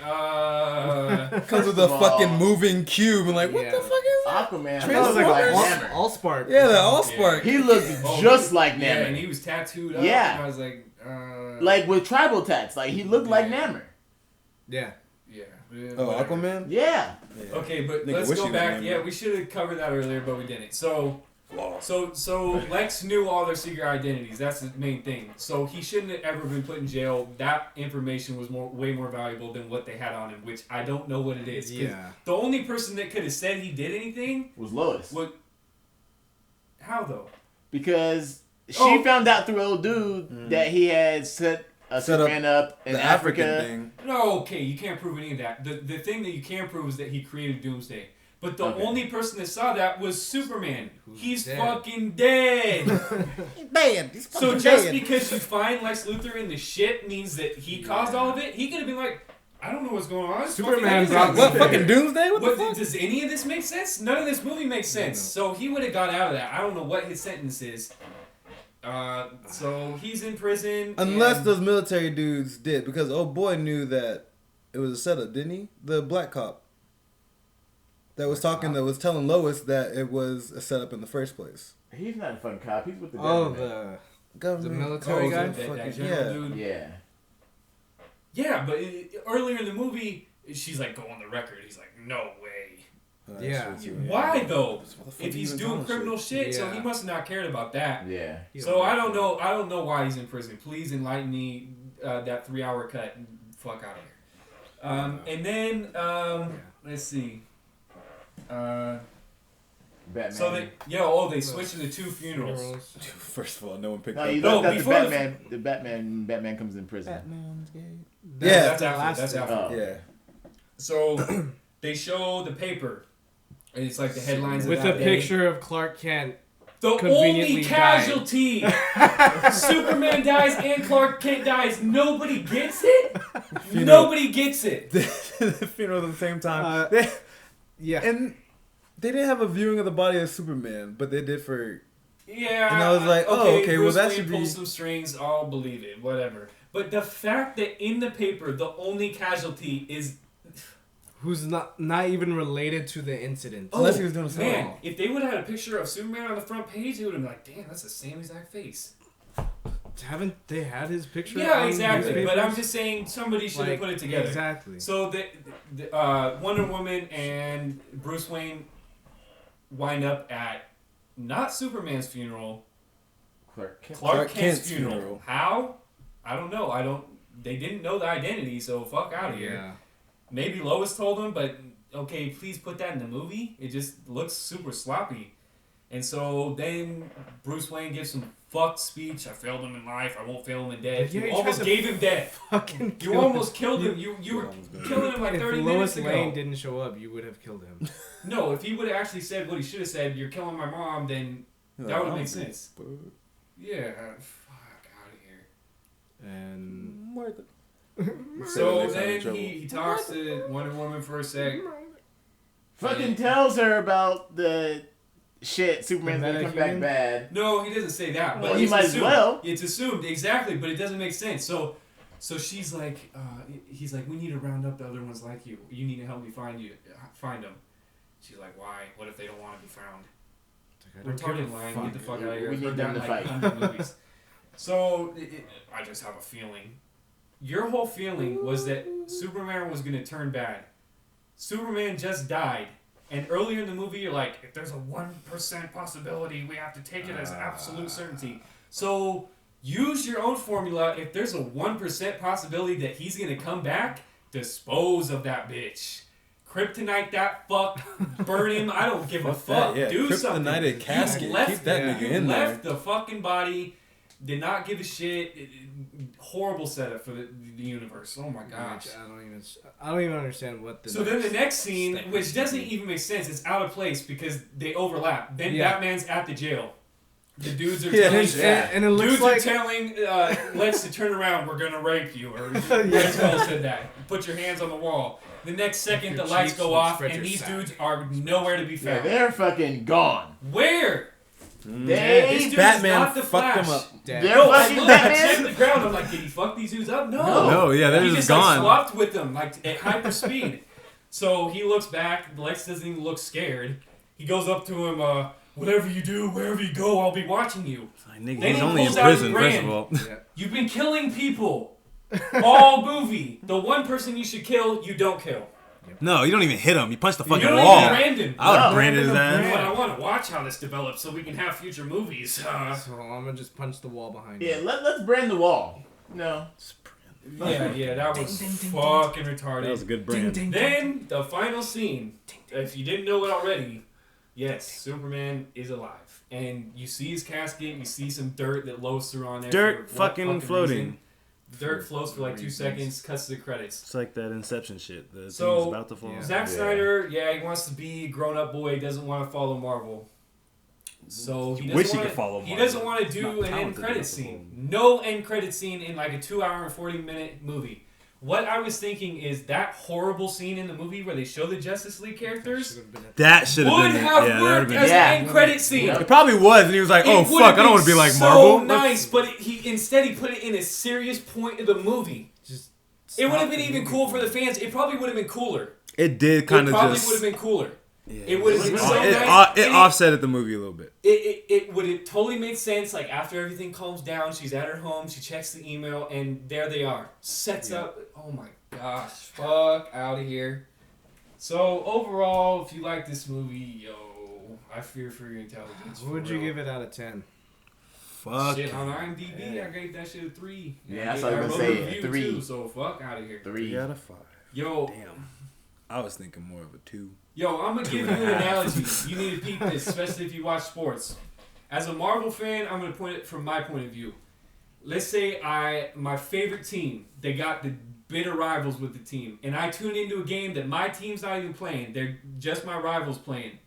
comes with a fucking moving cube and like, what the fuck is that? Aquaman Looks like Namor. Allspark. Yeah, the Allspark. He looked just like Namor. Yeah, and he was tattooed up. Yeah. And I was like, like with tribal tats, like he looked like Namor. Yeah. Yeah. Oh, Aquaman? Yeah. Okay, but Nigga, let's wish go he was back. Namor. Yeah, we should have covered that earlier, but we didn't. So Lex knew all their secret identities. That's the main thing. So he shouldn't have ever been put in jail. That information was way more valuable than what they had on him, which I don't know what it is. Yeah. The only person that could have said he did anything was Lois. How though? Because she found out through old dude that he had set Superman up in Africa. Thing. No, okay, you can't prove any of that. The thing that you can prove is that he created Doomsday. But the only person that saw that was Superman. He's dead. Fucking dead. He's dead. He's fucking so just dead. because you find Lex Luthor in the shit means that he caused all of it? He could have been like, I don't know what's going on. Superman what fucking Doomsday? What the fuck? Does any of this make sense? None of this movie makes sense. So he would have got out of that. I don't know what his sentence is. So he's in prison. Unless those military dudes did, because old boy knew that it was a setup, didn't he? The black cop. That was telling Lois that it was a setup in the first place. He's not a fucking cop. He's with the government. The government. The military guy? That general dude? Yeah. Yeah, but earlier in the movie, she's like, go on the record. He's like, no way. Yeah. Why though? What the fuck If he he's even doing doing criminal shit, so Yeah. he must have not cared about that. Yeah. So I don't know. I don't know why he's in prison. Please enlighten me. That 3-hour cut. Fuck out of here. And then let's see. Batman. So they switched to the 2 funerals. First of all, no one picked No, up. you No, left out the before the Batman. Batman comes in prison. Batman's gay. Yeah, That's after. That's after. Oh. Yeah. So they show the paper, and it's like the headlines with of a that day. picture of Clark Kent. The only conveniently casualty. Superman dies and Clark Kent dies. Nobody gets it. Nobody gets it. The funeral at the same time. Yeah. And they didn't have a viewing of the body of Superman, but they did for. Yeah. And I was like, oh, okay, Bruce well, that Wayne should be- pulls some strings. I'll believe it. Whatever. But the fact that in the paper the only casualty is. Who's not even related to the incident. Unless he was doing something. Man, if they would have had a picture of Superman on the front page, it would have been like, damn, that's the same exact face. Haven't they had his picture? Yeah, on exactly. But I'm newspapers? just saying somebody should have put it together. Exactly. So the Wonder Woman and Bruce Wayne wind up at not Superman's funeral, Clark Kent's funeral. How? I don't know. They didn't know the identity, so fuck out of here. Yeah. Maybe Lois told him, but okay, please put that in the movie. It just looks super sloppy. And so then Bruce Wayne gives some fucked speech. I failed him in life. I won't fail him in death. Yeah, You he almost tried to gave him death. Fucking You almost killed him. You were killing him like If 30 Lois minutes ago. Lane didn't show up, you would have killed him. No, if he would have actually said what he should have said, you're killing my mom, then that would have made sense. Yeah, fuck out of here. And So then he talks to Wonder Woman for a sec. Fucking tells her about the shit. Superman's gonna come back Metahuman? bad. No, he doesn't say that. But Well, he it's might as assumed. well. It's assumed exactly, but it doesn't make sense. So she's like, he's like, we need to round up the other ones like you. You need to help me find them. She's like, why? What if they don't want to be found? Retarded line. Get the fuck out of here. We I've need heard them that to in, like, fight. 100 movies. So I just have a feeling. Your whole feeling was that Superman was gonna turn bad. Superman just died. And earlier in the movie, you're like, if there's a 1% possibility, we have to take it as absolute certainty. So use your own formula. If there's a 1% possibility that he's going to come back, dispose of that bitch. Kryptonite that fuck. Burn him. I don't give a fuck. That, yeah. Do something. Kryptonited casket. You left, Keep that nigga you in there. left the fucking body. Did not give a shit. Horrible setup for the universe. Oh my gosh. I don't even understand what the. So then the next scene, which doesn't even make sense, it's out of place because they overlap. Then Batman's at the jail. The dudes are telling, and it looks dudes like are telling Lex to turn around. We're gonna rape you. Or Lex Bell said that. Put your hands on the wall. The next second, the lights go off, and these dudes are nowhere to be Yeah, found. they're fucking gone. Where? They This dude is Batman not the fucked Flash. them up. They're No, I fucking looked, I Batman. checked the ground. I'm like, did he fuck these dudes up? No. No, yeah, they're He just just gone. like swapped with them, like at hyper speed. So he looks back. Lex doesn't even look scared. He goes up to him. Whatever you do, wherever you go, I'll be watching you. Like, nigga, Then he's he only in pulls out prison, his first of brand. all. You've been killing people all movie. The one person you should kill, you don't kill. No, you don't even hit him. You punch the You fucking don't wall. even brand him. I would No. brand his But ass. I want to watch how this develops so we can have future movies. So I'm gonna just punch the wall behind Yeah, you. let's brand the wall. No. Yeah, that was fucking retarded. That was a good brand. Then the final scene. If you didn't know it already, yes, Superman is alive, and you see his casket. You see some dirt that Lois threw on there. Dirt for what fucking floating. reason. Dirt floats for like 2 seconds. Cuts to the credits. It's like that Inception shit. The So, thing's about to fall. Zack Snyder, he wants to be a grown-up boy. He doesn't want to follow Marvel. So he Wish doesn't he want could follow He Marvel. doesn't want to He's do not an end talented credit enough to scene. No end credit scene in like a 2-hour and 40-minute movie. What I was thinking is that horrible scene in the movie where they show the Justice League characters That should have would been. have Yeah, that would worked have been. as Yeah. an end credit scene. It probably was, and he was like, It "Oh would've fuck, I don't been want to be like so Marvel." nice, but instead he put it in a serious point of the movie. Just It would have stop been the even movie. cool for the fans. It probably would have been cooler. It did kind It of probably just. would have been cooler. Yeah, It would have been so it, nice. it And offsetted the movie a little bit. It would have totally made sense. Like after everything calms down, she's at her home. She checks the email, and there they are. Sets up. Oh my gosh! Fuck out of here. So overall, if you like this movie, yo, I fear for your intelligence. What would you give it out of 10? Fuck. Shit, on IMDb, I gave that shit a 3. Yeah, And that's what I was wrote gonna a say, review 3. Too, so fuck out of here. 3. out of 5. Yo, Damn. I was thinking more of a 2. Yo, I'm gonna give you an analogy. You need to peep this, especially if you watch sports. As a Marvel fan, I'm gonna point it from my point of view. Let's say my favorite team, they got the bitter rivals with the team, and I tune into a game that my team's not even playing. They're just my rivals playing.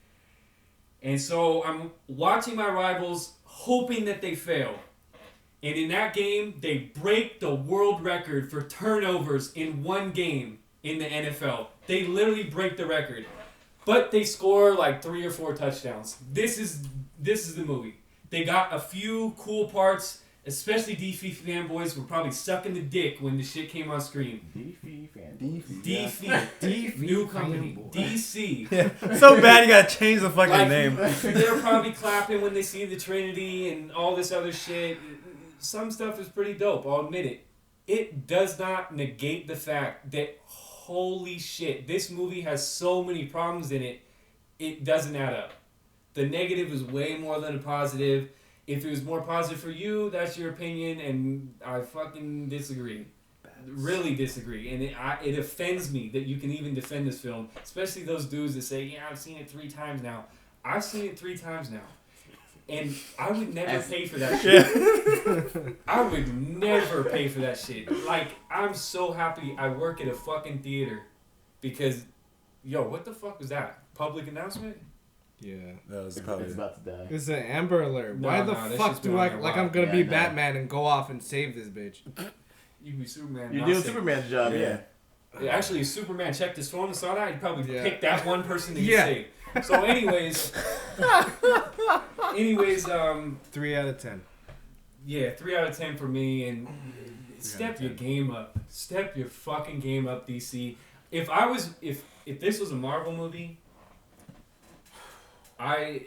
And so I'm watching my rivals, hoping that they fail. And in that game, they break the world record for turnovers in one game in the NFL. They literally break the record. But they score like 3 or 4 touchdowns. This is the movie. They got a few cool parts, especially DC fanboys were probably sucking the dick when the shit came on screen. DC, new company, DC. Yeah. So bad you gotta change the fucking name. They're probably clapping when they see the Trinity and all this other shit. Some stuff is pretty dope, I'll admit it. It does not negate the fact that, holy shit, this movie has so many problems in it, it doesn't add up. The negative is way more than a positive. If it was more positive for you, that's your opinion, and I fucking disagree. Really disagree. And it offends me that you can even defend this film, especially those dudes that say, yeah, I've seen it 3 times now. I've seen it 3 times now. And I would never pay for that shit. I would never pay for that shit. Like, I'm so happy I work at a fucking theater. Because, yo, what the fuck was that? Public announcement? Yeah. That was probably It's about to die. It's an Amber Alert. No, Why no, the that fuck shit's been do on I there a like while. I'm gonna Yeah, be I know. Batman and go off and save this bitch? You can be Superman. You're not doing safe. Superman's job, yeah. Yeah, actually, if Superman checked his phone and saw that, he'd probably Yeah. pick that one person to get Yeah. saved. So anyways, 3 out of 10. yeah, 3 out of 10 for me, and step your game up. Step your fucking game up, DC. If this was a Marvel movie, I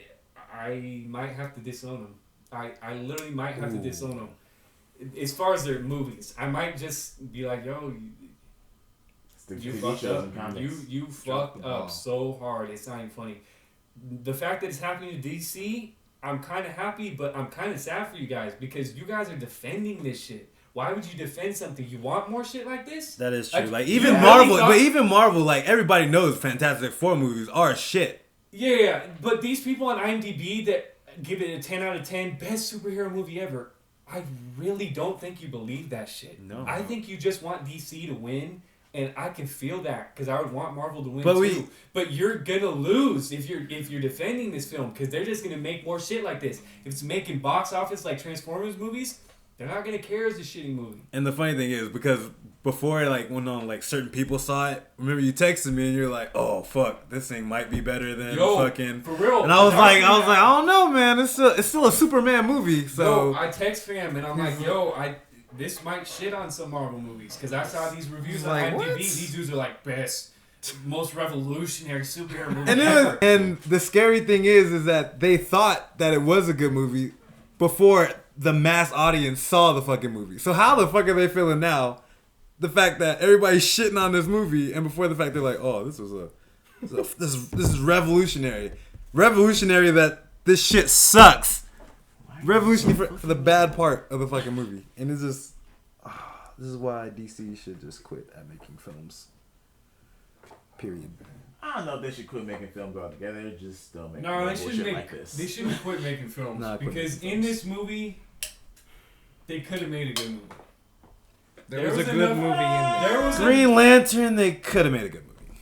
might have to disown them. I literally might have to disown them. As far as their movies, I might just be like, yo, you fucked up. You fucked the ball. up so hard. It's not even funny. The fact that it's happening to DC, I'm kind of happy, but I'm kind of sad for you guys because you guys are defending this shit. Why would you defend something? You want more shit like this? That is true. Like, Like you even really Marvel, thought- but even Marvel, like everybody knows Fantastic Four movies are shit. Yeah, but these people on IMDb that give it a 10 out of 10, best superhero movie ever, I really don't think you believe that shit. No. I think you just want DC to win, and I can feel that because I would want Marvel to win But too. But you're gonna lose if you're defending this film because they're just gonna make more shit like this. If it's making box office like Transformers movies, they're not gonna care as a shitty movie. And the funny thing is, because before, like, when like certain people saw it, remember you texted me and you're like, "Oh fuck, this thing might be better than fucking." For real. And I was like, I don't know, man. It's still a Superman movie, so. Yo, I text fam and I'm like, this might shit on some Marvel movies because I saw these reviews on Like, IMDb. what? These dudes are like best, most revolutionary superhero movie And ever. and the scary thing is that they thought that it was a good movie before the mass audience saw the fucking movie. So how the fuck are they feeling now? The fact that everybody's shitting on this movie, and before the fact they're like, "Oh, this is revolutionary, revolutionary that this shit sucks, revolutionary for the bad part of the fucking movie." And it's just, this is why DC should just quit at making films. Period. I don't know if they should quit making films altogether. Just don't make No, more they shouldn't bullshit make. like this. They shouldn't quit making films Nah, quit because making in films. this movie, they could have made a good movie. There was a good movie in there. There was Green Lantern, they could have made a good movie.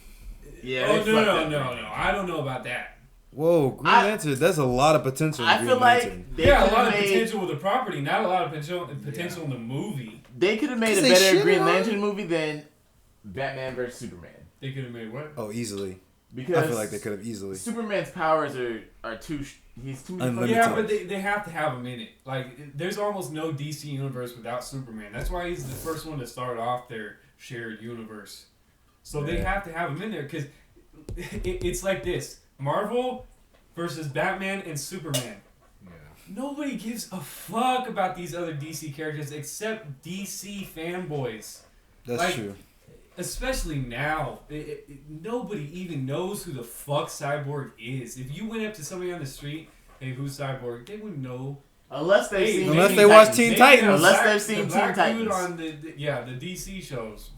Yeah. Oh they no! fucked up. I don't know about that. Whoa, Green Lantern, that's a lot of potential. In I Green feel like Lantern. they Yeah, a could've lot of made- potential with the property, not a lot of potential in the movie. They could have made a 'Cause they better shit Green on Lantern movie than Batman vs Superman. They could have made what? Oh, easily. Because I feel like they could have easily. Superman's powers are too. He's too many. Unlimited. Yeah, but they have to have him in it. Like, there's almost no DC universe without Superman. That's why he's the first one to start off their shared universe. So they have to have him in there because it's like this: Marvel versus Batman and Superman. Yeah. Nobody gives a fuck about these other DC characters except DC fanboys. That's like, true. especially now, nobody even knows who the fuck Cyborg is. If you went up to somebody on the street, hey, who's Cyborg? They wouldn't know. Unless they've seen Unless they watch Teen Titans. Unless they've seen the Teen Titans. Dude on the DC shows.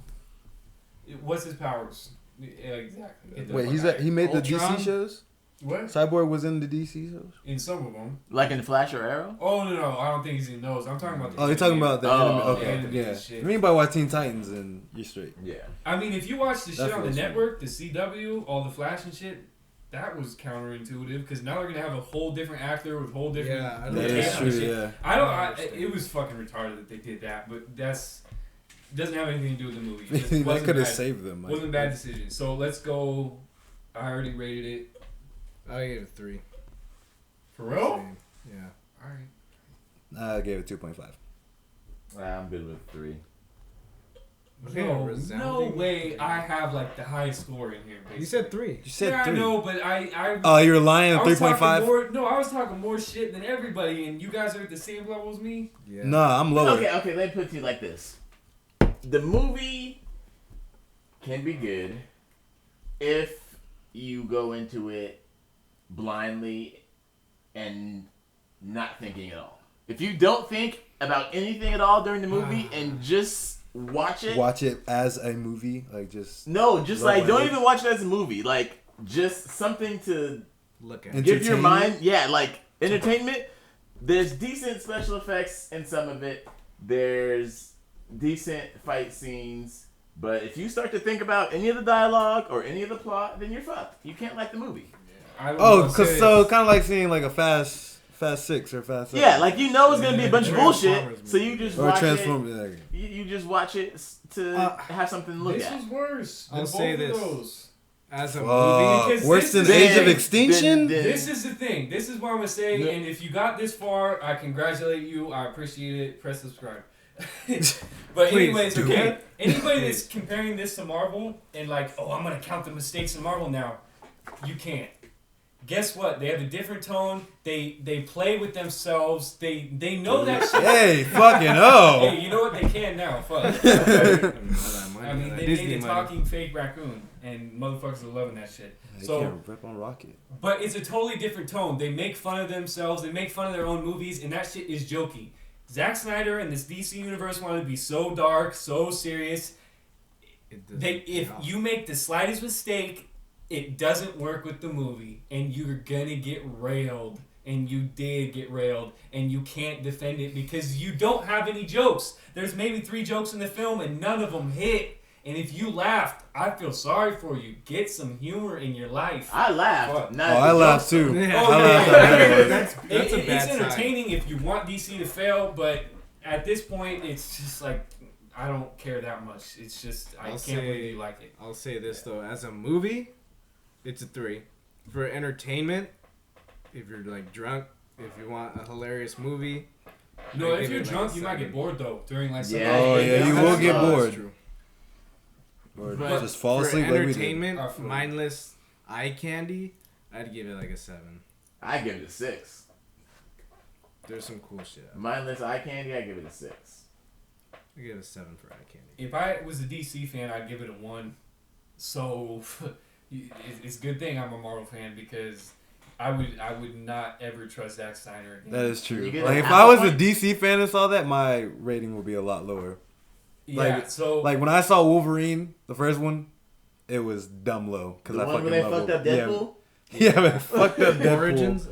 What's his powers? Yeah, exactly. Wait, he made Ultron? the DC shows? What? Cyborg was in the DC shows? In some of them. Like in Flash or Arrow? Oh, no, I don't think he's in those. I'm talking about the You're talking about the anime. Okay, animated yeah. shit. I mean by watch Teen Titans and you're straight. Yeah. I mean, if you watch the shit That's on the what's network, the CW, all the Flash and shit, that was counterintuitive because now they're gonna have a whole different actor with whole different. Yeah, I That don't is know. true, shit. yeah. It was fucking retarded that they did that, but doesn't have anything to do with the movie. It just That wasn't could have bad. saved them. Wasn't a bad decision. So let's go. I already rated it. I gave it 3. For real? Same. Yeah. All right. I gave it 2.5. I'm good with 3. No Resounding way. I have like the highest score in here. Basically. You said 3. You said yeah, 3. I know, but I Oh, you were lying at I was talking 3.5? more. No, I was talking more shit than everybody, and you guys are at the same level as me. Yeah. Nah, I'm lower. Okay, let me put it to you like this. The movie can be good if you go into it blindly and not thinking at all. If you don't think about anything at all during the movie and just watch it. Watch it as a movie, like just. No, just like don't even watch it as a movie. Like just something to Look at And- give your Entertainment? mind, yeah, like entertainment. There's decent special effects in some of it. There's decent fight scenes. But if you start to think about any of the dialogue or any of the plot, then you're fucked. You can't like the movie. Oh, cause so kind of like seeing like a Fast 6 or Fast 7. Yeah, like you know it's gonna be a bunch of bullshit, Transformers so you just or watch Transformers. it. You just watch it to have something to look This at. was worse. I'll than say both of this. those. As a Because Worse this than is- Age of Then- Extinction. then- This is the thing. This is what I'm gonna say. Yeah. And if you got this far, I congratulate you. I appreciate it. Press subscribe. But Please anyways, do okay. it. Anybody that's comparing this to Marvel and like, oh, I'm gonna count the mistakes in Marvel now. You can't. Guess what? They have a different tone. They play with themselves. They know that shit. Hey, fucking oh. Hey, you know what? They can now. Fuck. I mean, they Disney made a talking fake raccoon, and motherfuckers are loving that shit. They So, can't rip on Rocket. but it's a totally different tone. They make fun of themselves. They make fun of their own movies, and that shit is jokey. Zack Snyder and this DC universe wanted to be so dark, so serious. If you make the slightest mistake, it doesn't work with the movie, and you're gonna get railed. And you did get railed, and you can't defend it because you don't have any jokes. There's maybe 3 jokes in the film, and none of them hit. And if you laughed, I feel sorry for you. Get some humor in your life. I laughed. Fuck. Not Oh, at I the laughed jokes, too. Yeah. Oh, I yeah, laughed yeah, at yeah. that. That's a bad It's sign. entertaining if you want DC to fail, but at this point, it's just like, I don't care that much. It's just, I I'll can't believe say- you like it. I'll say this though, as a movie, it's a 3. For entertainment, if you're like drunk, if you want a hilarious movie, No, I if give you're it, like, drunk, a you might 7. get bored though during like some Yeah. Oh yeah, you will get That's bored. true. Or But just fall For asleep like we did. entertainment, Our food. mindless eye candy, I'd give it like a 7. I give it a 6. There's some cool shit. Mindless eye candy, I give it a 6. I give it a 7 for eye candy. If I was a DC fan, I'd give it a 1. So it's a good thing I'm a Marvel fan because I would not ever trust Zack Snyder again. That is true. You get Like an if I was a apple DC fan and saw that, my rating would be a lot lower. yeah. like- So Like when I saw Wolverine, the first one, it was dumb low because The I one fucking where they love fucked up Deadpool? Yeah, man, fucked up Deadpool. Origins.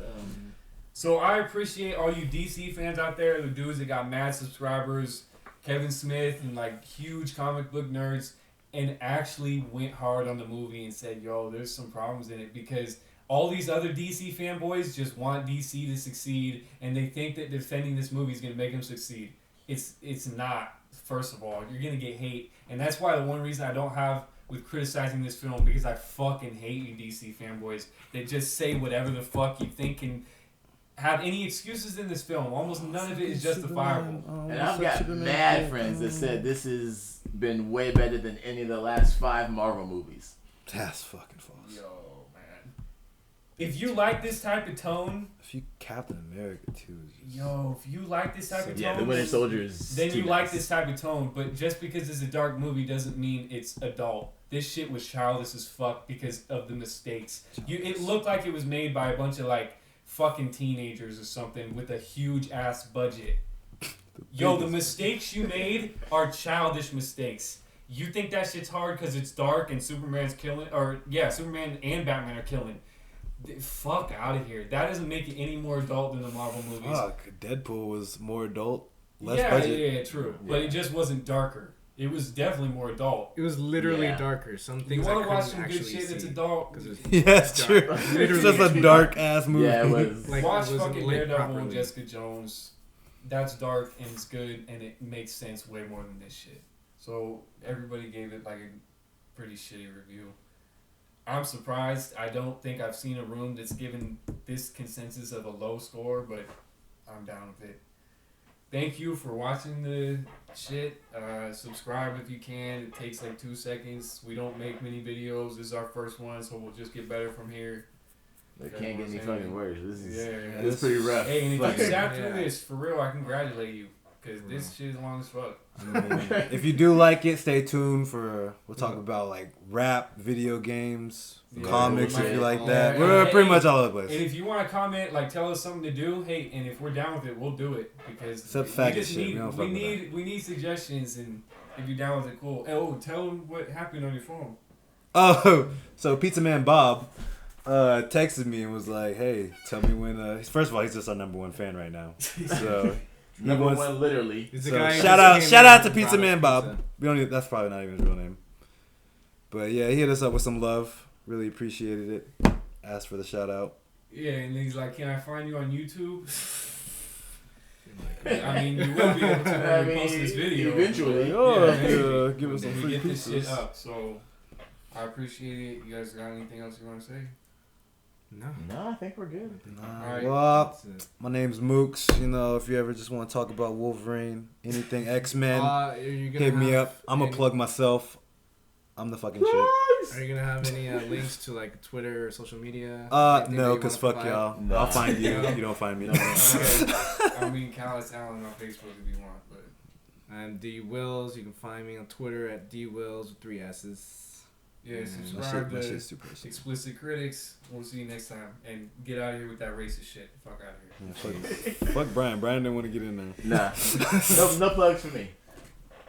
So I appreciate all you DC fans out there, the dudes that got mad subscribers, Kevin Smith, and like huge comic book nerds, and actually went hard on the movie and said, yo, there's some problems in it because all these other DC fanboys just want DC to succeed, and they think that defending this movie is going to make them succeed. It's not, first of all. You're going to get hate, and that's why the one reason I don't have with criticizing this film, because I fucking hate you DC fanboys that just say whatever the fuck you think and have any excuses in this film. Almost none of it is justifiable. And I've got mad friends that said this has been way better than any of the last 5 Marvel movies. That's fucking false. Yo, man. If you like this type of tone, If you Captain America too. if you like this type of Yeah, tone, the Winter Soldier is then too you like nice. this type of tone. But just because it's a dark movie doesn't mean it's adult. This shit was childish as fuck because of the mistakes. It looked like it was made by a bunch of like fucking teenagers or something with a huge ass budget. The mistakes you made are childish mistakes. You think that shit's hard because it's dark and Superman's killing, Superman and Batman are killing. Fuck out of here. That doesn't make it any more adult than the Marvel movies. Fuck, Deadpool was more adult, less yeah, budget. yeah, true. Yeah. But it just wasn't darker. It was definitely more adult. It was literally Yeah. darker. Some You things I want to couldn't watch some good actually shit that's see. adult? 'Cause it's Yeah, it's true. dark. It's Literally. just a dark ass movie. Yeah, it was. Like, Watch it wasn't fucking lit Daredevil and properly. Jessica Jones. That's dark and it's good and it makes sense way more than this shit. So everybody gave it like a pretty shitty review. I'm surprised. I don't think I've seen a room that's given this consensus of a low score, but I'm down with it. Thank you for watching the shit. Subscribe if you can. It takes like 2 seconds. We don't make many videos. This is our first one, so we'll just get better from here. It can't get any fucking worse. This is Yeah. it's pretty rough. Hey, and if Like, you sat through Yeah. this, for real, I congratulate you. Because this shit is long as fuck. I mean, if you do like it, stay tuned for. We'll talk about like rap, video games, Yeah, comics we if you might- like that. yeah, We're hey, pretty much all over the And place. if you want to comment, like tell us something to do, hey, and if we're down with it, we'll do it. Because Except we faggot just shit, we need, don't we fuck with need, we need suggestions, and if you're down with it, cool. Oh, tell them what happened on your phone. Oh, so Pizza Man Bob texted me and was like, "Hey, tell me when." First of all, he's just our #1 fan right now. So he number wants- one, literally. It's the So guy who shout just out came in to and Pizza brought us Man Bob. pizza. We don't. That's probably not even his real name. But yeah, he hit us up with some love. Really appreciated it. Asked for the shout out. Yeah, and he's like, "Can I find you on YouTube?" I mean, you will be able to when we post this video. eventually. Oh, Yeah, give us when some we free get this shit pizzas. up. So I appreciate it. You guys got anything else you want to say? No. No, I think we're good. Alright. Well, That's it. my name's Mooks. You know, if you ever just want to talk about Wolverine, anything X-Men, Are you gonna hit me have up. I'm gonna any- plug myself. I'm the fucking shit. Are you gonna have any links to like Twitter or social media? Anything that No, you cause wanna fuck provide? y'all. No. I'll find you. No. You don't find me. I mean, Callous Allan on Facebook if you want, but I'm D Wills. You can find me on Twitter at D Wills with 3 S's. yeah, Yeah, subscribe my to shit's super easy. Explicit Critics. We'll see you next time, and get out of here with that racist shit. Fuck out of here. Yeah, fuck Brian. Brian didn't want to get in there. Nah. No plugs for me.